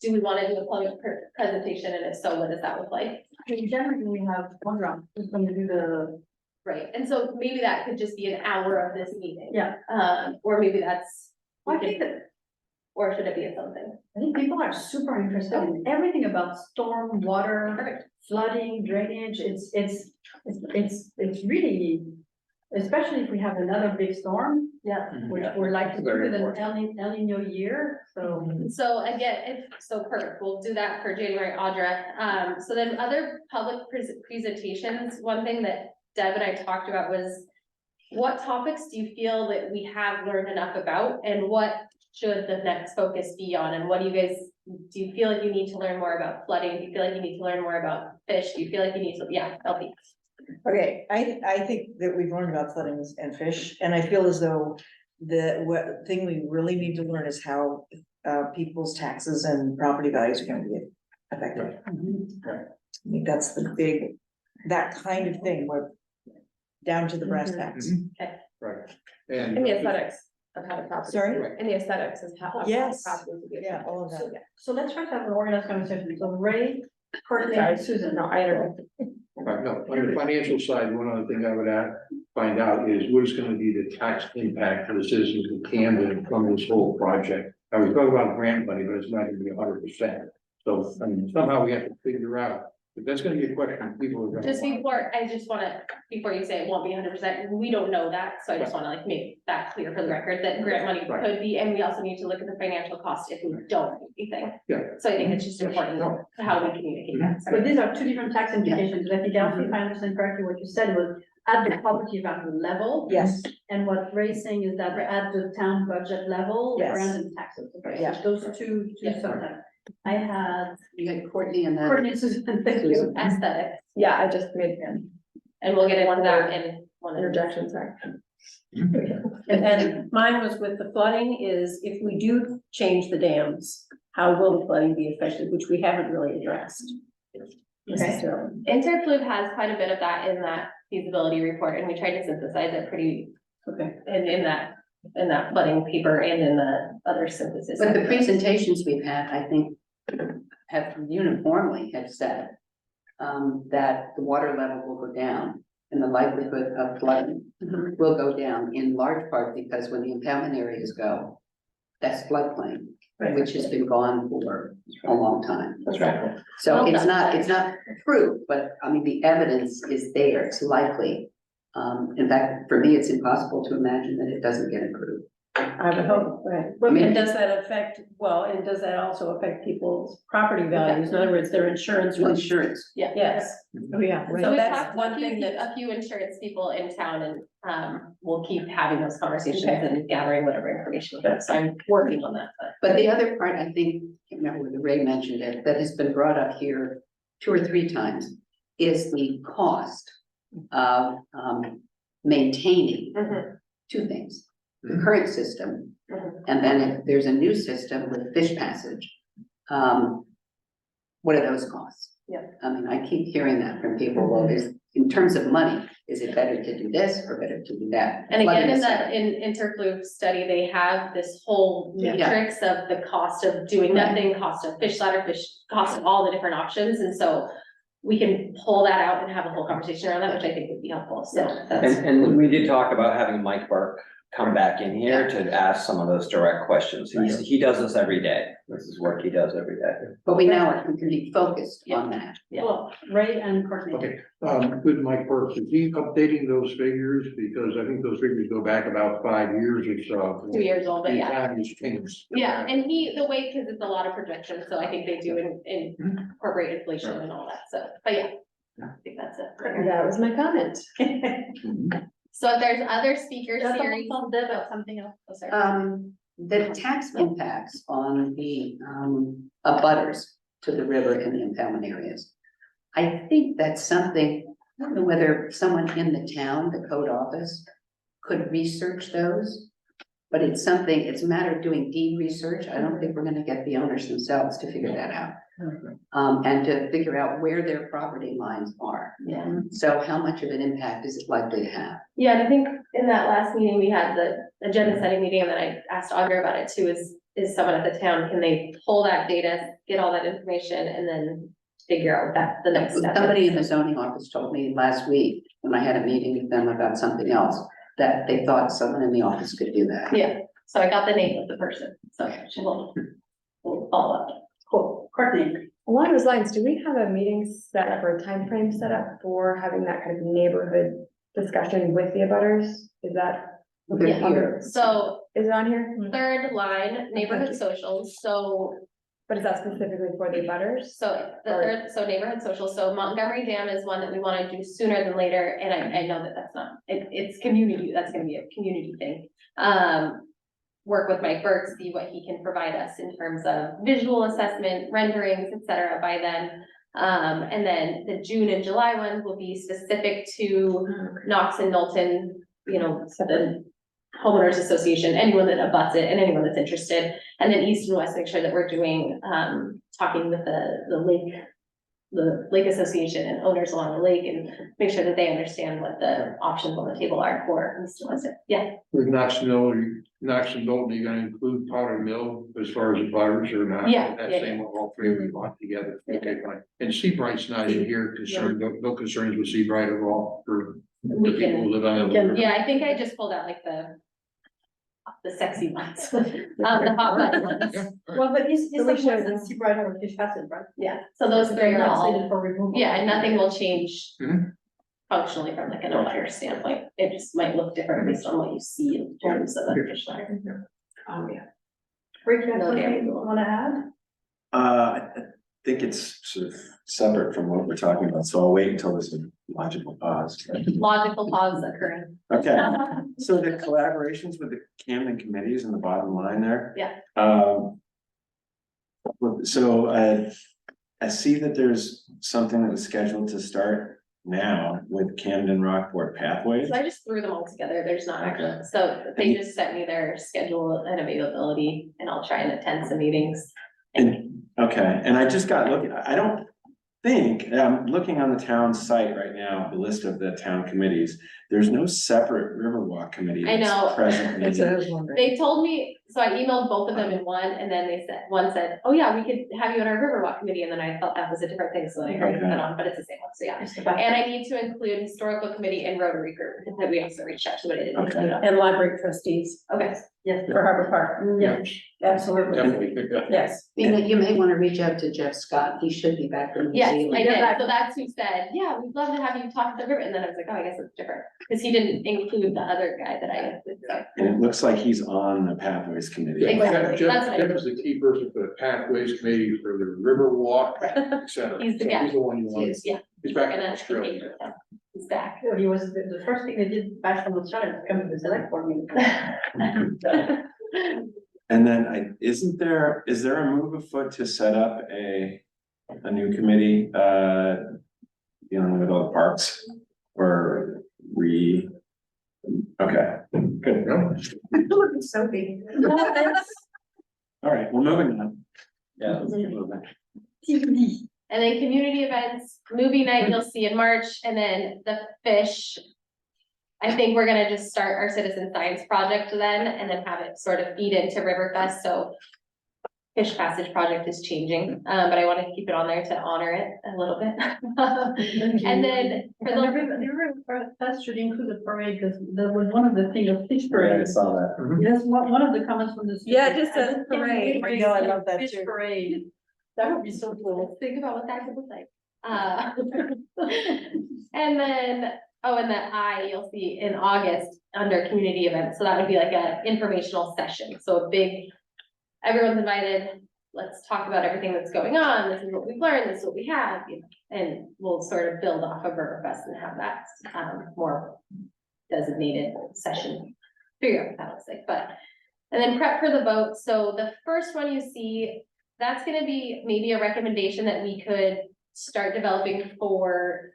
Speaker 1: do we want to do a public presentation, and if so, what does that look like?
Speaker 2: Generally, we have one round, who's going to do the.
Speaker 1: Right, and so maybe that could just be an hour of this meeting.
Speaker 2: Yeah.
Speaker 1: Or maybe that's.
Speaker 2: I think that.
Speaker 1: Or should it be something?
Speaker 2: I think people are super interested in everything about storm, water, flooding, drainage. It's really, especially if we have another big storm.
Speaker 1: Yeah.
Speaker 2: Which we're likely to do
Speaker 3: Very
Speaker 2: with an
Speaker 3: important.
Speaker 2: El Nino year, so.
Speaker 1: So again, perfect, we'll do that for January, Audra. So then other public presentations, one thing that Deb and I talked about was, what topics do you feel that we have learned enough about, and what should the next focus be on? And what do you feel like you need to learn more about flooding? Do you feel like you need to learn more about fish? Do you feel like you need to, Elfie?
Speaker 5: Okay, I think that we've learned about flooding and fish, and I feel as though the thing we really need to learn is how people's taxes and property values are going to be affected. I think that's the big, that kind of thing, where down to the brass tacks.
Speaker 7: Right.
Speaker 1: And the aesthetics of how to property.
Speaker 5: Sorry?
Speaker 1: And the aesthetics of how.
Speaker 5: Yes.
Speaker 1: Yeah,
Speaker 5: Yeah, all of that.
Speaker 2: So let's try to have an organized conversation. So Ray, Courtney, and Susan.
Speaker 9: No, I don't.
Speaker 7: Right, No, on the financial side, one other thing I would find out is what is gonna be the tax impact for the citizens of Camden from this whole project. I was talking about grant money, but it's not gonna be 100%. So, I mean, somehow we have to figure out, but that's gonna be a question people are gonna.
Speaker 1: Just
Speaker 7: want.
Speaker 1: before, I just wanna, before you say it won't be 100%, we don't know that, so I just wanna like make that clear for the record, that grant money
Speaker 7: Right.
Speaker 1: could be, and we also need to look at the financial cost if we don't do anything.
Speaker 7: Yeah.
Speaker 1: So I think it's just important how we communicate that.
Speaker 2: But these are two different tax implications. I think, Elsie, if I understand correctly, what you said was at the property value level.
Speaker 5: Yes,
Speaker 2: And what Ray's saying is that at the town budget level,
Speaker 5: Yes.
Speaker 2: Brandon taxes. Okay,
Speaker 5: Yeah.
Speaker 2: so those two
Speaker 7: Yeah.
Speaker 2: something. I had
Speaker 11: You had Courtney and then.
Speaker 2: Courtney, Susan, thank you.
Speaker 1: Aesthetic,
Speaker 4: Yeah, I just made
Speaker 1: and we'll get into that in one of the.
Speaker 4: interjection, sorry.
Speaker 9: And mine was with the flooding is if we do change the dams, how will the flooding be affected, which we haven't really addressed. necessarily.
Speaker 1: Interfluve has quite a bit of that in that feasibility report, and we tried to synthesize it pretty,
Speaker 9: Okay.
Speaker 1: in that flooding paper and in the other synthesis.
Speaker 11: But the presentations we've had, I think, have uniformly have said that the water level will go down and the likelihood of flooding will go down in large part because when the impoundment areas go, that's floodplain, which has been gone for a long time.
Speaker 1: That's right.
Speaker 11: So
Speaker 1: Well
Speaker 11: it's
Speaker 1: done.
Speaker 11: not proved, but I mean, the evidence is there, it's likely. In fact, for me, it's impossible to imagine that it doesn't get approved.
Speaker 9: I would hope, right.
Speaker 11: I mean-
Speaker 9: And does that affect, well, and does that also affect people's property values? In other words, their insurance.
Speaker 11: Insurance.
Speaker 9: Yes.
Speaker 5: oh, yeah,
Speaker 1: So
Speaker 5: right.
Speaker 1: we
Speaker 9: that's
Speaker 1: talked to
Speaker 9: one thing
Speaker 1: a few insurance people in town and, we'll keep having those conversations
Speaker 9: Okay.
Speaker 1: and gathering whatever information. So I'm working on that, but.
Speaker 11: But the other part, I think, I can't remember whether Ray mentioned it, that has been brought up here 2 or 3 times, is the cost of maintaining
Speaker 1: Mhm.
Speaker 11: 2 things. The current system,
Speaker 1: Mhm.
Speaker 11: and then if there's a new system with fish passage, what are those costs?
Speaker 1: Yeah.
Speaker 11: I mean, I keep hearing that from people, well, is, in terms of money, is it better to do this or better to do that?
Speaker 1: And again, in
Speaker 11: Flooding
Speaker 1: the, in Interfluve study, they have this whole
Speaker 11: Yeah.
Speaker 1: matrix of the cost of doing
Speaker 11: Right.
Speaker 1: nothing, cost of fish ladder, cost of all the different options, and so we can pull that out and have a whole conversation around that, which I think would be helpful, so that's.
Speaker 3: And we did talk about having Mike Burke come back in here to ask some of those direct questions. He does this every day. This is work he does every day.
Speaker 11: But we now can be focused on that.
Speaker 1: Yeah.
Speaker 2: Well, Ray and Courtney.
Speaker 7: Okay, with Mike Burke, is he updating those figures? Because I think those figures go back about 5 years or so.
Speaker 1: 2 years old, but
Speaker 7: The
Speaker 1: yeah.
Speaker 7: economy's changed.
Speaker 1: Yeah, and the way, because it's a lot of projections, so I think they do incorporate inflation and all that, so, but yeah. I think that's it.
Speaker 4: That was my comment.
Speaker 1: So if there's other speaker
Speaker 2: That's
Speaker 1: series.
Speaker 2: all Deb about something else.
Speaker 1: Oh, sorry.
Speaker 11: The tax impacts on the abutters to the river and the impoundment areas. I think that's something, I don't know whether someone in the town, the code office, could research those. But it's something, it's a matter of doing deep research. I don't think we're gonna get the owners themselves to figure that out. And to figure out where their property lines are.
Speaker 1: Yeah.
Speaker 11: So how much of an impact is it likely to have?
Speaker 1: Yeah, and I think in that last meeting, we had the agenda setting meeting, and then I asked Audra about it too, is someone at the town, can they pull that data, get all that information, and then figure out that the next step?
Speaker 11: Somebody in the zoning office told me last week, when I had a meeting with them about something else, that they thought someone in the office could do that.
Speaker 1: Yeah, so I got the name of the person, so we'll follow up.
Speaker 2: Cool, Courtney.
Speaker 4: Along those lines, do we have a meeting set up or a time frame set up for having that kind of neighborhood discussion with the abutters? Is that?
Speaker 11: They're here.
Speaker 1: So
Speaker 4: Is it on here?
Speaker 1: third line, neighborhood socials, so
Speaker 4: But is that specifically for the abutters?
Speaker 1: So the third, so neighborhood social, so Montgomery Dam is one that we wanna do sooner than later, and I know that that's not, it's community, that's gonna be a community thing. Work with Mike Burke, see what he can provide us in terms of visual assessment, renderings, et cetera, by then. And then the June and July ones will be specific to Knox and Knowlton, you know, the homeowners association, anyone that abuts it and anyone that's interested. And then east and west, make sure that we're doing, talking with the lake the Lake Association and owners along the lake and make sure that they understand what the options on the table are for Mr. Winston. Yeah,
Speaker 7: With Knox and Dalton, you're gonna include Powder Mill as far as the butters or not?
Speaker 1: Yeah,
Speaker 7: That's
Speaker 1: yeah,
Speaker 7: saying all three we want together.
Speaker 1: Yeah.
Speaker 7: Okay, fine. And Seabright's not in here, concerned, no concerns with Seabright at all for the
Speaker 1: we
Speaker 7: people who
Speaker 1: can,
Speaker 7: live on the river.
Speaker 1: yeah, I think I just pulled out like the sexy ones, the hot button ones.
Speaker 2: Well, but is
Speaker 5: So we
Speaker 2: that
Speaker 5: should-
Speaker 2: one Seabright or Fish Passage, right?
Speaker 1: Yeah, so those three are
Speaker 2: Slated
Speaker 1: all,
Speaker 2: for removal.
Speaker 1: yeah, and nothing will change
Speaker 7: Mhm.
Speaker 1: functionally from like an abutter standpoint. It just might look different based on what you see in terms of the fish ladder.
Speaker 2: Oh, yeah. Rick, you have
Speaker 1: No,
Speaker 2: something
Speaker 1: yeah.
Speaker 2: you wanna add?
Speaker 12: I think it's sort of separate from what we're talking about, so I'll wait until there's a logical pause.
Speaker 1: Logical pause occurring.
Speaker 12: Okay, so the collaborations with the Camden committees in the bottom line there.
Speaker 1: Yeah.
Speaker 12: So I see that there's something that was scheduled to start now with Camden Rockport Pathways.
Speaker 1: So I just threw them all together. There's not,
Speaker 12: Okay.
Speaker 1: so they just sent me their schedule and availability and I'll try and attend some meetings.
Speaker 12: And, okay, and I just got looking, I don't think, I'm looking on the town site right now, the list of the town committees. There's no separate Riverwalk committee
Speaker 1: I know.
Speaker 12: that's present.
Speaker 5: That's what I was wondering.
Speaker 1: They told me, so I emailed both of them in one, and then they said, one said, oh yeah, we could have you on our Riverwalk committee, and then I thought that was a different thing, so then I heard
Speaker 12: Okay.
Speaker 1: that on, but it's the same one, so yeah. And I need to include historical committee and Rotary group, that we also reached out to, but I didn't include on.
Speaker 9: And library trustees
Speaker 1: Okay,
Speaker 9: yes, for Harbor Park.
Speaker 7: Yeah.
Speaker 9: Absolutely,
Speaker 7: Definitely pick up.
Speaker 9: yes.
Speaker 11: You may want to reach out to Jeff Scott. He should be back from New
Speaker 1: yes,
Speaker 11: Zealand.
Speaker 1: I did, so that's who said, yeah, we'd love to have you talk to the river, and then I was like, oh, I guess it's different, because he didn't include the other guy that I included, so.
Speaker 12: And it looks like he's on the Pathways committee.
Speaker 1: Exactly.
Speaker 7: Jeff,
Speaker 1: That's what I
Speaker 7: Jeff is the key person for the Pathways Committee for the Riverwalk, et cetera.
Speaker 1: He's the
Speaker 7: So
Speaker 1: guy.
Speaker 7: He's the one you want.
Speaker 1: Yeah,
Speaker 7: He's back
Speaker 1: and
Speaker 7: in
Speaker 1: that's
Speaker 7: Australia.
Speaker 1: he's back.
Speaker 2: Well, he was, the first thing they did back from Australia to come to the select board meeting.
Speaker 12: And then is there a move afoot to set up a new committee, dealing with all the parks? Or okay, good.
Speaker 5: Look at Sophie.
Speaker 12: All right, well, moving on. Yeah, let's keep moving.
Speaker 1: And then community events, movie night you'll see in March, and then the fish. I think we're gonna just start our citizen science project then, and then have it sort of feed into Riverfest, so. Fish Passage project is changing, but I wanted to keep it on there to honor it a little bit. And then for
Speaker 2: And
Speaker 1: the,
Speaker 2: the river fest should include the parade, because that was one of the things of fish
Speaker 12: Yeah, I
Speaker 2: parade.
Speaker 12: saw that.
Speaker 2: That's one of the comments from the.
Speaker 5: Yeah, it just
Speaker 2: I
Speaker 5: says
Speaker 2: just can't
Speaker 5: parade.
Speaker 2: wait
Speaker 5: I know, I
Speaker 2: to
Speaker 5: love that
Speaker 2: Fish
Speaker 5: too.
Speaker 2: parade, that would be so cool.
Speaker 1: think about what that could look like. And then, oh, and the you'll see in August under community events, so that would be like a informational session, so a big. Everyone's invited, let's talk about everything that's going on, this is what we've learned, this is what we have, you know, and we'll sort of build off of Riverfest and have that, more designated session. Figure out what that looks like, but, and then prep for the vote, so the first one you see, that's gonna be maybe a recommendation that we could start developing for,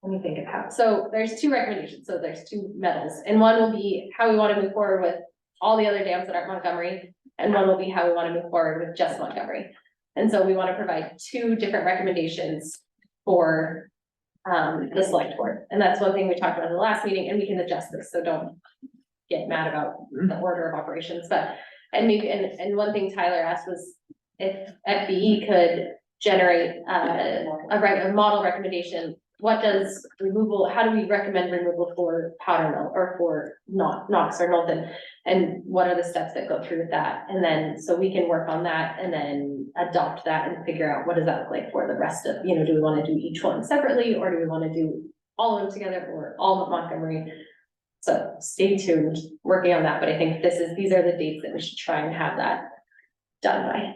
Speaker 1: let me think of how, so there's two recommendations, so there's two medals, and one will be how we wanna move forward with all the other dams that aren't Montgomery, and one will be how we wanna move forward with just Montgomery. And so we wanna provide two different recommendations for, the select board, and that's one thing we talked about in the last meeting, and we can adjust this, so don't get mad about the order of operations, but, and maybe, and one thing Tyler asked was if FBE could generate, a model recommendation. What does removal, how do we recommend removal for Powder Mill or for Knox or Knowlton? And what are the steps that go through with that? And then, so we can work on that and then adopt that and figure out what does that look like for the rest of, you know, do we wanna do each one separately, or do we wanna do all of them together, or all of Montgomery? So stay tuned, working on that, but I think these are the dates that we should try and have that done by.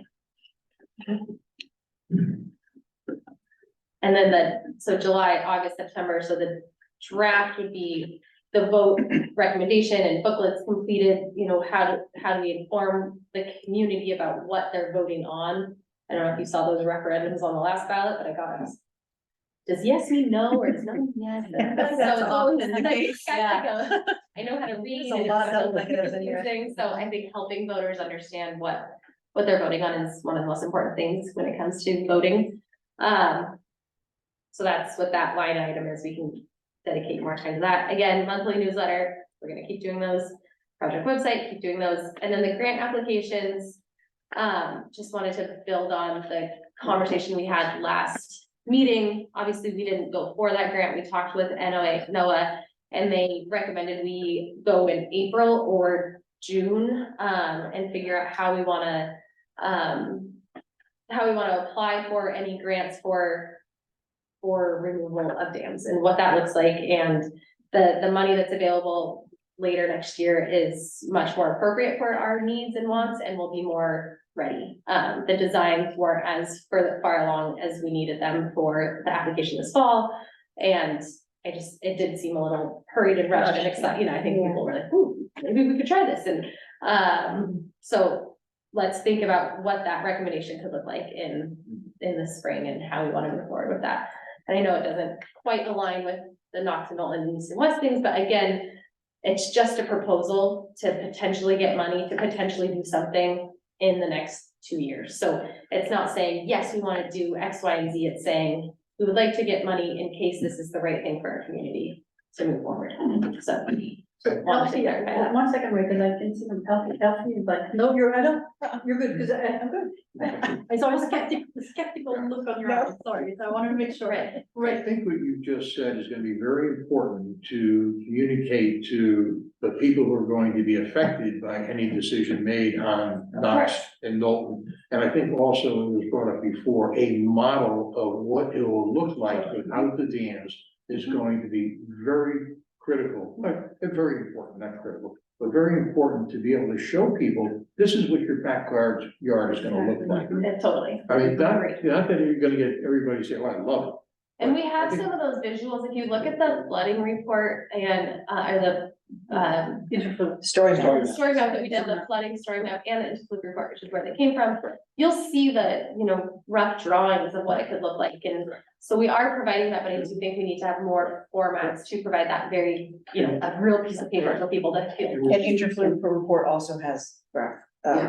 Speaker 1: And then so July, August, September, so the draft would be the vote recommendation and booklets completed, you know, how do we inform the community about what they're voting on? I don't know if you saw those referendums on the last ballot, but I got it. Does yes mean no, or does no mean yes? So it's always
Speaker 5: often the
Speaker 1: a nice
Speaker 5: case,
Speaker 1: guy
Speaker 5: yeah.
Speaker 1: to go, I know how to read.
Speaker 5: There's a lot of
Speaker 1: and
Speaker 5: them,
Speaker 1: things, so I think helping voters understand what what they're voting on is one of the most important things when it comes to voting. So that's what that line item is. We can dedicate more time to that. Again, monthly newsletter, we're gonna keep doing those. Project website, keep doing those. And then the grant applications, just wanted to build on the conversation we had last meeting. Obviously, we didn't go for that grant. We talked with NOAA, and they recommended we go in April or June, and figure out how we wanna apply for any grants for removal of dams and what that looks like. And the money that's available later next year is much more appropriate for our needs and wants and will be more ready. The designs weren't as far along as we needed them for the application this fall. And it did seem a little hurried and rushed and excited, you know, I think people were like, ooh, maybe we could try this. And, so let's think about what that recommendation could look like in the spring and how we want to move forward with that. And I know it doesn't quite align with the Knoxville and East and West things, but again, it's just a proposal to potentially get money to potentially do something in the next 2 years. So it's not saying, yes, we want to do X, Y, and Z. It's saying, we would like to get money in case this is the right thing for our community to move forward. So.
Speaker 2: Elsie, one second, wait, because I can see them, Elsie is like, no, you're good, because I'm good. I saw a skeptical look on your eyes, sorry, so I wanted to make sure.
Speaker 7: I think what you just said is gonna be very important to communicate to the people who are going to be affected by any decision made on Knox and Knowlton. And I think also it was brought up before, a model of what it will look like without the dams is going to be very critical, very important, not critical, but very important to be able to show people, this is what your backyard yard is gonna look like.
Speaker 1: Yeah, totally.
Speaker 7: I mean, not that you're gonna get everybody to say, oh, I love it.
Speaker 1: And we have some of those visuals, if you look at the flooding report and, or the,
Speaker 5: Story map.
Speaker 1: the story map that we did, the flooding story map and the interfluke report, which is where they came from, you'll see the, you know, rough drawings of what it could look like. And so we are providing that, but I do think we need to have more formats to provide that very, you know, a real piece of paper for people to feel.
Speaker 5: And interfluke report also has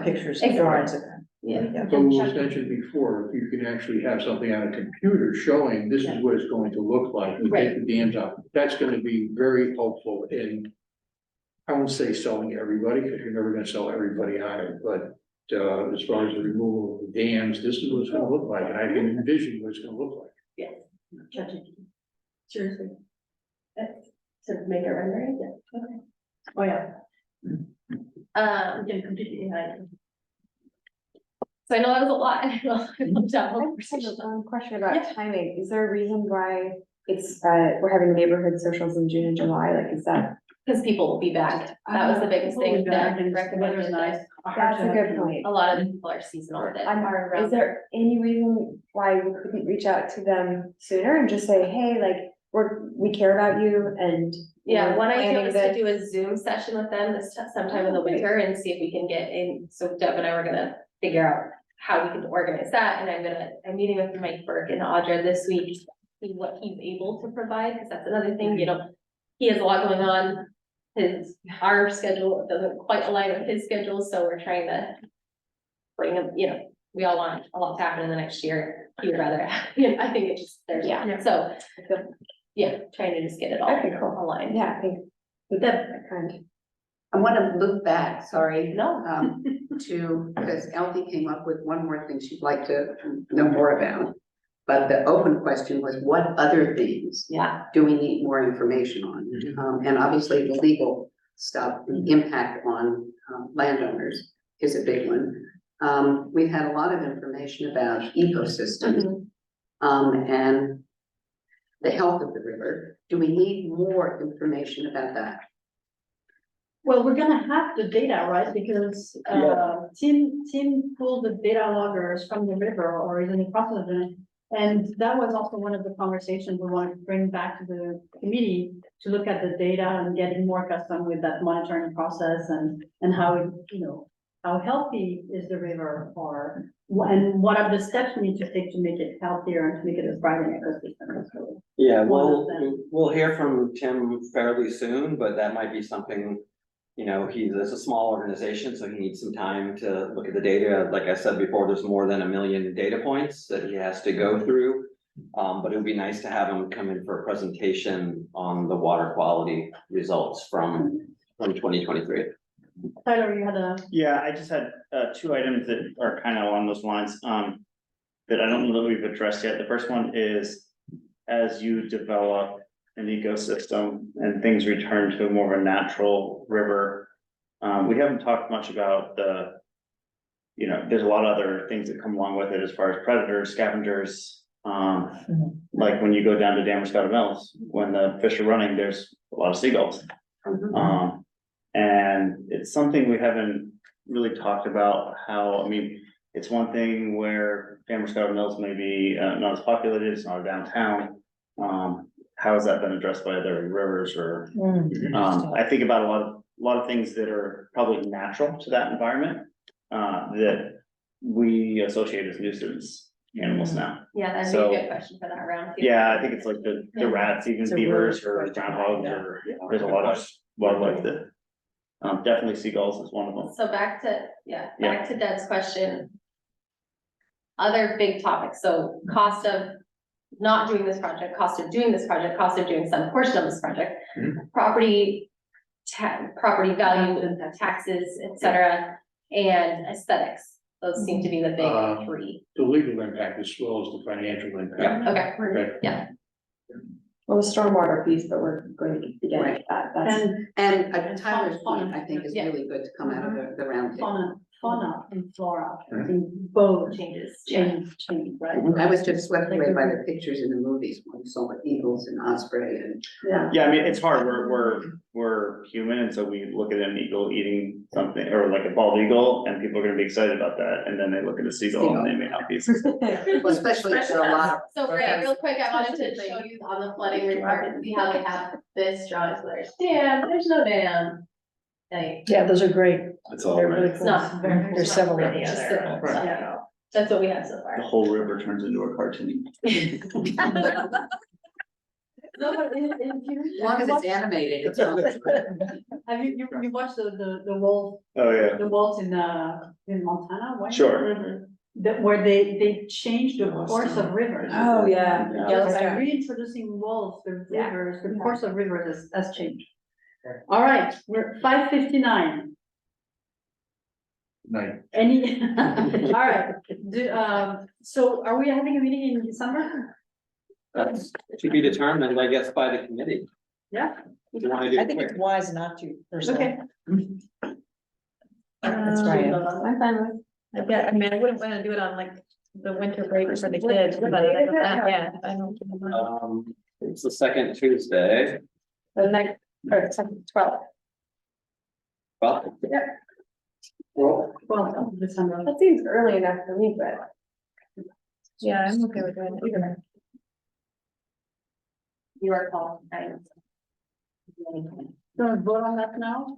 Speaker 5: pictures and drawings of them.
Speaker 1: Yeah.
Speaker 7: So it was mentioned before, if you can actually have something on a computer showing this is what it's going to look like, we take the dams out, that's gonna be very helpful in. I won't say selling everybody, because you're never gonna sell everybody on it, but as far as the removal of the dams, this is what it's gonna look like, and I can envision what it's gonna look like.
Speaker 1: Yeah. Seriously. To make a rendering, yeah. Okay.
Speaker 2: Oh, yeah.
Speaker 1: We can completely hide. So I know that was a lot. I looked up more conversation.
Speaker 4: Question about timing. Is there a reason why it's, we're having neighborhood socials in June and July? Like, is that?
Speaker 1: Because people will be back. That was the biggest thing that
Speaker 2: Weather's
Speaker 1: recommended.
Speaker 2: nice.
Speaker 4: That's a good point.
Speaker 1: A lot of people are seasonal with it.
Speaker 4: Is there any reason why we couldn't reach out to them sooner and just say, hey, like, we care about you and.
Speaker 1: Yeah, one idea
Speaker 4: planning
Speaker 1: was to do a Zoom session with them sometime in the winter and see if we can get in. So Deb and I were gonna figure out how we can organize that. And I'm meeting with Mike Burke and Audra this week, see what he's able to provide, because that's another thing, you know, he has a lot going on. Our schedule doesn't quite align with his schedule, so we're trying to bring him, you know, we all want a lot to happen in the next year. He would rather, you know, I think it just, so, yeah, trying to just get it all aligned.
Speaker 4: Yeah, I think.
Speaker 11: I wanna look back, sorry.
Speaker 1: No.
Speaker 11: Because Elsie came up with one more thing she'd like to know more about. But the open question was, what other things do we need more information on? And obviously the legal stuff, the impact on landowners is a big one. We've had a lot of information about ecosystems and the health of the river. Do we need more information about that?
Speaker 2: Well, we're gonna have the data, right, because Tim pulled the data loggers from the river or is in the process of it. And that was also one of the conversations we wanted to bring back to the committee to look at the data and getting more accustomed with that monitoring process and how it, you know, how healthy is the river or and what are the steps we need to take to make it healthier and to make it a thriving ecosystem.
Speaker 3: Yeah, we'll hear from Tim fairly soon, but that might be something you know, it's a small organization, so he needs some time to look at the data. Like I said before, there's more than 1 million data points that he has to go through. But it would be nice to have him come in for a presentation on the water quality results from 2023.
Speaker 2: Tyler, you had a,
Speaker 6: Yeah, I just had two items that are kind of along those lines, that I don't know that we've addressed yet. The first one is, as you develop an ecosystem and things return to more of a natural river, we haven't talked much about you know, there's a lot of other things that come along with it as far as predators, scavengers. Like when you go down to Damerscott Mills, when the fish are running, there's a lot of seagulls. And it's something we haven't really talked about how, I mean, it's one thing where Damerscott Mills may be not as populated, it's not a downtown. How has that been addressed by other rivers or, I think about a lot of things that are probably natural to that environment, that we associate as nuisance animals now.
Speaker 1: Yeah, that'd be
Speaker 6: So-
Speaker 1: a good question for that round. too.
Speaker 6: Yeah, I think it's like the
Speaker 1: Yeah.
Speaker 6: rats, even
Speaker 5: It's a
Speaker 6: beavers
Speaker 5: really
Speaker 6: or
Speaker 5: good question.
Speaker 6: groundhogs or, there's a lot of wildlife that. Definitely seagulls is one of them.
Speaker 1: So back to Deb's question. Other big topics, so cost of not doing this project, cost of doing this project, cost of doing some portion of this project. Property value, taxes, et cetera, and aesthetics. Those seem to be the big three.
Speaker 7: The legal impact as well as the financial impact.
Speaker 1: Okay,
Speaker 7: Okay.
Speaker 1: yeah.
Speaker 4: Well, the stormwater piece, but we're going to be getting to that, that's.
Speaker 7: And
Speaker 11: And Tyler's point, I think, is really good to come out of the round table.
Speaker 2: fauna and flora,
Speaker 7: Mhm.
Speaker 2: in both
Speaker 1: Changes.
Speaker 2: change, right?
Speaker 11: I was just swept away by the pictures in the movies when we saw the eagles and osprey and.
Speaker 2: Yeah.
Speaker 6: Yeah, I mean, it's hard, we're human, and so we look at an eagle eating something, or like a bald eagle, and people are gonna be excited about that, and then they look at a seagull and they may not be.
Speaker 11: Well, especially if there are a lot of.
Speaker 1: So Ray, real quick, I wanted to show you on the flooding report, and see how they have this drawing, so there's dam, there's no dam. Like,
Speaker 5: Yeah, those are great.
Speaker 12: It's all
Speaker 5: They're
Speaker 12: right.
Speaker 5: really
Speaker 1: it's
Speaker 5: cool.
Speaker 1: not,
Speaker 5: There's several of
Speaker 13: Any
Speaker 5: them.
Speaker 13: other.
Speaker 1: yeah, that's what we have so
Speaker 6: The
Speaker 1: far.
Speaker 6: whole river turns into a cartoon.
Speaker 2: No, but
Speaker 11: As long as it's animated, it's all.
Speaker 2: have you watched the wolf,
Speaker 6: Oh, yeah,
Speaker 2: the wolves in Montana? Why?
Speaker 6: sure.
Speaker 2: Where they changed the course of rivers.
Speaker 5: Oh, yeah.
Speaker 6: Yeah.
Speaker 2: Just by
Speaker 5: Yeah.
Speaker 2: reintroducing wolves, the
Speaker 5: Yeah.
Speaker 2: rivers, the course of rivers has changed. All right, we're 5:59.
Speaker 7: Night.
Speaker 2: Any, all right, so are we having a meeting in December?
Speaker 3: That's to be determined, I guess, by the committee.
Speaker 2: Yeah.
Speaker 3: If you wanna do
Speaker 5: I
Speaker 3: it
Speaker 5: think
Speaker 3: quick.
Speaker 5: it's wise not to, personally.
Speaker 2: Okay.
Speaker 5: That's right.
Speaker 4: I'm fine with.
Speaker 9: Yeah, I mean, I wouldn't wanna do it on like the winter break for the kids, but other than that, yeah, I don't.
Speaker 3: It's the second Tuesday,
Speaker 4: The next, or second, 12.
Speaker 3: well,
Speaker 7: Well,
Speaker 2: Well, December.
Speaker 4: That seems early enough for me, but.
Speaker 9: Yeah, I'm okay with doing it either.
Speaker 1: Your call,
Speaker 2: So vote on that now?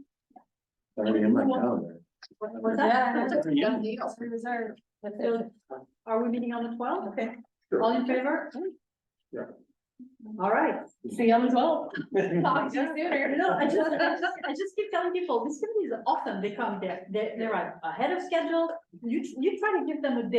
Speaker 12: Already in my calendar.
Speaker 2: What's that?
Speaker 11: Yeah, that's a done deal.
Speaker 1: reserve.
Speaker 2: So, are we meeting on the 12th? Okay.
Speaker 7: Sure.
Speaker 2: All in favor?
Speaker 7: Yeah.
Speaker 2: All right.
Speaker 1: See you on the 12th. Talk to you sooner.
Speaker 2: No, I just keep telling people, this committee is awesome. They come there, they're right ahead of schedule. You try to give them a day